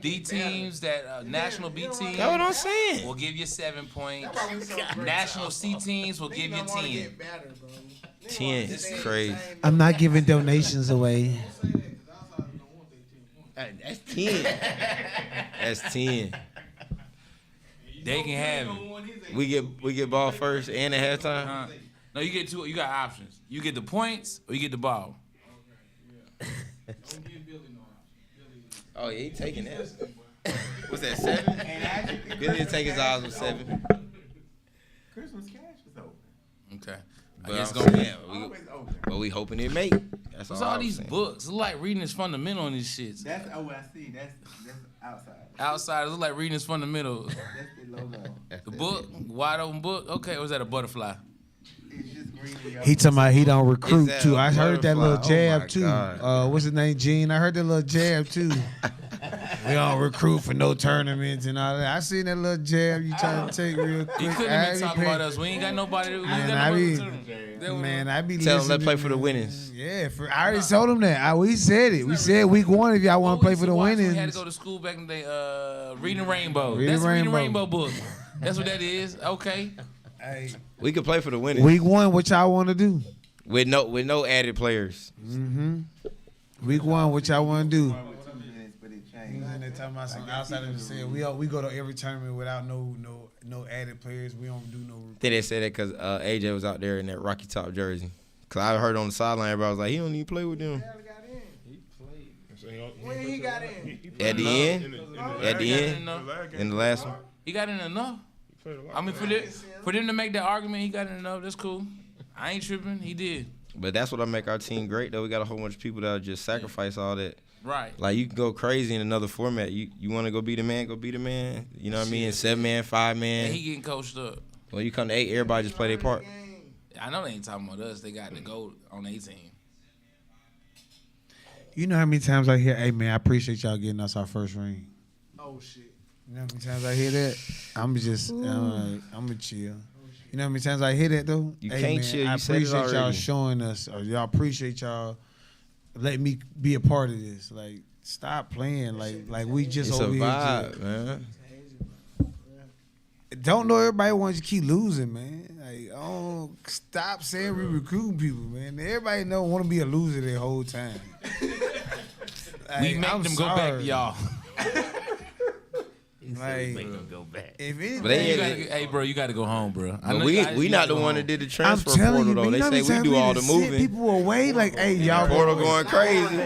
B teams, that national B teams. That's what I'm saying. Will give you 7 points. National C teams will give you 10. 10 is crazy. I'm not giving donations away. That's 10. That's 10. They can have it. We get ball first and at halftime. No, you get 2. You got options. You get the points or you get the ball. Oh yeah, he taking that. What's that, 7? Billy will take his odds with 7. Christmas cash was open. Okay. But I guess I'm gonna be. saying, Always open. but we hoping it make. That's What's all all I'm these saying. books? It's like reading is fundamental on these shits. That's I see. That's outside. Outside, it's like reading is fundamental. That's the logo. The book, wide open book. Okay, or was that a butterfly? It's just green. He talking about he don't recruit that too. a I heard that butterfly? little Oh, jab my too. God. What's his name, Gene? I heard that little jab too. We don't recruit for no tournaments and all that. I seen that little jab you trying to take real quick. You couldn't even talk about us. We ain't got nobody. We ain't got nobody to I be Tell them listening. let's play for the winnings. Yeah, I already told them that. We said it. We said week 1 if y'all want to play for the winnings. We had to go to school back in the day. Reading Rainbow. Reading That's Rainbow. Reading Rainbow book. That's what that is. Okay. Hey, We could play for the winnings. week 1, what y'all want to do? with no added players. Mm-hmm. Week 1, what y'all want to do? But it changed. And they talking about some outsiders saying we go to every tournament without no added players. We don't do no. I think they said that because AJ was out there in that Rocky Top jersey. Because I heard on the sideline, everybody was like, he don't even play with them. When he got in? At the end? In the last one? He got in enough. I mean, for them to make that argument, he got in enough. That's cool. I ain't tripping. He did. But that's what I make our team great, though. We got a whole bunch of people that'll just sacrifice all that. Right. Like, you can go crazy in another format. You want to go be the man, go be the man. You know what I mean? 7-man, 5-man. And he getting coached up. When you come to 8, everybody just play their part. I know they ain't talking about us. They got the gold on their team. You know how many times I hear, "Hey man, I appreciate y'all getting us our first ring." Oh shit. You know how many times I hear that? I'm gonna chill. You know how many times I hear that though? You hey, can't man, chill. I You said it appreciate y'all already. showing us, or y'all appreciate y'all letting me be a part of this. Like, stop playing. Like we just It's a over here. vibe, man. Don't know everybody wants to keep losing, man. Like, oh, stop saying we recruiting people, man. Everybody want to be a loser their whole time. We make them go back to y'all. Like, Make them go back. if anything, But they- Hey, bro, you got to go home, bro. I But know we not the one that did the transfer portal, though. man, They you know say how many we do times all the done sent moving. people away, like, hey, y'all Portal going crazy.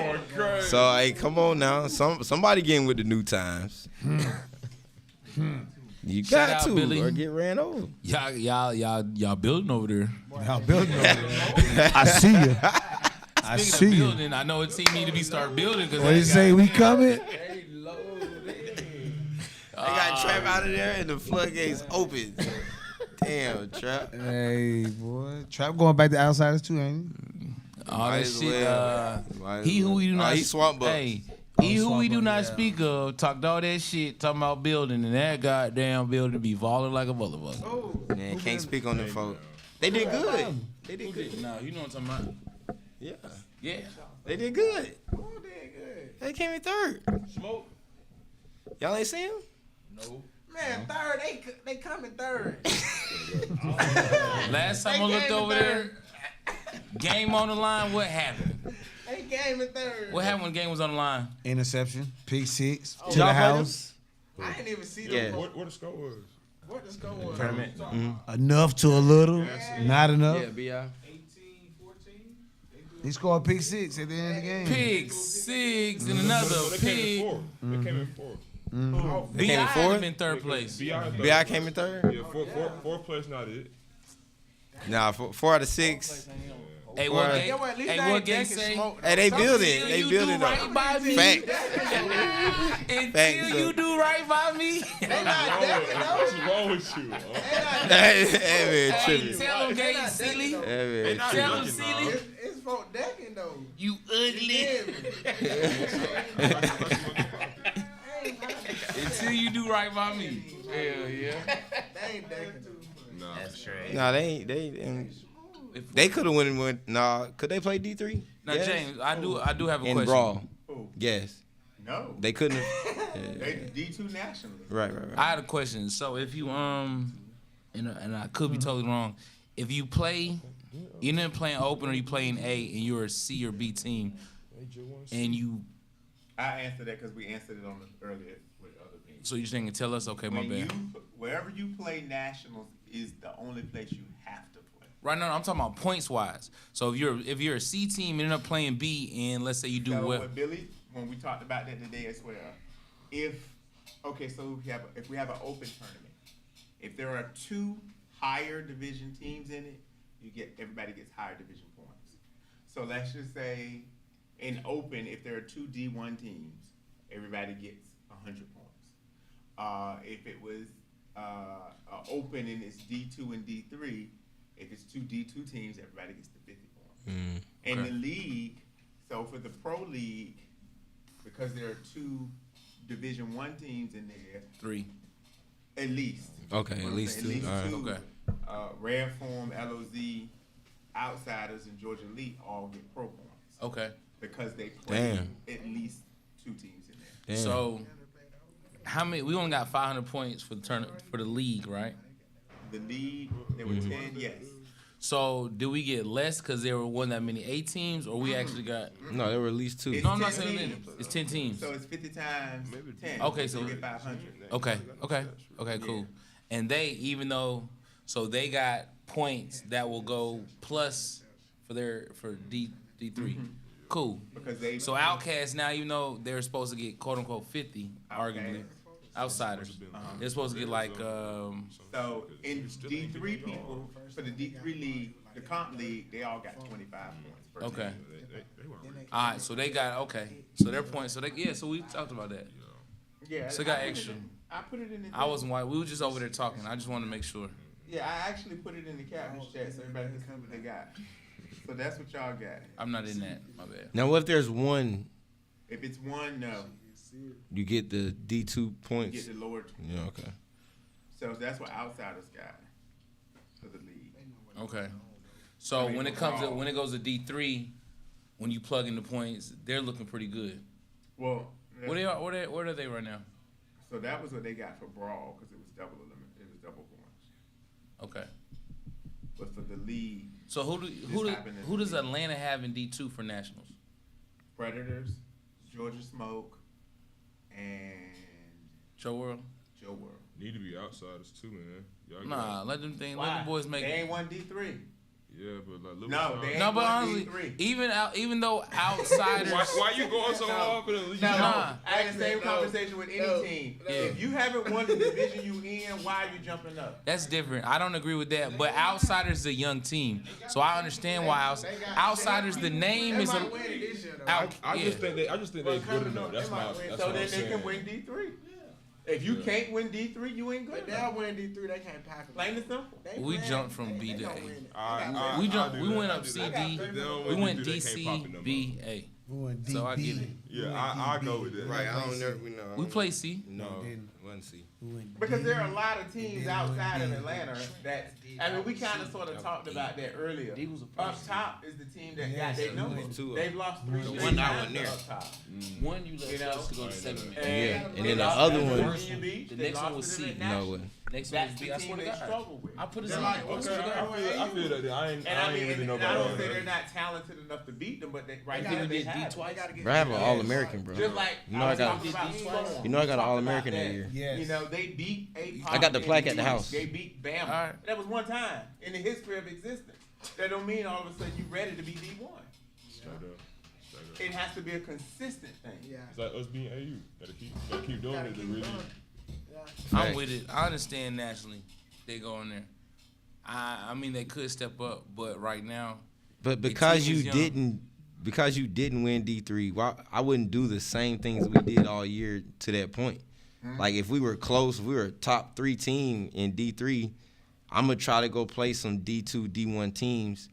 So, hey, come on now. Somebody getting with the new times. You Shout got out, to, Billy. or get ran over. Y'all building over there. Y'all building over there. I see you. I Speaking see of you. building, I know a team need to be start building because What did you say? We coming? They got Trap out of there and the floodgates open. Damn, Trap. Hey, boy. Trap going back to Outsiders too, ain't he? all Might that as shit. well. He who we do not. He swamp bucks. Hey, he who we do not speak of talked all that shit talking about building, and that goddamn building be falling like a motherfucker. Man, can't speak on them folks. They did good. They did good. No, you know what I'm talking about. Yeah. Yeah. They did good. They came in third. Smoke. Y'all ain't see him? No. Man, third, they come in third. Last time I looked over there, game on the line. What happened? They came in third. What happened when the game was on the line? Interception, pick 6 to Y'all the played house. I didn't even see Yeah. them. What the score was? What the score was? Tournament. Enough to a little, not enough. Yeah, B.I. He scored pick 6 at the end of the game. Pig 6 and another So they came in pig. fourth. They came in fourth. They came in B.I. fourth? in third place. B.I. came in third? Yeah, fourth place not it. Nah, 4 out of 6. Hey, Four what out of- game? Yeah, well, at least Hey, they what ain't game drinking say? smoke. Hey, they building. Until They you building do right by me. Facts. Until Facts, you do right by me. They not decking though. What's wrong with you? That man Hey, tripping. tell them, Gay Silly. That man Tell them, tripping. Silly. It's for decking though. You ugly. Until you do right by me. Hell yeah. They ain't decking. Nah, That's straight. Nah, they could have went. Nah, could they play D3? Now, Yes. James, I do have a In question. Brawl. Who? Yes. No. They couldn't have. They D2 nationally. Right. I had a question. So if you and I could be totally wrong, if you play, you didn't play in open or you play in A and you're a C or B team, and you, I answered that because we answered it on the earlier with other people. so you're saying tell us, okay, my When bad. wherever you play nationals is the only place you have to play. Right now, I'm talking about points wise. So if you're a C team and end up playing B, and let's say you do So well, with Billy, when we talked about that today as well, if we have an open tournament, if there are 2 higher division teams in it, everybody gets higher division points. So let's just say in open, if there are 2 D1 teams, everybody gets 100 points. If it was open and it's D2 and D3, if it's 2 D2 teams, everybody gets the 50 points. In the league, so for the pro league, because there are 2 Division I teams in there. 3. At least. Okay, at least two. All right. Okay. Rare Form, LOZ, Outsiders, and Georgia Elite all get pro points. Okay. Because they play at least 2 teams in there. Damn. So, how many? We only got 500 points for the league, right? The league, there were 10, yes. So, do we get less because there were that many A teams, or we actually got? No, there were at least 2. It's No, I'm not 10 saying teams. it's 10 teams. So it's 50 times 10. Okay, so you get 500. Okay, cool. And they, even though, so they got points that will go plus for D3. Cool. Because they Outcasts now, even though they're supposed to get quote unquote 50, arguably, outsiders, they're supposed to get like. So in D3 people for the D3 league, the comp league, they all got 25 points. Per Okay. team. All right, so they got So their points. So we talked about that. Yeah. So they got extra. I put it in the. I wasn't white. We were just over there talking. I just wanted to make sure. Yeah, I actually put it in the captain's chat so everybody can see what they got. So that's what y'all got. I'm not in that. My bad. Now, what if there's one? If it's 1, no. You get the D2 points. You get the lower. Yeah. Okay. So that's what Outsiders got for the league. Okay. So when it goes to D3, when you plug in the points, they're looking pretty good. Well, Where are they right now? So that was what they got for Brawl because it was double limit. It was double points. Okay. But for the league. So who does Atlanta have in D2 for nationals? Predators, Georgia Smoke, and Joe World. Need to be outsiders too, man. Y'all Nah, let them boys make they it. ain't won D3. Yeah, but like look. No, they ain't No, but won honestly, D3. even though outsiders. why you going so hard for the league? No, Nah. I had the same conversation with any team. Yeah. If you haven't won the division you in, why are you jumping up? That's different. I don't agree with that. But Outsiders is a young team, so I understand why Outsiders. The name is a. I just think they're good enough. That's my. That's So what then I'm they saying. can win D3. If you can't win D3, you ain't good. They'll win D3. They can't pack them. Plain and simple. We jumped from B to A. We We went up CD. We went DC, B, A. So I get it. Yeah, I go with that. Right. I don't know. We play C. No, wasn't C. Because there are a lot of teams outside of Atlanta that, I mean, we kind of sort of talked about that earlier. Up top is the team that got their number. They've lost 3 straight one I times wasn't there. up top. One you let us to go to 7 man. Yeah, and they then the lost other to one. Virginia Beach. The They next one lost was to them C. at No Nationals. way. Next one That's was B. the I team swear to they God. struggle with. I put it Okay, in. I feel that. I ain't really know And I don't about say they're that. not talented enough to beat them, but they, right I now think we they did have. D twice. Bro, I have an All-American, bro. Just like You know I got. talking about Storm. You know I got an Talked All-American about that year. Yes. You know, they beat a I got the plaque at the house. They beat Bama. All right. That was one time in the history of existence. That don't mean all of a sudden you ready to be D1. Straight up. It has to be a consistent thing. Yeah. It's like us being AU. Gotta keep doing it to really. I'm with it. I understand nationally. They go in there. I mean, they could step up, but right now. But the because team you is young. didn't win D3, why I wouldn't do the same things we did all year to that point. Like if we were close, if we were a top 3 team in D3, I'm gonna try to go play some D2, D1 teams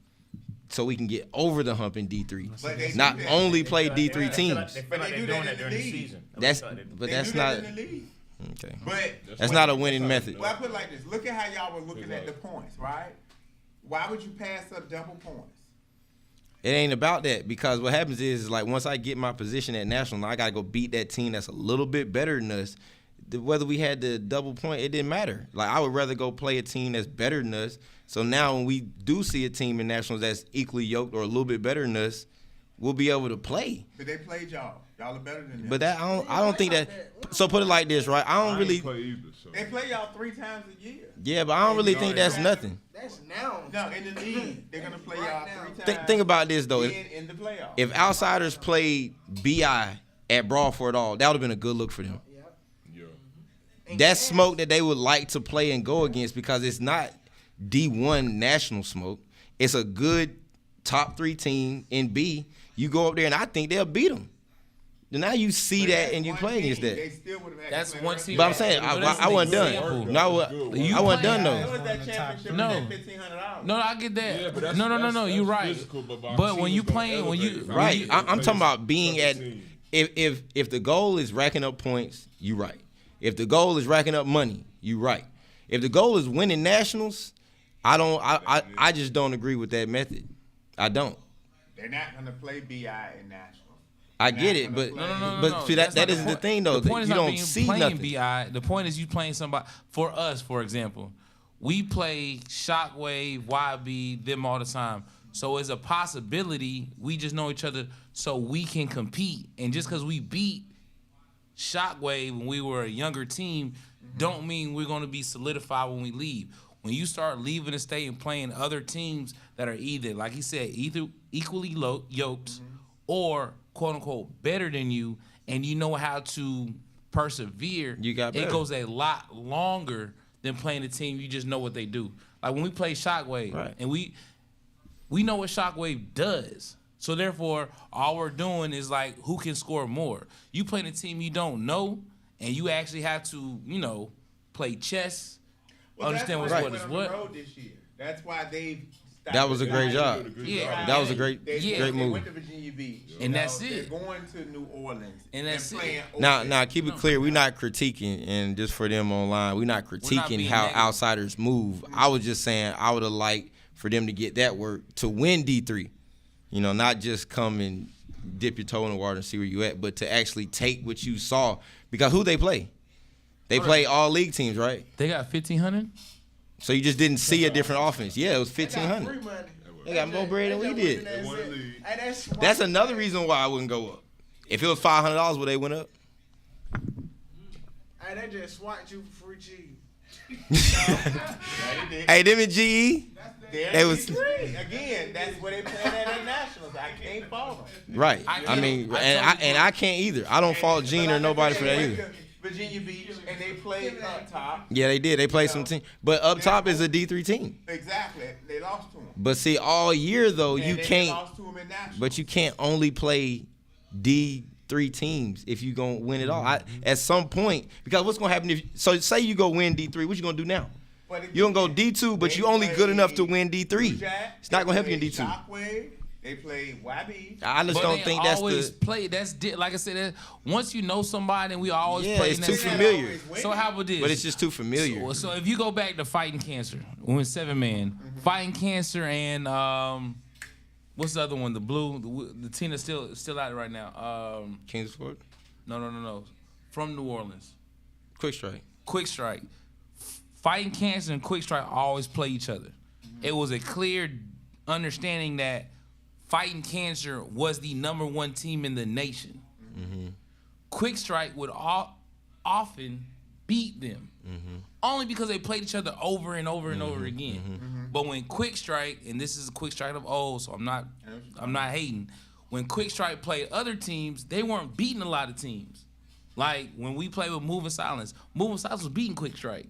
so we can get over the hump in D3. Not only play D3 teams. They feel like they're doing that during the season. That's not. Okay. But That's not a winning method. Well, I put it like this. Look at how y'all were looking at the points, right? Why would you pass up double points? It ain't about that because what happens is like once I get my position at national, I gotta go beat that team that's a little bit better than us. Whether we had the double point, it didn't matter. Like I would rather go play a team that's better than us. So now when we do see a team in nationals that's equally yoked or a little bit better than us, we'll be able to play. But they played y'all. Y'all are better than them. But that I don't think that. So put it like this, right? I don't really. They play y'all 3 times a year. Yeah, but I don't really think that's nothing. That's now. No, in the league, they're gonna play y'all 3 times. Think about this though. In the playoffs. If outsiders played BI at Brawl for It All, that would have been a good look for them. That's smoke that they would like to play and go against because it's not D1 national smoke. It's a good top 3 team in B. You go up there and I think they'll beat them. Now you see that and you play against that. They still would have had That's one team. But I'm saying I wasn't done. No, I wasn't done though. No, I get that. Yeah, but that's- no. that's You're right. physical, but But when you teams don't playing, elevate from Right, I'm talking about being at if the goal is racking up points, you right. If the goal is racking up money, you right. If the goal is winning nationals, I just don't agree with that method. I don't. They're not gonna play BI in nationals. I get it, but No. see That's that not isn't the thing though. The point is you not don't being see playing nothing. BI. The point is you playing somebody. For us, for example, we play Shockwave, YB, them all the time. So it's a possibility we just know each other so we can compete. And just because we beat Shockwave when we were a younger team, don't mean we're going to be solidified when we leave. When you start leaving the state and playing other teams that are either, like he said, either equally yoked or quote unquote better than you, and you know how to persevere, You got better. it goes a lot longer than playing a team you just know what they do. Like when we play Shockwave, Right. and we know what Shockwave does. So therefore, all we're doing is like who can score more. You playing a team you don't know, and you actually have to, play chess, understand that's what's why what they is went on the what. road this year. That's why they've. That was a great job. Yeah. That was a great They move. went to Virginia Beach, And that's They're it. going to New Orleans, And that's it. playing Now, keep it clear. We're not critiquing, and just for them online, we're not critiquing being how negative. outsiders move. I was just saying I would have liked for them to get that work to win D3. Not just come and dip your toe in the water and see where you at, but to actually take what you saw. Because who they play? They play all league teams, right? They got 1,500. So you just didn't see a different offense. Yeah, it was 1,500. Free money. They got more bread than we did. That's That's another reason why I wouldn't go up. If it was $500, would they went up? Hey, they just swiped you for free cheese. Hey, them in GE, they was again. That's where they playing at the nationals. I can't fault them. right. I can't either. I don't fault Gene or nobody for that either. Virginia Beach, and they played up top. Yeah, they did. They played some team, but up top is a D3 team. Exactly, they lost to them. But see, all year though, you They can't. lost to them in nationals. But you can't only play D3 teams if you gonna win it all. At some point, because what's gonna happen if? So say you go win D3, what you gonna do now? You gonna go D2, but you only good enough to win D3. It's not gonna help you in D2. Shockwave, they played YB. I just But don't they think that's always the. play. Like I said, once you know somebody, and we always Yeah, play. it's in too that same- familiar. So how about this? But it's just too familiar. So if you go back to Fighting Cancer, we went 7-man. Fighting Cancer and what's the other one? The blue, the team that's still out right now. Kingsport? No. From New Orleans. Quick Strike. Quick Strike. Fighting Cancer and Quick Strike always play each other. It was a clear understanding that Fighting Cancer was the #1 team in the nation. Quick Strike would often beat them. Only because they played each other over and over and over again. But when Quick Strike, and this is a Quick Strike of old, so I'm not hating. When Quick Strike played other teams, they weren't beating a lot of teams. Like when we played with Moving Silence was beating Quick Strike.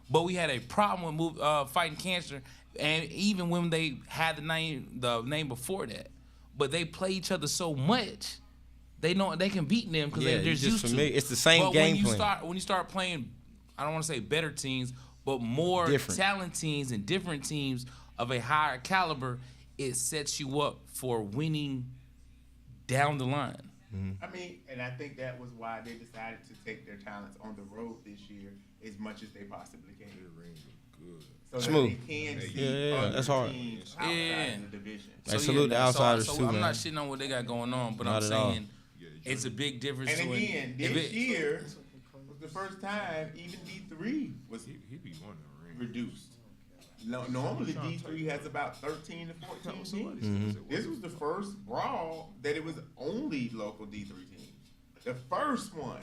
But we had a problem with Fighting Cancer, and even when they had the name before that. But they play each other so much, they know they can beat them because they're just used to. It's the same But game when plan. when you start playing, I don't want to say better teams, but more talented teams and different teams of a higher caliber, it sets you up for winning down the line. I mean, and I think that was why they decided to take their talents on the road this year as much as they possibly can. So Smooth. that they can see Yeah, other that's hard. teams outside the division. Hey, salute the outsiders so too, I'm man. not shitting on what they got going on, but Not I'm at all. saying it's a big difference. And to again, if this it- year was the first time even D3 was reduced. Normally D3 has about 13 to 14 teams. This was the first brawl that it was only local D3 teams. The first one.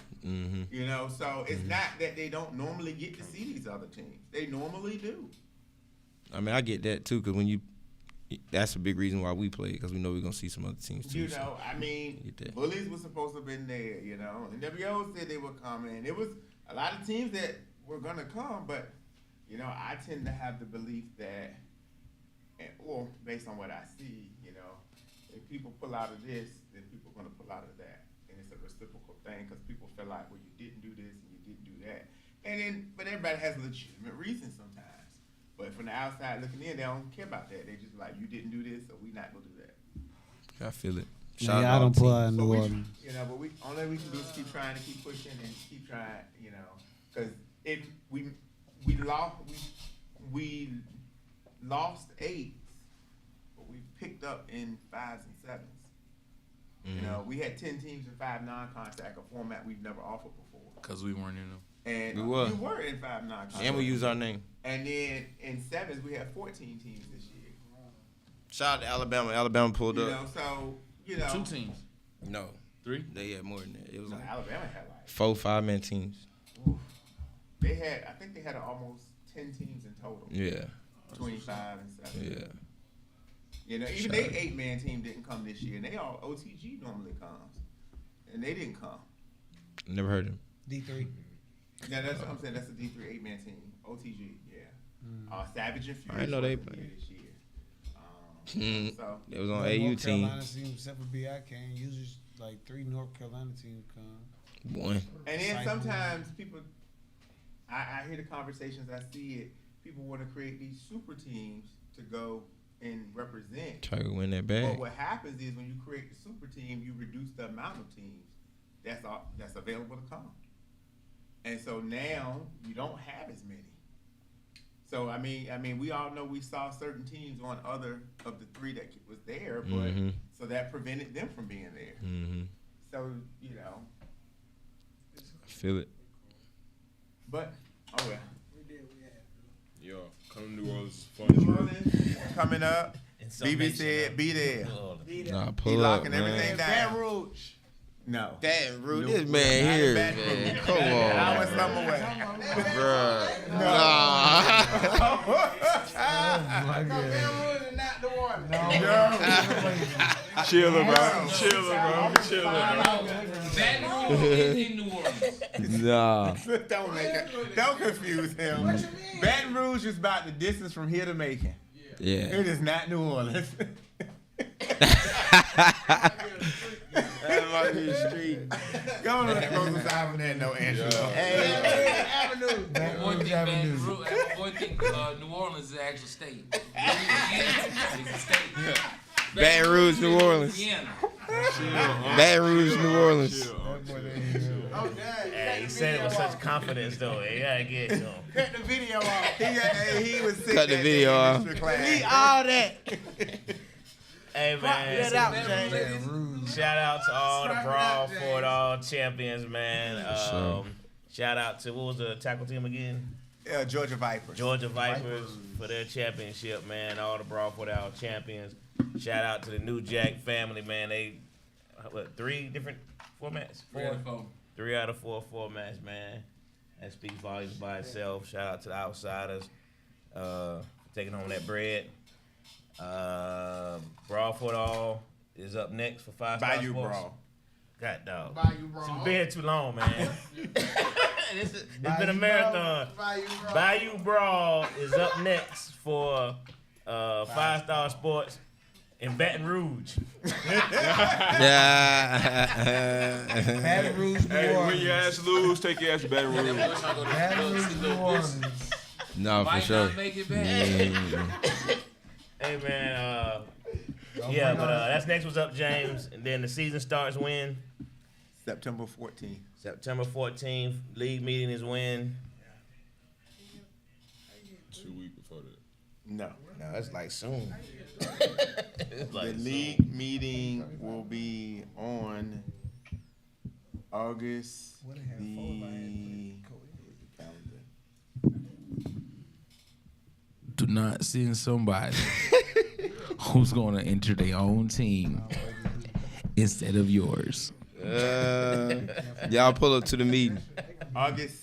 So it's not that they don't normally get to see these other teams. They normally do. I mean, I get that too, because that's a big reason why we play, because we know we're gonna see some other teams too. I mean, Bullies was supposed to have been there. NWO said they were coming. It was a lot of teams that were gonna come, but I tend to have the belief that, or based on what I see, if people pull out of this, then people are gonna pull out of that, and it's a reciprocal thing because people feel like, well, you didn't do this and you didn't do that, but everybody has legitimate reasons sometimes. But from the outside looking in, they don't care about that. They just like, you didn't do this, so we not gonna do that. I feel it. Shout Yeah, I out don't to pull all out in But New we, Orleans. you know, but we only we can do is keep trying to keep pushing and keep trying, you know, because if we lost 8s, but we picked up in 5s and 7s. You know, we had 10 teams in 5 non-contact, a format we've never offered before. Because we weren't in them. And We we were. were in 5 non-contact. And we use our name. And then in 7s, we had 14 teams this year. Shout out to Alabama. Alabama pulled You up. know, so, you know. 2 teams. No. 3? They had more than that. It was No, like Alabama had like 4 5-man teams. They had, I think they had almost 10 teams in total. Yeah. 25 and 7. Yeah. You know, even they 8-man team didn't come this year, and they all OTG normally comes, and they didn't come. Never heard of him. D3. Yeah, that's what I'm saying. That's a D3 8-man team, OTG. Yeah. Savage and Furious. I didn't know they wasn't played. here this year. So It was on North AU team. Carolina team, except for BI came. Usually, like 3 North Carolina teams come. 1. And then sometimes people, I hear the conversations, I see it. People want to create these super teams to go and represent. Try to win that But bag. what happens is when you create the super team, you reduce the amount of teams that's available to come. And so now you don't have as many. So I mean, we all know we saw certain teams on other of the 3 that was there, but so that prevented them from being there. So you know, Feel it. but oh well. Yo, come to New Orleans is fun. New Orleans coming up. In some BB nation, said, "Be there." Nah, He pull up, locking man. everything down. Baton Rouge. No. Baton Rouge. No, This man not in here, Baton man. Rouge. Come on. I was some away. Bruh. No. Nah. Baton Rouge is not the one. Chiller, bro. Chiller, bro. Chiller. Baton Rouge is in New Orleans. Nah. Don't confuse him. Baton Rouge is about the distance from here to Macon. Yeah. It is not New Orleans. That might be a street. Go on that Rosa Avenue, no Angelo. Hey, Avenue. One thing, one thing, New Orleans is an actual state. It's a state. Baton Rouge, New Orleans. Louisiana. Baton Rouge, New Orleans. Hey, he said it with such confidence, though. You gotta get to him. Cut the video off. He was sick. Cut the video off. Leave all that. Hey, man. Get out, James. Shout out to all the Brawl for It All champions, man. Shout out to, what was the tackle team again? Georgia Vipers. Georgia Vipers for their championship, man. All the Brawl for It All champions. Shout out to the New Jack family, man. They, 3 different formats? 3 out of 4 formats, man. That speaks volumes by itself. Shout out to the Outsiders taking home that bread. Brawl for It All is up next for 5-star Bayou Sports. Brawl. God dog. Bayou Brawl. It's been here too long, man. It's been a marathon. Bayou Brawl is up next for 5-star Sports in Baton Rouge. Baton Rouge, New Hey, when Orleans. your ass lose, take your ass to Baton Rouge. Baton Rouge, New Orleans. No, for Might sure. not make it back. Hey, man. Yeah, but that's next was up, James. And then the season starts when? September 14th. September 14th. League meeting is when? 2 weeks before that. No. No, that's like soon. It's like The soon. league meeting will be on August Do not send somebody who's going to enter their own team instead of yours. Y'all pull up to the meeting. August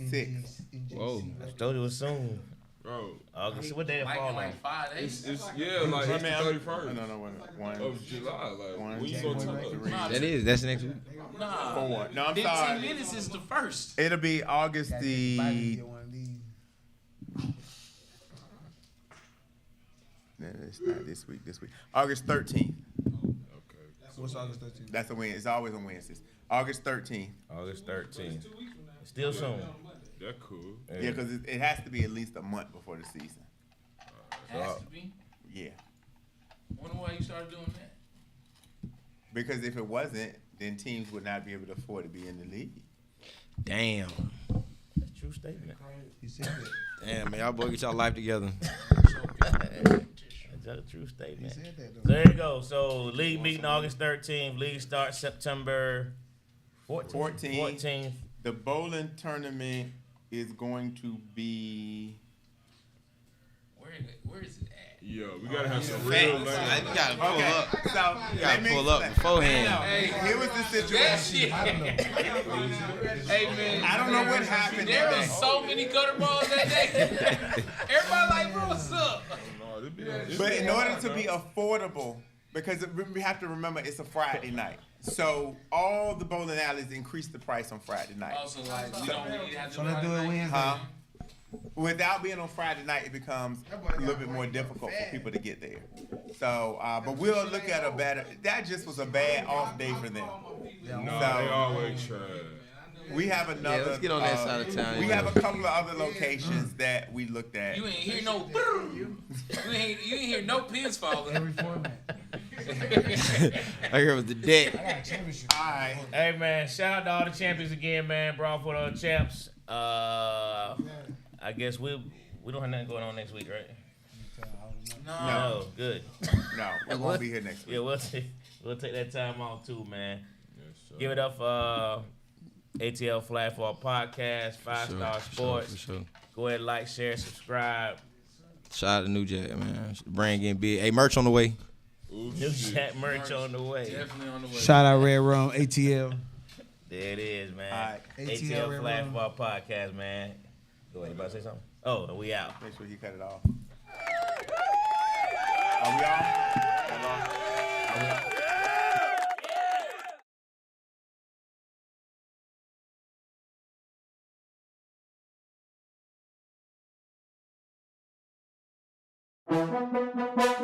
6th. Whoa. I told you it was soon. Bro. August. What day it fall on? Like 5 days. It's like it's the 31st No, one of July. Like, one, when you two, gonna tell three. us? That's next week. Nah. 4. No, I'm 15 sorry. minutes is the first. It'll be August the. No, it's not this week. This week, August 13th. What's August 13th? That's a Wednesday. It's always on Wednesdays. August 13th. August 13th. Still soon. That cool. Yeah, because it has to be at least a month before the season. Has to be. Yeah. Wonder why you started doing that. Because if it wasn't, then teams would not be able to afford to be in the league. Damn. That's a true statement. He said it. Damn, man, y'all boy get y'all life together. That's a true statement. He said that, though. So there you go. So league meeting August 13th. League starts September 14th. The bowling tournament is going to be. Where is it at? Yo, we gotta have some Hey, real you language. You gotta pull up. So You gotta pull up beforehand. Here was the situation. Hey man, I don't know what happened There that was day. so many gutter balls that day. Everybody like, bro, what's up? But in order to be affordable, because we have to remember it's a Friday night, so all the bowling alleys increase the price on Friday night. Also, like, we don't really have to So let's do it Wednesday. Without being on Friday night, it becomes a little bit more difficult for people to get there. So, but we'll look at a better. That just was a bad off day for them. No, they always try. We have another. Yeah, let's get on that side of town. We have a couple of other locations that we looked at. You ain't hear no. you ain't hear no pins falling. Every format. I hear it was the deck. I got a championship. All right. Hey man, shout out to all the champions again, man. Brawl for the champs. I guess we don't have nothing going on next week, right? No, good. No, we won't be here next week. Yeah, we'll take that time off too, man. Yes, sir. Give it up for ATL Flag Football Podcast, Five Star Sports. For sure. Go ahead, like, share, subscribe. Shout out to New Jack, man. Brand getting big. Hey, merch on the way. Ooh, New shit. Jack merch on the way. Definitely on the way. Shout out Red Rum, ATL. There it is, man. All right. ATL ATL Flag Rum. Football Podcast, man. Go ahead, you about to say something? Oh, and we out. Make sure you cut it off. Are we off? Are we off? Thank you.